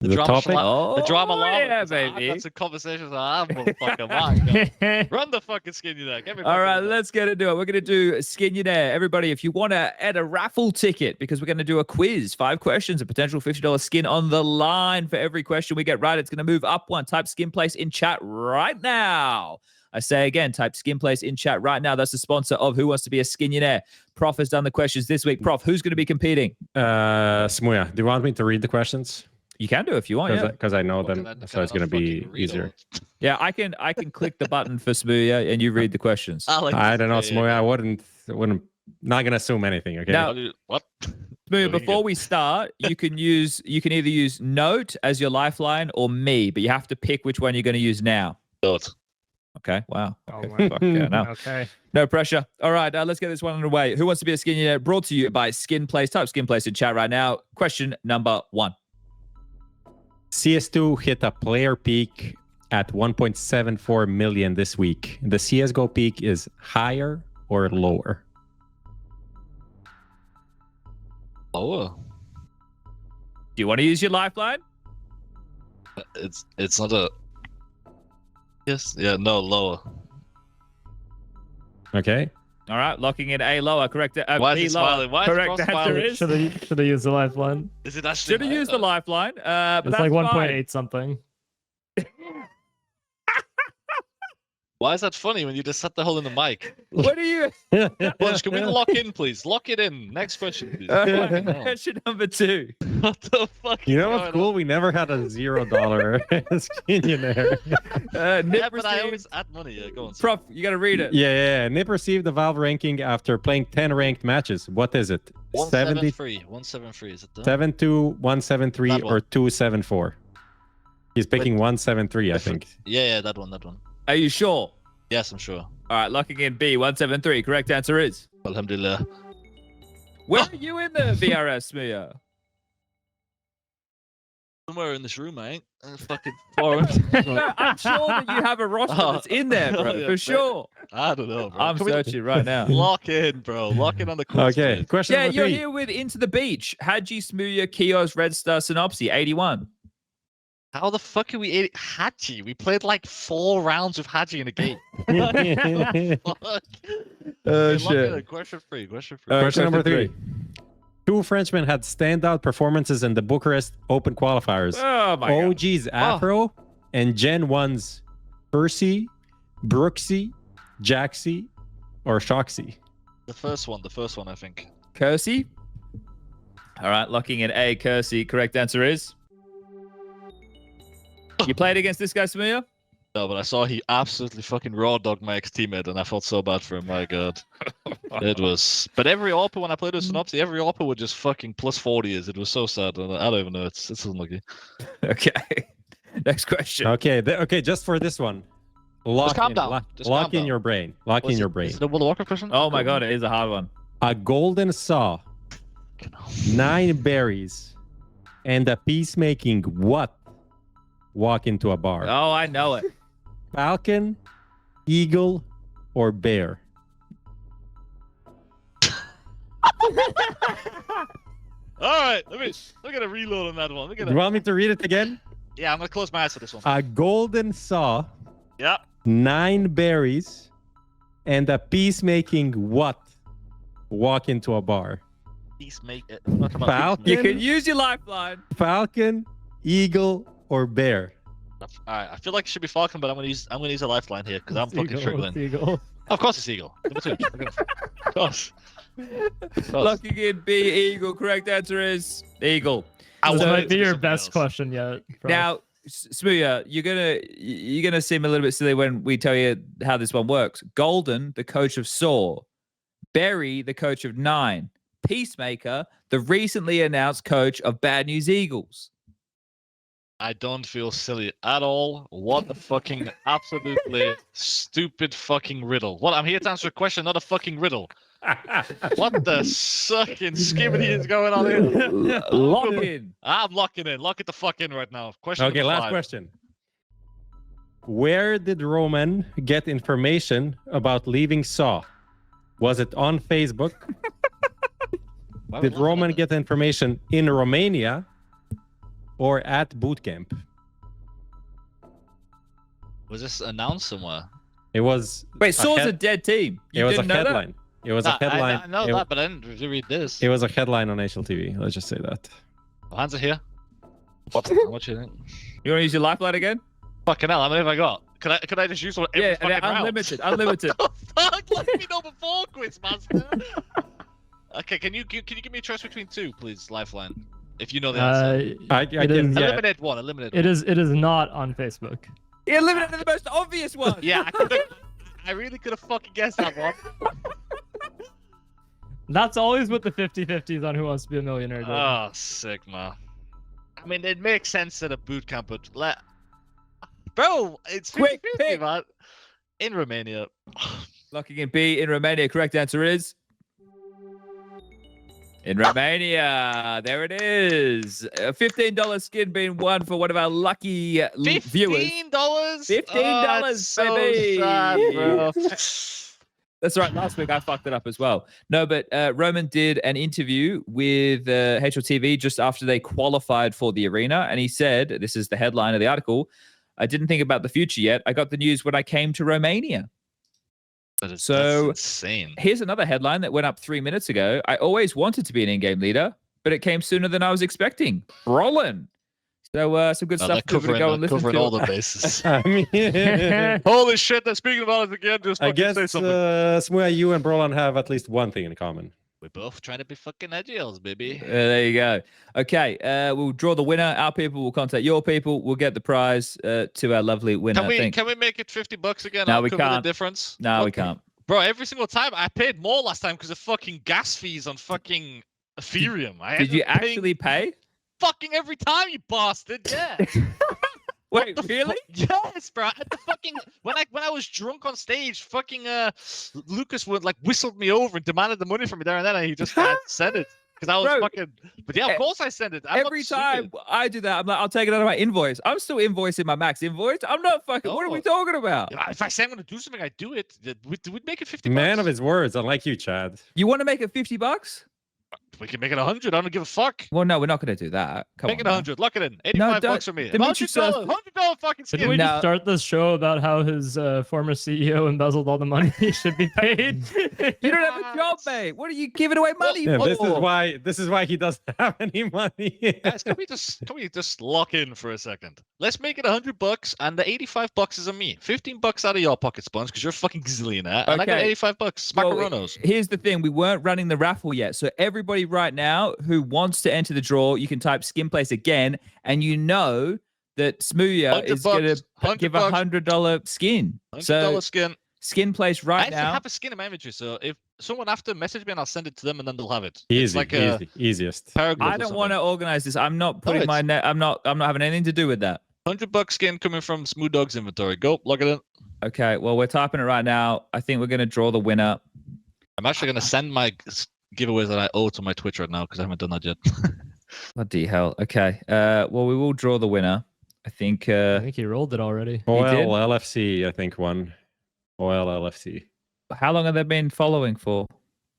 the topic. The drama llama. Yeah, baby. That's a conversation I have, motherfucker. Run the fucking Skinionaire. All right, let's get into it. We're going to do Skinionaire. Everybody, if you want to add a raffle ticket, because we're going to do a quiz, 5 questions, a potential $50 skin on the line for every question we get right. It's going to move up 1. Type skin place in chat right now. I say again, type skin place in chat right now. That's the sponsor of Who Wants to Be a Skinionaire. Prof has done the questions this week. Prof, who's going to be competing? Smooya, do you want me to read the questions? You can do if you want, because I know them, so it's going to be easier. Yeah, I can click the button for Smooya and you read the questions. I don't know, Smooya. I wouldn't. Not going to assume anything. Okay. Now, what? Smooya, before we start, you can either use Nohte as your lifeline or me, but you have to pick which one you're going to use now. Nohte. Okay. Wow. Okay. Fuck yeah, no. Okay. No pressure. All right, let's get this one underway. Who Wants to Be a Skinionaire? Brought to you by Skin Place. Type Skin Place in chat right now. Question number 1. CS2 hit a player peak at 1.74 million this week. The CSGO peak is higher or lower? Lower. Do you want to use your lifeline? It's not a... Yes. Yeah, no, lower. Okay. All right, locking in A lower. Correct. Why B is he lower. smiling? Why is Correct Frost answer smiling? is... Should have used the lifeline. Is it actually... Should have used the lifeline. But it's that's like fine. 1.8 something. Why is that funny when you just set the hole in the mic? What are you? Bunch, can we lock in, please? Lock it in. Next question, please. Question number 2. What the fuck? You know what's cool? We never had a $0 Skinionaire. Nip but I received- always add money. Yeah, go on. Prof, you got to read it. Yeah. Nip received the Valve ranking after playing 10 ranked matches. What is it? 173. 173. Is it done? 72, 173, That one. or 274? He's picking 173, I think. Yeah, that one. Are you sure? Yes, I'm sure. All right, locking in B, 173. Correct answer is. Alhamdulillah. Where are you in the VRS, Smooya? Somewhere in this room, mate. Fucking foreign. No, I'm sure that you have a roster that's in there, bro, Yeah, for sure. I don't know, bro. I'm Can we- searching right now. Lock in, bro. Lock in on the quiz. Okay, please. question Yeah, number you're 3. here with Into the Beach. Haji, Smooya, Kios, Red Star, Synopsy, 81. How the fuck are we eating Haji? We played like 4 rounds of Haji in a game. Fuck. Oh, Okay, lock it in. Question 3. Question 3. Question number 3. 2 Frenchmen had standout performances in the Bucharest Open qualifiers. Oh, my God. OG's Afro and Gen 1's Percy, Brooksy, Jaxie, or Shoxy. The first one, I think. Kersey? All right, locking in A, Kersey. Correct answer is? You played against this guy, Smooya? No, but I saw he absolutely fucking raw dogged my ex-teammate, and I felt so bad for him. My God. It was. But every AWP when I played with Synopsy, every AWP would just fucking plus 40s. It was so sad. And I don't even know. It's unlucky. Okay. Next question. Okay, just for this one. Lock calm in, down. Lock, Just lock calm in down. your brain. Lock in your brain. Is it a World of Warcraft question? Oh, my God, it is a hard one. A golden saw, 9 berries, and a peacemaking what walk into a bar? Oh, I know it. Falcon, eagle, or bear? All right, let me get a reload on that one. You want me to read it again? Yeah, I'm gonna close my eyes for this one. A golden saw, Yeah. 9 berries, and a peacemaking what walk into a bar? Peacemaker. Falcon, You can use your lifeline. Falcon, eagle, or bear? All right, I feel like it should be Falcon, but I'm gonna use a lifeline here because I'm fucking struggling. Eagle. Of course, it's Eagle. Number 2. Of course. Locking in B, Eagle. Correct answer is Eagle. This So- might be your best question yet. bro. Now, Smooya, you're gonna seem a little bit silly when we tell you how this one works. Golden, the coach of Saw. Berry, the coach of 9. Peacemaker, the recently announced coach of Bad News Eagles. I don't feel silly at all. What a fucking absolutely stupid fucking riddle. What? I'm here to answer a question, not a fucking riddle. What the sucking skibbity is going on here? Lock in. I'm locking in. Lock it the fuck in right now. Question Okay, number last 5. question. Where did Roman get information about leaving Saw? Was it on Facebook? Why Did would I Roman know get information in Romania or at boot camp? that? Was this announced somewhere? It was. Wait, Saw's a head- dead team. It You was a didn't know that? headline. It was a Nah, headline. I know it, that, but I didn't really read this. it was a headline on HLTV. Let's just say that. Hands are here. What? What you think? You want to use your lifeline again? Fucking hell, how many have I got? Could I just use one every Yeah, fucking round? unlimited. Unlimited. What the fuck? Let me know before, Quizmaster. Okay, can you give me a choice between 2, please, lifeline? If you know the answer. I It can. is- Yeah. Eliminate one. Eliminate. It is not on Facebook. You eliminated the most obvious one. Yeah, I really could have fucking guessed that one. That's always what the 50-50s on Who Wants to Be a Millionaire do. Oh, sick, man. I mean, it makes sense at a boot camp, but bro, it's Quick 50-50, pick. man. In Romania. Locking in B in Romania. Correct answer is in Romania. There it is. A $15 skin being won for one of our lucky viewers. $15? $15, Oh, that's so baby. sad, bro. That's right. Last week I fucked it up as well. No, but Roman did an interview with HLTV just after they qualified for the arena. And he said, this is the headline of the article, I didn't think about the future yet. I got the news when I came to Romania. That's So- insane. Here's another headline that went up 3 minutes ago. I always wanted to be an in-game leader, but it came sooner than I was expecting. Brolin So some good stuff to go and listen covering to. all the bases. I mean, Holy shit! Speaking about it again, just I fucking guess say something. smooya, you and Brolan have at least one thing in common. We're both trying to be fucking edgios, baby. There you go. Okay, we'll draw the winner. Our people will contact your people. We'll get the prize to our lovely winner. Can we make it $50 again? No, I'll we cover can't. the difference. No, we can't. Bro, every single time I paid more last time because of fucking gas fees on fucking Ethereum. Did you actually pay? Fucking every time, you bastard. Yeah. Wait, really? Yes, bro. At the fucking when I was drunk on stage, fucking Lucas would like whistled me over and demanded the money from me there and then, and he just sent it because I was fucking. But yeah, of course I sent it. Every time I do that, I'm like, I'll take it out of my invoice. I'm still invoicing my max invoice. I'm not fucking. What are we talking about? If I say I'm gonna do something, I do it. We'd make it $50. Man of his words, unlike you, Chad. You want to make it $50? We can make it 100. I don't give a fuck. Well, no, we're not going to do that. Make it 100. Lock it in. $85 for me. $100 fucking skin. Didn't we just start this show about how his former CEO embezzed all the money he should be paid? You don't have a job, mate. What are you giving away money for? This is why he doesn't have any money. Guys, can we just lock in for a second? Let's make it $100, and the $85 is on me. $15 out of your pocket, SPUNJ, because you're a fucking gazillionaire, and I got $85. Macaronos. Here's the thing: we weren't running the raffle yet, so everybody right now who wants to enter the draw, you can type skin place again, and you know that smooya is going to give $100 skin. $100 skin place right now. I have a skin in my inventory, so if someone after message me and I'll send it to them and then they'll have it. Easy, like easiest. I don't want to organize this. I'm not putting my net. I'm not having anything to do with that. $100 skin coming from Smooth Dog's inventory. Go log it in. Okay, well we're typing it right now. I think we're going to draw the winner. I'm actually going to send my giveaways that I owe to my Twitch right now because I haven't done that yet. Bloody hell. Okay. Well, we will draw the winner. I think he rolled it already. OL LFC, I think, won. OL LFC. How long have they been following for?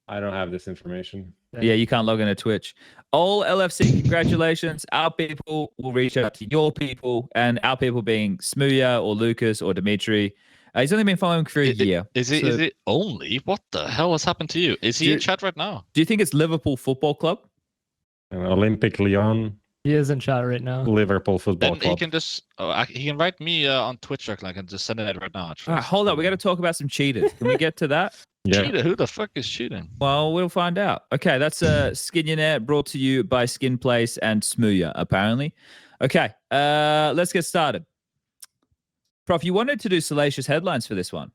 I don't have this information. Yeah, you can't log into Twitch. All LFC, congratulations. Our people will reach out to your people, and our people being smooya or Lucas or Dimitri. He's only been following for a year. Is it only? What the hell has happened to you? Is he in chat right now? Do you think it's Liverpool Football Club? Olympic Lyon. He is in chat right now. Liverpool Football Club. He can just he can write me on Twitch, and I can just send it right now. All right, hold up. We got to talk about some cheaters. Can we get to that? Yeah. Cheater? Who the fuck is cheating? Well, we'll find out. Okay, that's Skinionaire brought to you by Skin Place and smooya, apparently. Okay, let's get started. Prof, you wanted to do salacious headlines for this one.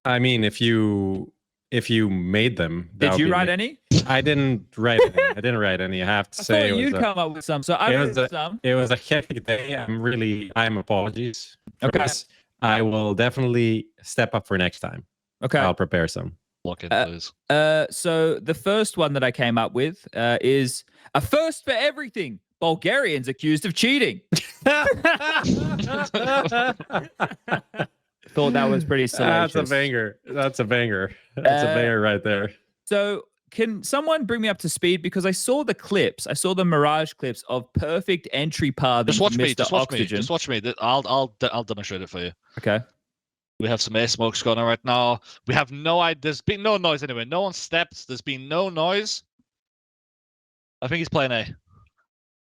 I mean, if you made them, did you write any? I didn't write any. I have to say, you come up with some. So I wrote some. It was a hectic day. I'm apologies. Okay, I will definitely step up for next time. Okay, I'll prepare some. Lock in, please. So the first one that I came up with is a first for everything. Bulgarians accused of cheating. Thought that was pretty salacious. That's a banger. That's a banger right there. So can someone bring me up to speed? Because I saw the clips. I saw the Mirage clips of perfect entry path. Just watch me. Just watch me. I'll demonstrate it for you. Okay. We have some air smokes going on right now. We have no idea. There's been no noise anyway. No one stepped. There's been no noise. I think he's playing A.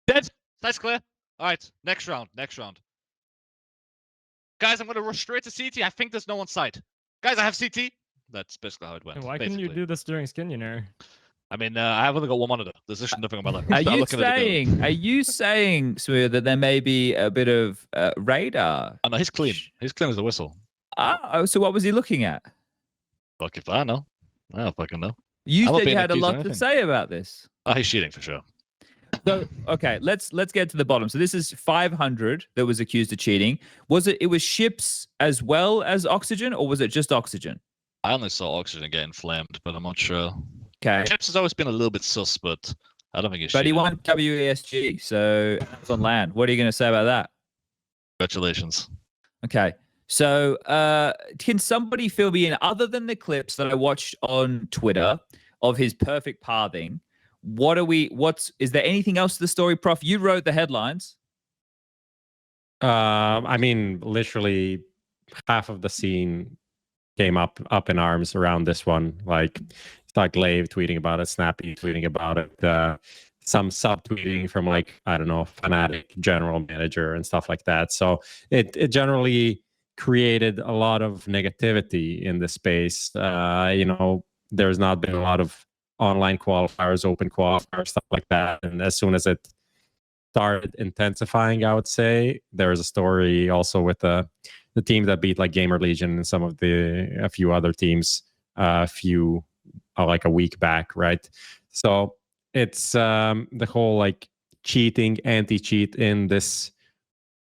Dead. That's clear. All right. Next round. Guys, I'm going to rush straight to CT. I think there's no one side. Guys, I have CT. That's basically how it went. And why couldn't you do this during Skinionaire? I mean, I've only got one monitor. There's just nothing on my left. Are you saying, Smooya, that there may be a bit of radar? Oh, no, he's clean. He's clean as a whistle. Oh, so what was he looking at? Fuck if I know. I don't fucking know. You said you had a lot to say about this. Oh, he's cheating for sure. So, okay, let's get to the bottom. So this is 500 that was accused of cheating. Was it was ships as well as oxygen, or was it just oxygen? I only saw oxygen getting flamed, but I'm not sure. Okay. Ships has always been a little bit sus, but I don't think he's But cheating. he won WESG, so it's on land. What are you going to say about that? Congratulations. Okay. So can somebody fill me in, other than the clips that I watched on Twitter of his perfect pathing? Is there anything else to the story, Prof? You wrote the headlines. I mean, literally half of the scene came up in arms around this one. Like Glaive tweeting about it, Snappy tweeting about it. some subtweeting from like, I don't know, Fnatic general manager and stuff like that. So it generally created a lot of negativity in the space. You know, there's not been a lot of online qualifiers, open qualifiers, stuff like that. And as soon as it started intensifying, I would say there was a story also with the team that beat like Gamer Legion and a few other teams like a week back, right? So it's the whole like cheating, anti-cheat in this,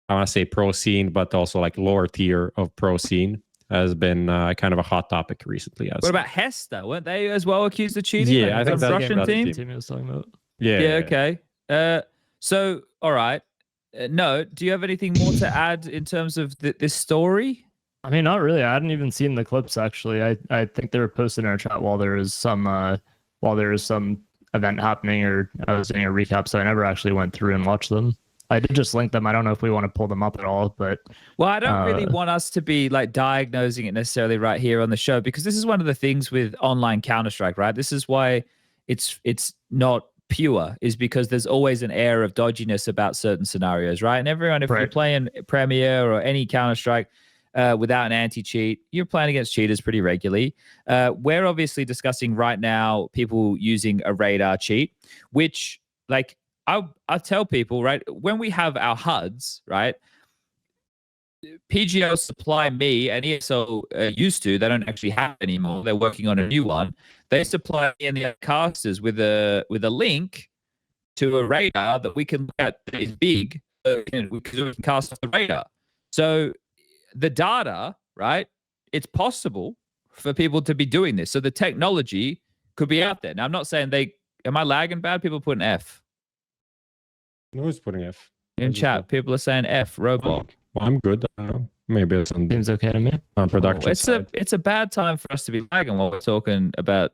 I want to say pro scene, but also like lower tier of pro scene has been kind of a hot topic recently. What about Hester? Weren't they as well accused of cheating? Yeah, I think that's Russian team. He was talking about. Yeah. Okay. So all right. No, do you have anything more to add in terms of this story? I mean, not really. I hadn't even seen the clips actually. I think they were posted in our chat while there was some event happening, or I was doing a recap, so I never actually went through and watched them. I did just link them. I don't know if we want to pull them up at all, but well, I don't really want us to be like diagnosing it necessarily right here on the show, because this is one of the things with online Counter-Strike, right? This is why it's not pure, is because there's always an air of dodginess about certain scenarios, right? And everyone, if you're playing Premier or any Counter-Strike without an anti-cheat, you're playing against cheaters pretty regularly. We're obviously discussing right now people using a radar cheat, which like I tell people, right, when we have our HUDs, right, PGL supply me and ESL used to, they don't actually have it anymore. They're working on a new one. They supply me and the casters with a link to a radar that we can look at that is big, because we can cast off the radar. So the data, right, it's possible for people to be doing this. So the technology could be out there. Now, I'm not saying am I lagging bad? People put an F. Who's putting F? In chat, people are saying F, robot. Well, I'm good. Maybe it's on, seems okay to me. On production. It's a bad time for us to be lagging while we're talking about.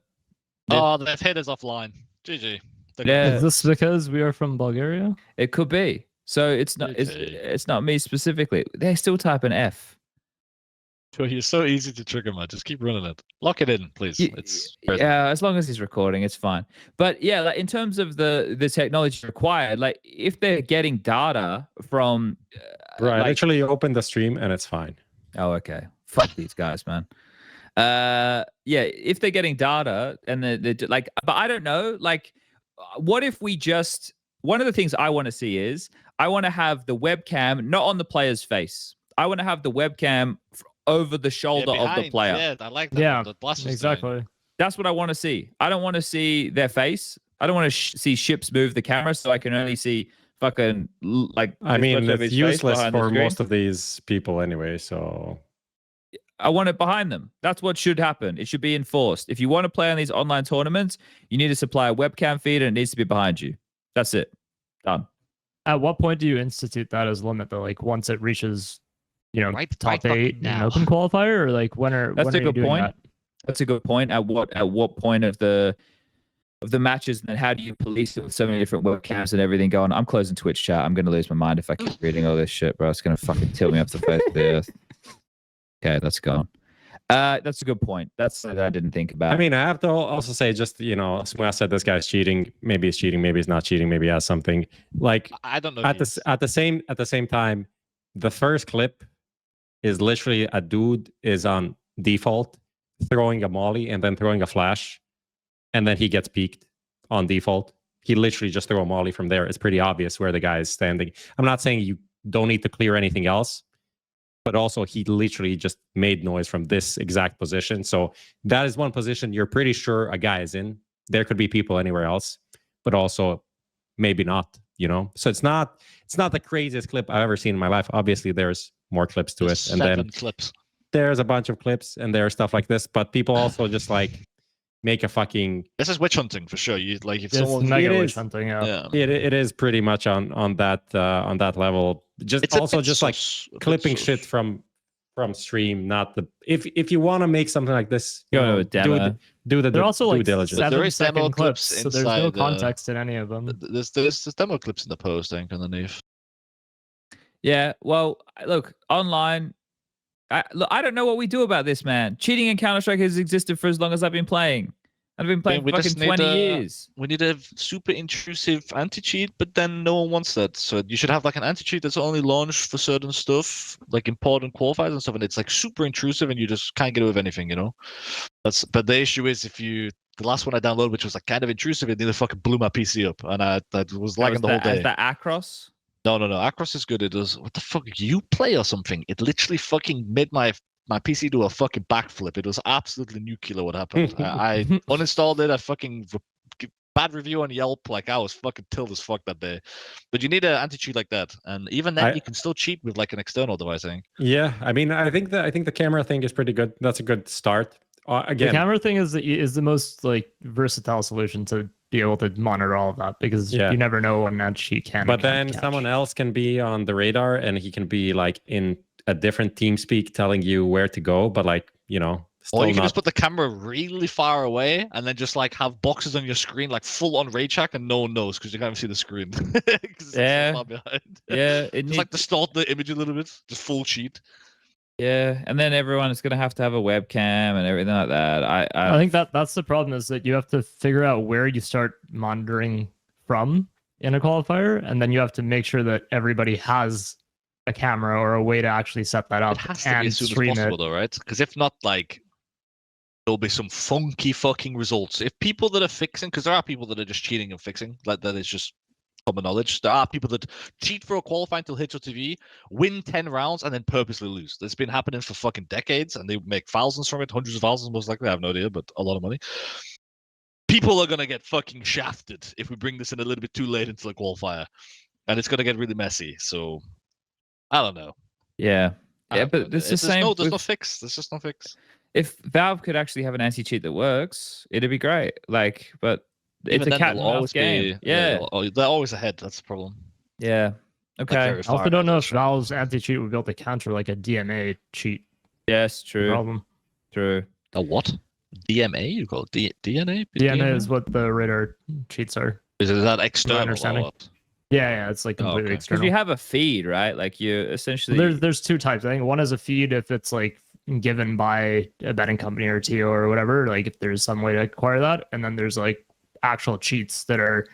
Oh, they've hit us offline. GG. Yeah. Is this because we are from Bulgaria? It could be. So it's not me specifically. They still type an F. Sure, you're so easy to trigger, man. Just keep running it. Lock it in, please. Yeah, as long as he's recording, it's fine. But yeah, like in terms of the technology required, like if they're getting data from, right, I actually opened the stream and it's fine. Oh, okay. Fuck these guys, man. Yeah, if they're getting data and they're like, but I don't know. Like, what if we just? One of the things I want to see is I want to have the webcam not on the player's face. I want to have the webcam over the shoulder of the player. Yeah, I like that. Yeah, the Blast was exactly. doing. That's what I want to see. I don't want to see their face. I don't want to see Ships move the camera, so I can only see fucking like. I mean, it's useless for most of these people anyway. So I want it behind them. That's what should happen. It should be enforced. If you want to play on these online tournaments, you need to supply a webcam feed, and it needs to be behind you. That's it. Done. At what point do you institute that as limit though? Like once it reaches, you know, top 8 in an open qualifier, or like when are that's when a good point. That? That's a good point. At what point of the matches, and then how do you police it with so many different webcams and everything going? I'm closing Twitch chat. I'm gonna lose my mind if I keep reading all this shit, bro. It's gonna fucking tilt me off the face of the earth. Okay, that's gone. That's a good point. That's something I didn't think about. I mean, I have to also say, just, you know, when I said this guy's cheating, maybe he's cheating, maybe he's not cheating, maybe he has something. Like, I don't know. At the same time, the first clip is literally a dude is on default throwing a molly and then throwing a flash, and then he gets peeked on default. He literally just threw a molly from there. It's pretty obvious where the guy is standing. I'm not saying you don't need to clear anything else, but also he literally just made noise from this exact position. So that is one position you're pretty sure a guy is in. There could be people anywhere else, but also maybe not, you know? So it's not the craziest clip I've ever seen in my life. Obviously there's more clips to it. And then clips. There's a bunch of clips and there's stuff like this, but people also just like make a fucking. This is witch hunting for sure. You like if it's someone mega witch hunting. Yeah. It is pretty much on that level. Just it's also just like clipping shit from stream. Not the if you want to make something like this, go to a demo. Do the They're also due like diligence. There is demo clips so there's no context in any of them. There's demo clips in the post, I think, underneath. Yeah. Well, look online. I don't know what we do about this, man. Cheating in Counter-Strike has existed for as long as I've been playing. I've been playing we fucking just 20 years. We need a super intrusive anti-cheat, but then no one wants that. So you should have like an anti-cheat that's only launched for certain stuff, like important qualifiers and stuff, and it's like super intrusive and you just can't get away with anything, you know? But the issue is the last one I downloaded, which was like kind of intrusive, it nearly fucking blew my PC up, and I was lagging the whole day. Is that Acros? No. Acros is good. It does. What the fuck? Uplay or something? It literally fucking made my PC do a fucking backflip. It was absolutely nuclear what happened. I uninstalled it. I fucking bad review on Yelp. Like I was fucking tilled as fuck that day. But you need an anti-cheat like that, and even then you can still cheat with like an external device. I think. Yeah, I mean, I think the camera thing is pretty good. That's a good start. Again, the camera thing is the most like versatile solution to be able to monitor all of that, because you never know when anti-cheat can. But then someone else can be on the radar, and he can be like in a different team speak telling you where to go, but like, you know, or you can just put the camera really far away and then just like have boxes on your screen like full on ray track and no one knows because you can't even see the screen. Yeah. So far behind. Yeah. Just like distort the image a little bit, just full cheat. Yeah, and then everyone is going to have a webcam and everything like that. I think that's the problem, is that you have to figure out where you start monitoring from in a qualifier, and then you have to make sure that everybody has a camera or a way to actually set that up it has to and be as soon stream as possible, it. though, right? Because if not, like, there'll be some funky fucking results. If people that are fixing, because there are people that are just cheating and fixing, like that is just common knowledge. There are people that cheat for a qualifying till HLTV, win 10 rounds, and then purposely lose. That's been happening for fucking decades, and they make thousands from it, hundreds of thousands most likely. I have no idea, but a lot of money. People are gonna get fucking shafted if we bring this in a little bit too late into the qualifier, and it's gonna get really messy. So I don't know. Yeah, but it's the same. There's no fix. There's just no fix. If Valve could actually have an anti-cheat that works, it'd be great. Like, but it's a cat and mouse game. Yeah, they're always ahead. That's the problem. Yeah. Okay. I also don't know if Valve's anti-cheat would be able to counter like a DMA cheat. Yes, true. Problem. True. A what? DMA? You call it DNA? DNA is what the radar cheats are. Is that external? Understanding. Yeah, it's like completely external. Because you have a feed, right? Like you essentially. There's two types. I think one is a feed if it's like given by a betting company or TO or whatever. Like if there's some way to acquire that, and then there's like actual cheats that are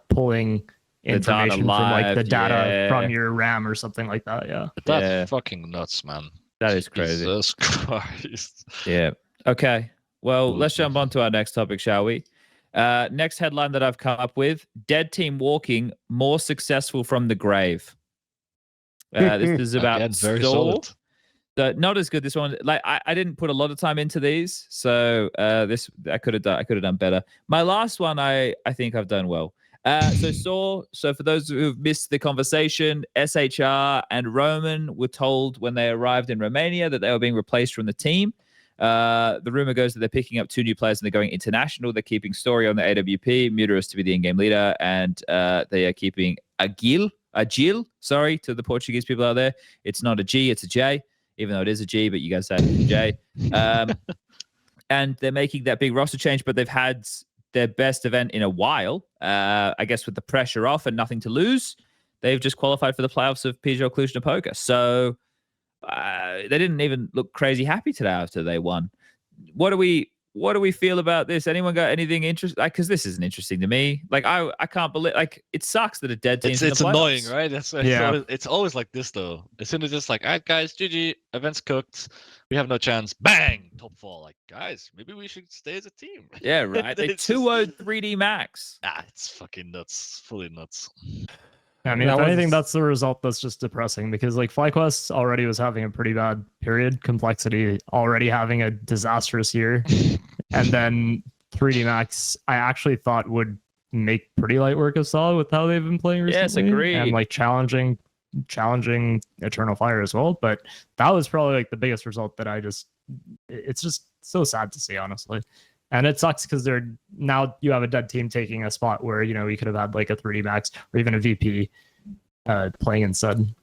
pulling information from like the data from your RAM or something like that. Yeah, that's fucking nuts, man. That is crazy. Jesus Christ. Yeah. Okay. Well, let's jump on to our next topic, shall we? Next headline that I've come up with: Dead team walking more successful from the grave. This is about very solid. Not as good. This one, like I didn't put a lot of time into these, so this I could have done better. My last one, I think I've done well. So for those who've missed the conversation, SHR and Roman were told when they arrived in Romania that they were being replaced from the team. The rumor goes that they're picking up 2 new players and they're going international. They're keeping Story on the AWP, Muterus to be the in-game leader, and they are keeping Agil, sorry, to the Portuguese people out there. It's not a G, it's a J, even though it is a G, but you guys say it's a J. And they're making that big roster change, but they've had their best event in a while. I guess with the pressure off and nothing to lose, they've just qualified for the playoffs of PGL Cluj-Napoca. So they didn't even look crazy happy today after they won. What do we feel about this? Anyone got anything interesting? Like, because this isn't interesting to me. Like, I can't believe. Like, it sucks that a dead team's in the playoffs. It's annoying, right? It's always like this though. As soon as it's like, all right, guys, GG, event's cooked, we have no chance. Bang, top 4. Like, guys, maybe we should stay as a team. Yeah, right. They 2-0 3D Max. It's fucking nuts. Fully nuts. I mean, if anything, that's the result that's just depressing, because like FlyQuest already was having a pretty bad period, Complexity already having a disastrous year, and then 3D Max I actually thought would make pretty light work of Solid with how they've been playing recently. Yes, agreed. And like challenging Eternal Fire as well. But that was probably like the biggest result that it's just so sad to see, honestly. And it sucks because now you have a dead team taking a spot where, you know, we could have had like a 3D Max or even a VP playing instead.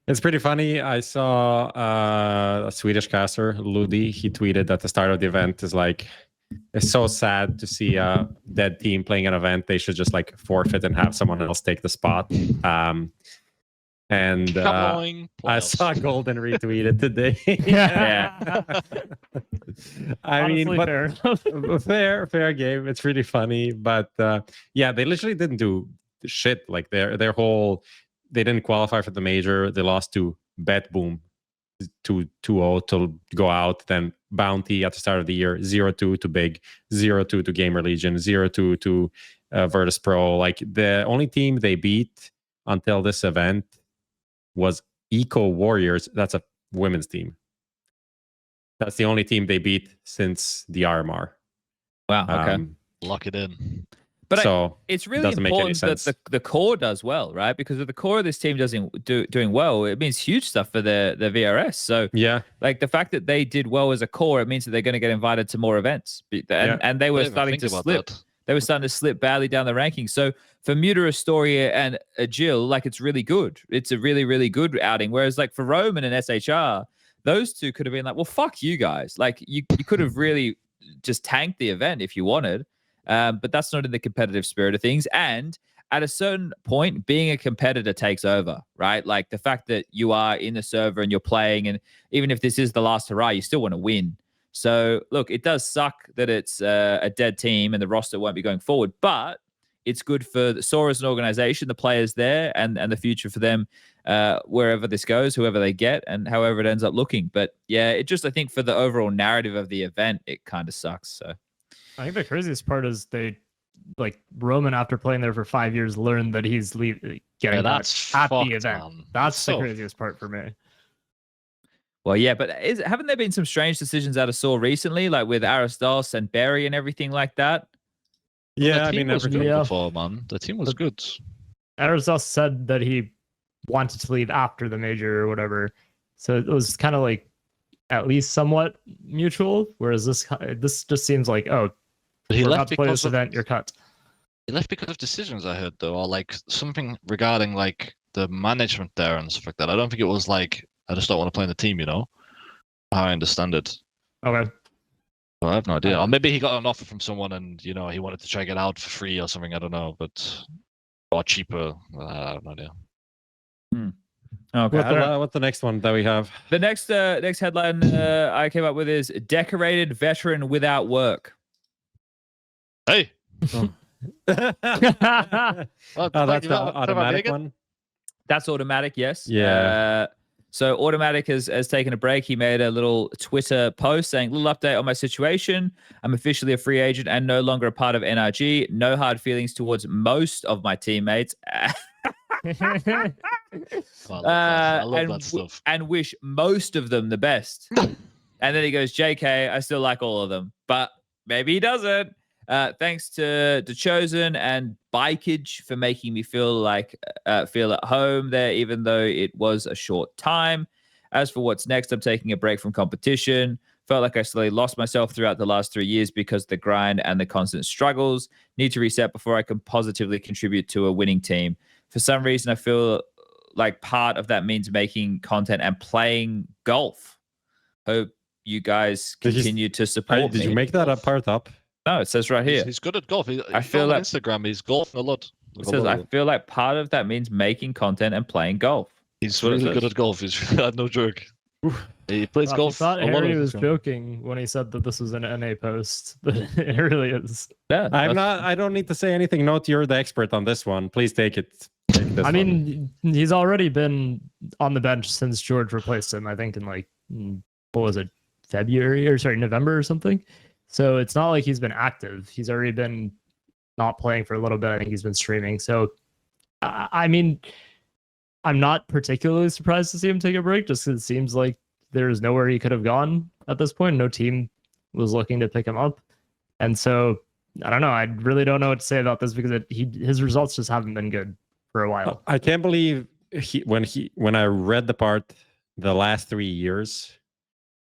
It's pretty funny. I saw a Swedish caster, Ludi. He tweeted at the start of the event, is like, it's so sad to see a dead team playing an event. They should just like forfeit and have someone else take the spot. And I saw Golden retweeted today. Yeah. I mean, Honestly, but fair game. It's really funny, but yeah, they literally didn't do shit. Like their whole, they didn't qualify for the major. They lost to Bet Boom 2-0 to go out. Then Bounty at the start of the year 0-2 to Big, 0-2 to Gamer Legion, 0-2 to Virtus Pro. Like the only team they beat until this event was Eco Warriors. That's a women's team. That's the only team they beat since the RMR. Wow. Okay. Lock it in. But so it's really important that the core does well, right? Because if the core of this team doing well, it means huge stuff for the VRS. So yeah, like the fact that they did well as a core, it means that they're going to get invited to more events. And they were starting to slip. They were starting to slip badly down the rankings. So for Muta, Astoria, and Jill, like it's really good. It's a really, really good outing. Whereas like for Roman and SHR, those two could have been like, well, fuck you guys. Like you could have really just tanked the event if you wanted. But that's not in the competitive spirit of things. And at a certain point, being a competitor takes over, right? Like the fact that you are in the server and you're playing, and even if this is the last hurrah, you still want to win. So look, it does suck that it's a dead team and the roster won't be going forward, but it's good for the SOAR as an organization, the players there, and the future for them, wherever this goes, whoever they get, and however it ends up looking. But yeah, it just, I think for the overall narrative of the event, it kind of sucks. So I think the craziest part is like Roman, after playing there for 5 years, learned that he's getting that's at the event. Man. That's the craziest part for me. Well, yeah, but haven't there been some strange decisions out of SOAR recently, like with Aristos and Berry and everything like that? Yeah, the team was good before, man. The team was good. Aristos said that he wanted to leave after the major or whatever, so it was kind of like at least somewhat mutual. Whereas this just seems like, oh, but he we're left about to play this event, you're cut. He left because of decisions, I heard, though, or like something regarding like the management there and stuff like that. I don't think it was like, I just don't want to play in the team, you know? How I understand it. Okay. Well, I have no idea. Or maybe he got an offer from someone and, you know, he wanted to try to get out for free or something. I don't know, but or cheaper. I have no idea. Okay. What's the next one that we have? The next headline I came up with is decorated veteran without work. Hey. Oh, that's the automatic one. That's automatic, yes. Yeah. So automatic has taken a break. He made a little Twitter post saying, little update on my situation. I'm officially a free agent and no longer a part of NRG. No hard feelings towards most of my teammates. I love that stuff. And wish most of them the best. And then he goes, JK, I still like all of them. But maybe he doesn't. Thanks to Chosen and Bikeage for making me feel at home there, even though it was a short time. As for what's next, I'm taking a break from competition. Felt like I slowly lost myself throughout the last 3 years because of the grind and the constant struggles. Need to reset before I can positively contribute to a winning team. For some reason, I feel like part of that means making content and playing golf. Hope you guys continue to support me. Did you make that part up? No, it says right here. He's good at golf. I feel on like Instagram, he's golfing a lot. It says, I feel like part of that means making content and playing golf. He's really good at golf. He's no joke. He plays golf. I thought Harry was joking when he said that this was an NA post, but it really is. Yeah, I don't need to say anything. Note, you're the expert on this one. Please take it. I mean, he's already been on the bench since George replaced him. I think in what was it, November or something. So it's not like he's been active. He's already been not playing for a little bit. I think he's been streaming. So, I mean, I'm not particularly surprised to see him take a break, just because it seems like there's nowhere he could have gone at this point. No team was looking to pick him up. And so, I don't know. I really don't know what to say about this because his results just haven't been good for a while. I can't believe when I read the part the last 3 years,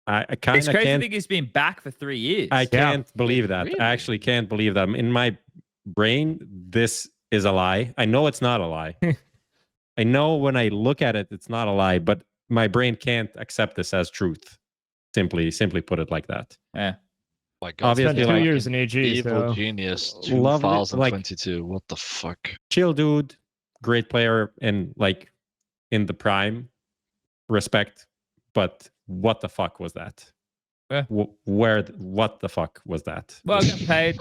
I kind of It's crazy to think he's been back for 3 years. I can't believe that. Really? I actually can't believe that. In my brain, this is a lie. I know it's not a lie. I know when I look at it, it's not a lie, but my brain can't accept this as truth. Simply put it like that. Yeah. My God, obviously, 2 years in AG. Evil So. Genius Lovely, 2022. What the fuck? Chill dude, great player, and in the prime, respect, but what the fuck was that? Yeah. What the fuck was that? Well, I got paid.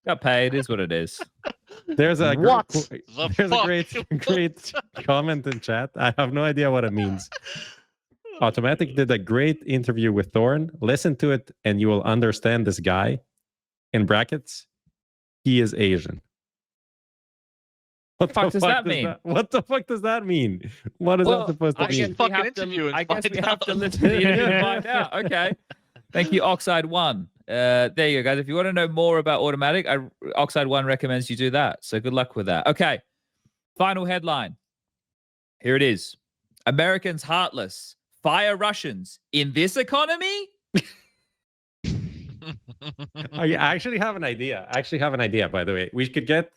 Got paid is what it is. There's a What great comment in chat. I have no idea what it means. Automatic did a great interview with Thorn. Listen to it and you will understand this guy. In brackets, he is Asian. What the fuck does that mean? What the fuck does that mean? What is that supposed to I mean? guess we have to listen to the interview and find out. Okay. Thank you, Oxide One. There you go, guys. If you want to know more about Automatic, Oxide One recommends you do that. So good luck with that. Okay. Final headline. Here it is. Americans heartless. Fire Russians in this economy? I actually have an idea. By the way. We could get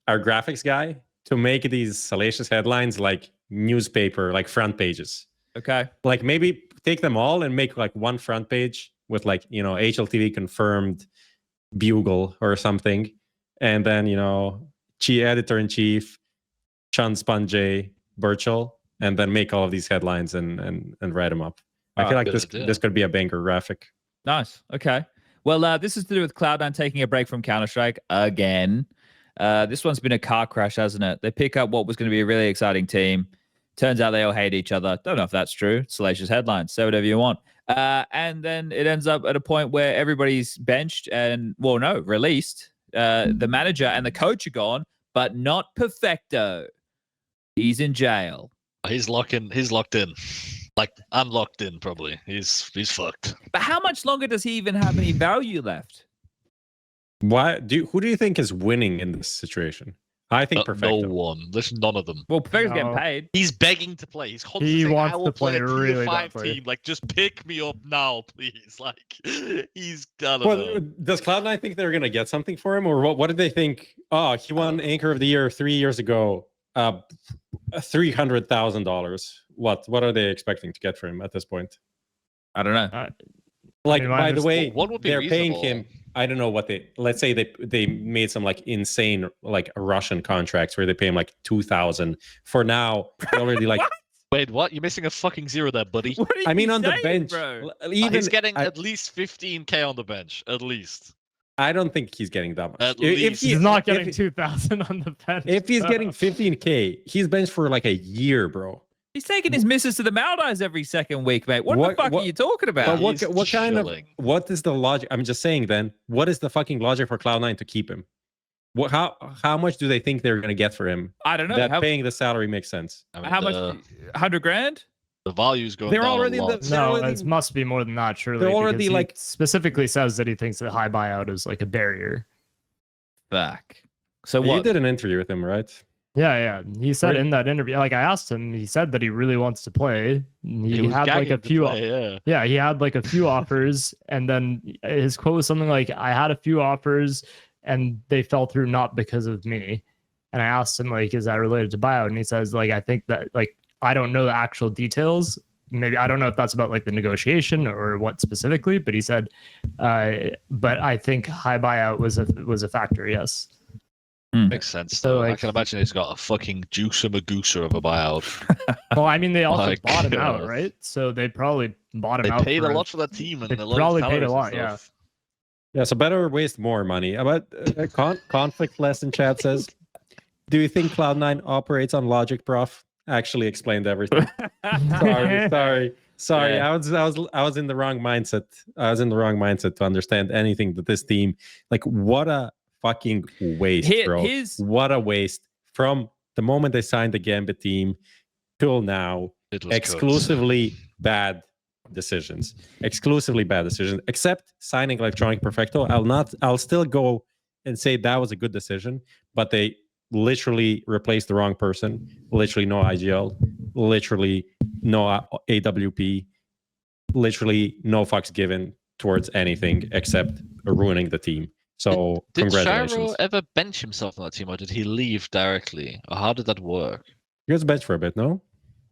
our graphics guy to make these salacious headlines like newspaper, like front pages. Okay. Like maybe take them all and make like one front page with like, you know, HLTV confirmed bugle or something. And then, you know, editor-in-chief, Sean SPUNJ, Birchall, and then make all of these headlines and write them up. I feel like this could be a banger graphic. Nice. Okay. Well, this is to do with Cloud9 taking a break from Counter-Strike again. This one's been a car crash, hasn't it? They pick up what was going to be a really exciting team. Turns out they all hate each other. Don't know if that's true. Salacious headlines. Say whatever you want. And then it ends up at a point where everybody's benched and, well, no, released. The manager and the coach are gone, but not Perfecto. He's in jail. He's locked in. Like, I'm locked in, probably. He's fucked. But how much longer does he even have any value left? Who do you think is winning in this situation? I think Perfecto. No one. There's none of them. Well, Perfecto's getting paid. He's begging to play. He's constantly saying, wants I will to play a really Tier 5 badly. team. Like, just pick me up now, please. Like, he's got to does Cloud9 think they're going to get something for him? Or what did they think? Oh, he won Anchor of the Year 3 years ago. $300,000. What are they expecting to get for him at this point? I don't know. By the way, what would be they're paying reasonable? him. I don't know what let's say they made some like insane like Russian contracts where they pay him like 2,000 for now. They're already like. Wait, what? You're missing a fucking zero there, buddy. I mean, on the bench, bro? He's getting at least 15K on the bench, at least. I don't think he's getting that much. He's not getting 2,000 on the bench. If he's getting 15K, he's benched for like a year, bro. He's taking his missus to the Maldives every second week, mate. What the fuck are you talking about? But what is the logic? I'm just saying then, what is the fucking logic for Cloud9 to keep him? How much do they think they're going to get for him? I don't know. That paying the salary makes sense. I mean, How much? 100 grand? The value's going They're down already a lot. No, it must be more than that, surely. They're already because he like specifically says that he thinks that high buyout is like a barrier. Fuck. So you what? did an interview with him, right? Yeah. He said in that interview, like I asked him, he said that he really wants to play. He was had like gagging a to few play, yeah. he had like a few offers, and then his quote was something like, I had a few offers and they fell through not because of me. And I asked him, like, is that related to buyout? And he says, like, I think that, like, I don't know the actual details. Maybe I don't know if that's about like the negotiation or what specifically, but he said, but I think high buyout was a factor. Yes. Makes sense. So, So I like- can imagine he's got a fucking juicer magooser of a buyout. Well, I mean, they also Like, bought him out, right? So they probably bought him They out. paid for a lot for that team, and they a lot probably of paid a salaries and lot, yeah. stuff. Yeah, so better waste more money. About conflict less in chat says, do you think Cloud9 operates on logic, prof? Actually explained everything. Sorry. Yeah. I was in the wrong mindset. I was in the wrong mindset to understand anything that this team, like, what a fucking waste, bro. What a waste from the moment they signed the Gambit team till now. It was Exclusively bad decisions. Except signing Electronic Perfecto. I'll still go and say that was a good decision, but they literally replaced the wrong person. Literally no IGL. Literally no AWP. Literally no fucks given towards anything except ruining the team. So Did congratulations. Shiro ever bench himself on that team, or did he leave directly? Or how did that work? He was benched for a bit, no?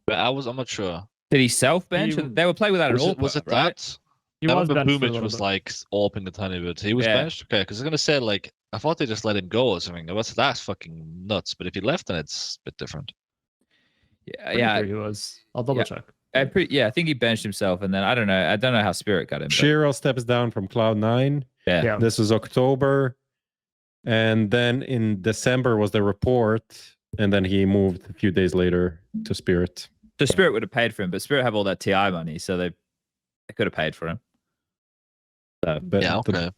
But I'm not sure. Did he self-bench? They were playing without an AWP, Was it right? that? He I was remember benched for a Boomich little was bit. like AWPing a tiny bit. He was Yeah. benched? Okay, because I was going to say, like, I thought they just let him go or something. That's fucking nuts. But if he left, then it's a bit different. Pretty sure he was. I'll double check. I think he benched himself, and then I don't know how Spirit got him. Shiro steps down from Cloud9. Yeah. This was October, and then in December was the report, and then he moved a few days later to Spirit. The Spirit would have paid for him, but Spirit have all that TI money, so they could have paid for him. So, But Yeah, okay.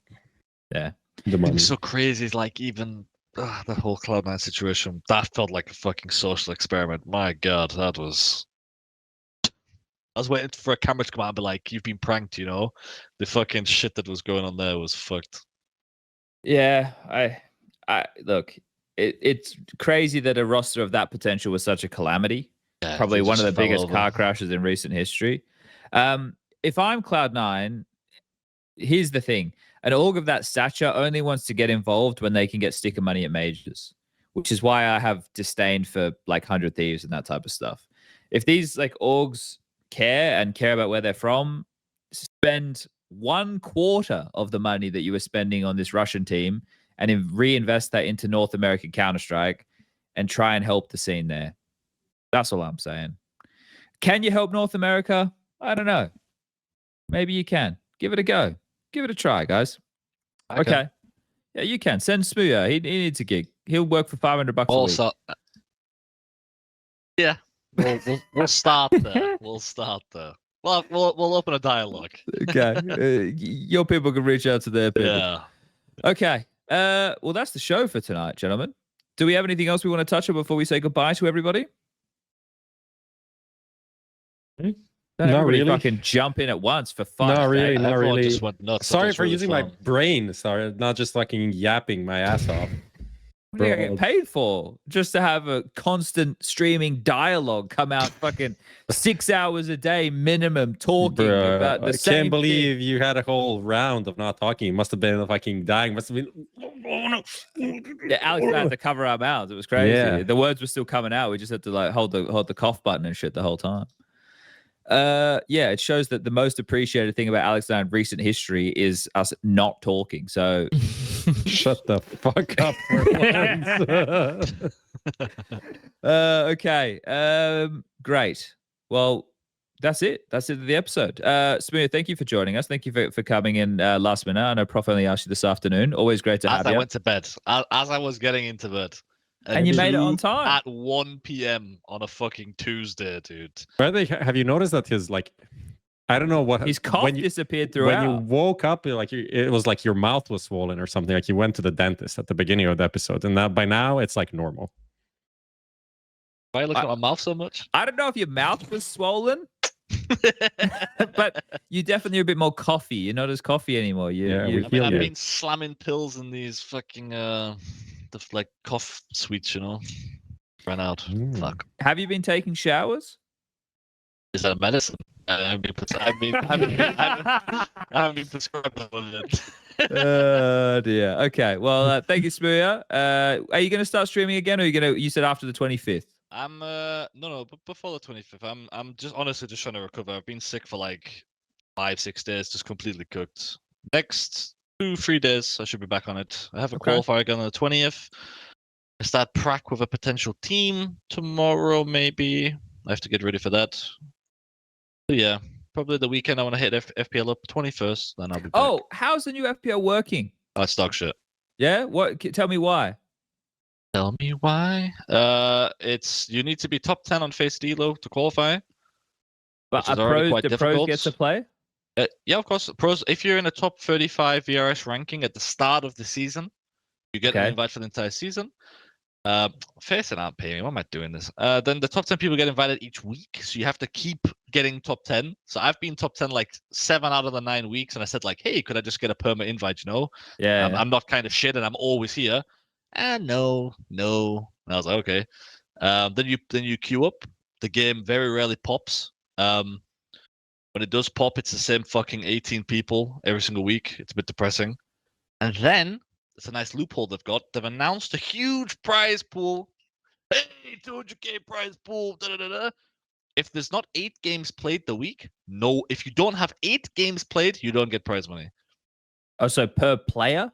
the money. It's so crazy. Like even the whole Cloud9 situation, that felt like a fucking social experiment. My God, that was. I was waiting for a camera to come out and be like, "You've been pranked," you know. The fucking shit that was going on there was fucked. Yeah, I look. It's crazy that a roster of that potential was such a calamity. Yeah, Probably they one of just the fell biggest over. car crashes in recent history. If I'm Cloud9, here's the thing. An org of that stature only wants to get involved when they can get sticker money at majors, which is why I have disdain for like 100 Thieves and that type of stuff. If these like orgs care about where they're from, spend 1/4 of the money that you were spending on this Russian team and reinvest that into North American Counter-Strike and try and help the scene there. That's all I'm saying. Can you help North America? I don't know. Maybe you can. Give it a go. Give it a try, guys. Okay. Yeah, you can. Send smooya. He needs a gig. He'll work for $500 a week. Also, yeah, we'll start there. We'll start there. We'll open a dialogue. Okay. Your people can reach out to their people. Yeah. Okay. Well, that's the show for tonight, gentlemen. Do we have anything else we want to touch on before we say goodbye to everybody? Don't Not everybody really. fucking jump in at once for fun. Not really, not Everyone really. just went nuts. That Sorry was for really using my fun. brain. Sorry, not just fucking yapping my ass off. What do you get paid for? Just to have a constant streaming dialogue come out fucking 6 hours a day minimum talking Bruh, about the I same can't believe you had a whole round of not talking. It must have been fucking dying. Must have been. Yeah, Alex had to cover our mouths. It was crazy. Yeah. The words were still coming out. We just had to like hold the cough button and shit the whole time. Yeah, it shows that the most appreciated thing about Alex and I in recent history is us not talking. So Shut the fuck up for once. okay. Great. Well, that's it. That's it of the episode. smooya, thank you for joining us. Thank you for coming in last minute. I know Prof only asked you this afternoon. Always great to have you. As I went to bed, as I was getting into bed. And you made it on time. At 1 p.m. on a fucking Tuesday, dude. By the way, have you noticed that his like, I don't know what His cough disappeared throughout. When you woke up, it was like your mouth was swollen or something. Like you went to the dentist at the beginning of the episode, and by now it's like normal. Why look at my mouth so much? I don't know if your mouth was swollen, but you definitely are a bit more coffee. You're not as coffee anymore. I've been slamming pills in these fucking the like cough sweets, you know. Ran out. Fuck. Have you been taking showers? Is that a medicine? I haven't been prescribed that one yet. Dear. Okay. Well, thank you, smooya. Are you going to start streaming again, or are you going to? You said after the 25th. I'm no, but before the 25th. I'm just honestly just trying to recover. I've been sick for like 5-6 days, just completely cooked. Next 2-3 days, I should be back on it. I have a qualifier again on the 20th. I start prac with a potential team tomorrow, maybe. I have to get ready for that. But yeah, probably the weekend I want to hit FPL up 21st, then I'll be back. Oh, how's the new FPL working? That's dog shit. Yeah? What? Tell me why. Tell me why. It's you need to be top 10 on FaZe Elo to qualify. But which is already quite do pros difficult. get to play? Yeah, of course. Pros, if you're in a top 35 VRS ranking at the start of the season, you get an invite for the entire season. FaZe aren't paying me. Why am I doing this? Then the top 10 people get invited each week, so you have to keep getting top 10. So I've been top 10 like 7 out of the 9 weeks, and I said like, hey, could I just get a permanent invite? You know? Yeah. I'm not kind of shit, and I'm always here. And no. And I was like, okay. Then you queue up. The game very rarely pops. When it does pop, it's the same fucking 18 people every single week. It's a bit depressing. And then it's a nice loophole they've got. They've announced a huge prize pool. Hey, 200k prize pool. Da-da-da-da. If there's not 8 games played the week, no. If you don't have 8 games played, you don't get prize money. Oh, so per player?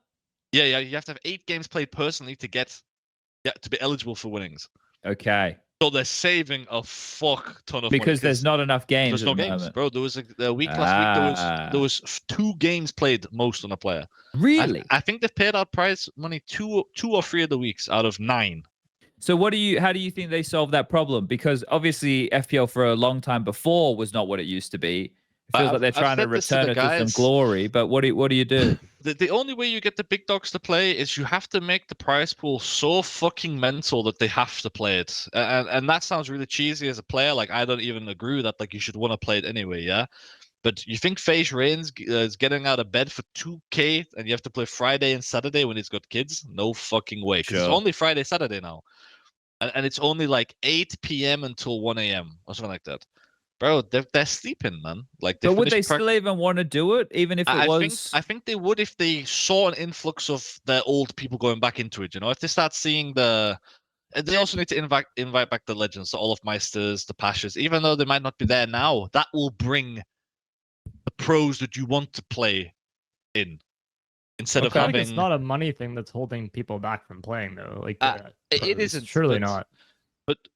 Yeah. You have to have 8 games played personally to be eligible for winnings. Okay. So they're saving a fuck ton of money. Because there's not enough games. There's no at the games, moment. bro. There was a week last week. There was 2 games played most on a player. Really? I think they've paid out prize money 2 or 3 of the weeks out of 9. So how do you think they solve that problem? Because obviously FPL for a long time before was not what it used to be. It feels like they're trying to return it to some glory, but what do you do? The only way you get the big dogs to play is you have to make the prize pool so fucking mental that they have to play it. And that sounds really cheesy as a player. Like, I don't even agree with that. Like, you should want to play it anyway, yeah? But you think FaZe Reigns is getting out of bed for 2K and you have to play Friday and Saturday when he's got kids? No fucking way. Because it's only Friday, Saturday now. And it's only like 8 p.m. until 1 a.m. or something like that. Bro, they're sleeping, man. Like, but would they still even want to do it, even if it was? I think they would if they saw an influx of the old people going back into it. You know, if they start seeing they also need to invite back the legends, the Olaf Meisters, the Pashas, even though they might not be there now. That will bring the pros that you want to play in, instead of having. It's not a money thing that's holding people back from playing, though. Like it isn't. Surely not.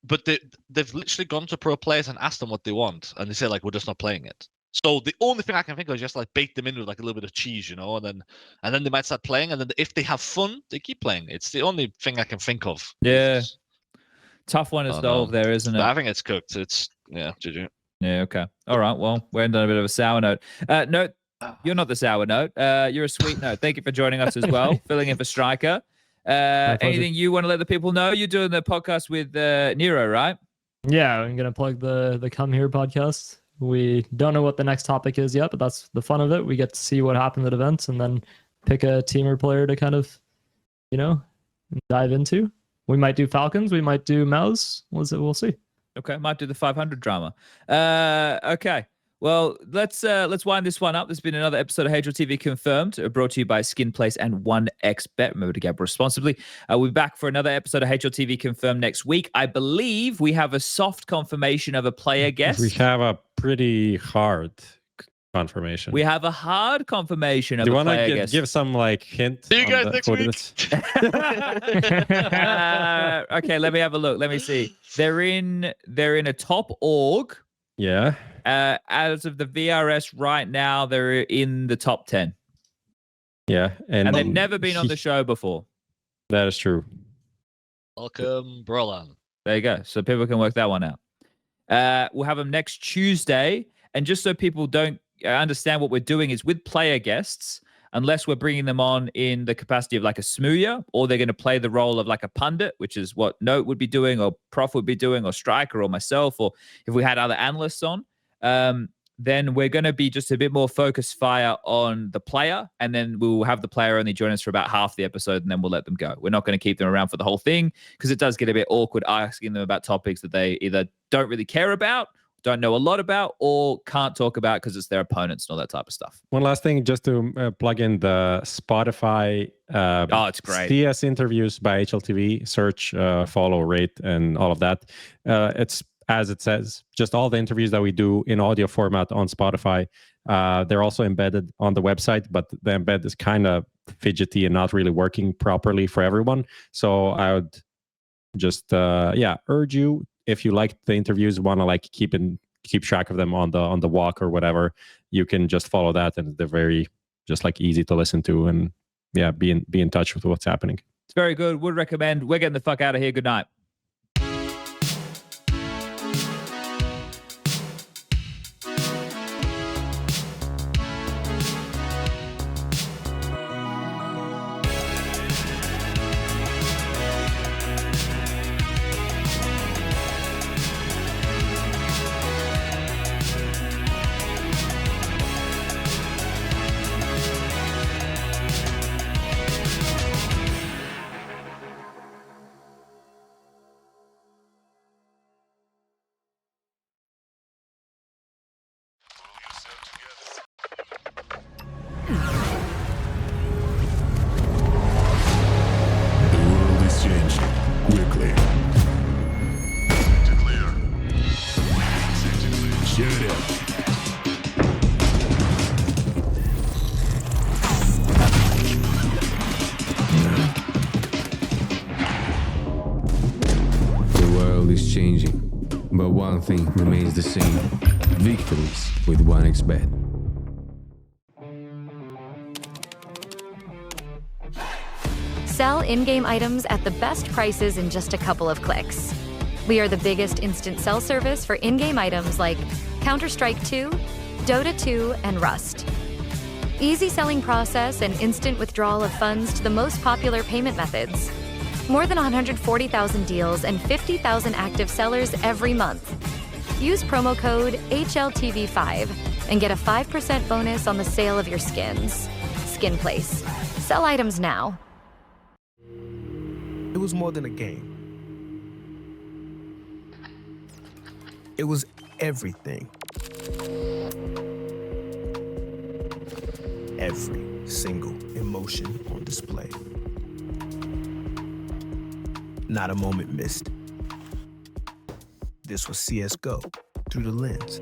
But they've literally gone to pro players and asked them what they want, and they say like, we're just not playing it. So the only thing I can think of is just like bait them in with like a little bit of cheese, you know, and then they might start playing, and then if they have fun, they keep playing. It's the only thing I can think of. Yeah, tough one to solve there, isn't it? I think it's cooked. It's GG. Yeah, okay. All right. Well, we're ending on a bit of a sour note. Note, you're not the sour note. You're a sweet note. Thank you for joining us as well, filling in for Striker. Anything you want to let the people know? You're doing the podcast with Nero, right? Yeah, I'm gonna plug the Come Here podcast. We don't know what the next topic is yet, but that's the fun of it. We get to see what happens at events and then pick a team or player to kind of, dive into. We might do Falcons, we might do MOUZ. We'll see. Okay, might do the 500 drama. Okay. Well, let's wind this one up. There's been another episode of HLTV Confirmed, brought to you by Skinplace and 1xBet. Remember to gamble responsibly. We'll be back for another episode of HLTV Confirmed next week. I believe we have a soft confirmation of a player guest. We have a pretty hard confirmation. We have a hard confirmation of a player guest. Do you want to give some hint? See you guys next week. Okay, let me have a look. Let me see. They're in a top org. Yeah. As of the VRS right now, they're in the top 10. Yeah. And they've never been on the show before. That is true. Welcome, Brolan. There you go. So people can work that one out. We'll have them next Tuesday. And just so people don't understand what we're doing is with player guests, unless we're bringing them on in the capacity of like a smooya, or they're going to play the role of like a pundit, which is what Nohte would be doing, or Prof would be doing, or Striker, or myself, or if we had other analysts on, then we're going to be just a bit more focused fire on the player, and then we'll have the player only join us for about half the episode, and then we'll let them go. We're not going to keep them around for the whole thing, because it does get a bit awkward asking them about topics that they either don't really care about, don't know a lot about, or can't talk about because it's their opponents and all that type of stuff. One last thing, just to plug in the Spotify it's great. CS interviews by HLTV, search, follow, rate, and all of that. It's, as it says, just all the interviews that we do in audio format on Spotify. They're also embedded on the website, but the embed is kind of fidgety and not really working properly for everyone. So I would just, urge you, if you like the interviews, want to keep track of them on the walk or whatever, you can just follow that, and they're very just easy to listen to, and be in touch with what's happening. It's very good. Would recommend. We're getting the fuck out of here. Good night. one thing remains the same. Victories with 1xbet. Sell in-game items at the best prices in just a couple of clicks. We are the biggest instant sell service for in-game items like Counter-Strike 2, Dota 2, and Rust. Easy selling process and instant withdrawal of funds to the most popular payment methods. More than 140,000 deals and 50,000 active sellers every month. Use promo code HLTV5 and get a 5% bonus on the sale of your skins. Skin Place. Sell items now. It was more than a game. It was everything. Every single emotion on display. Not a moment missed. This was CSGO through the lens,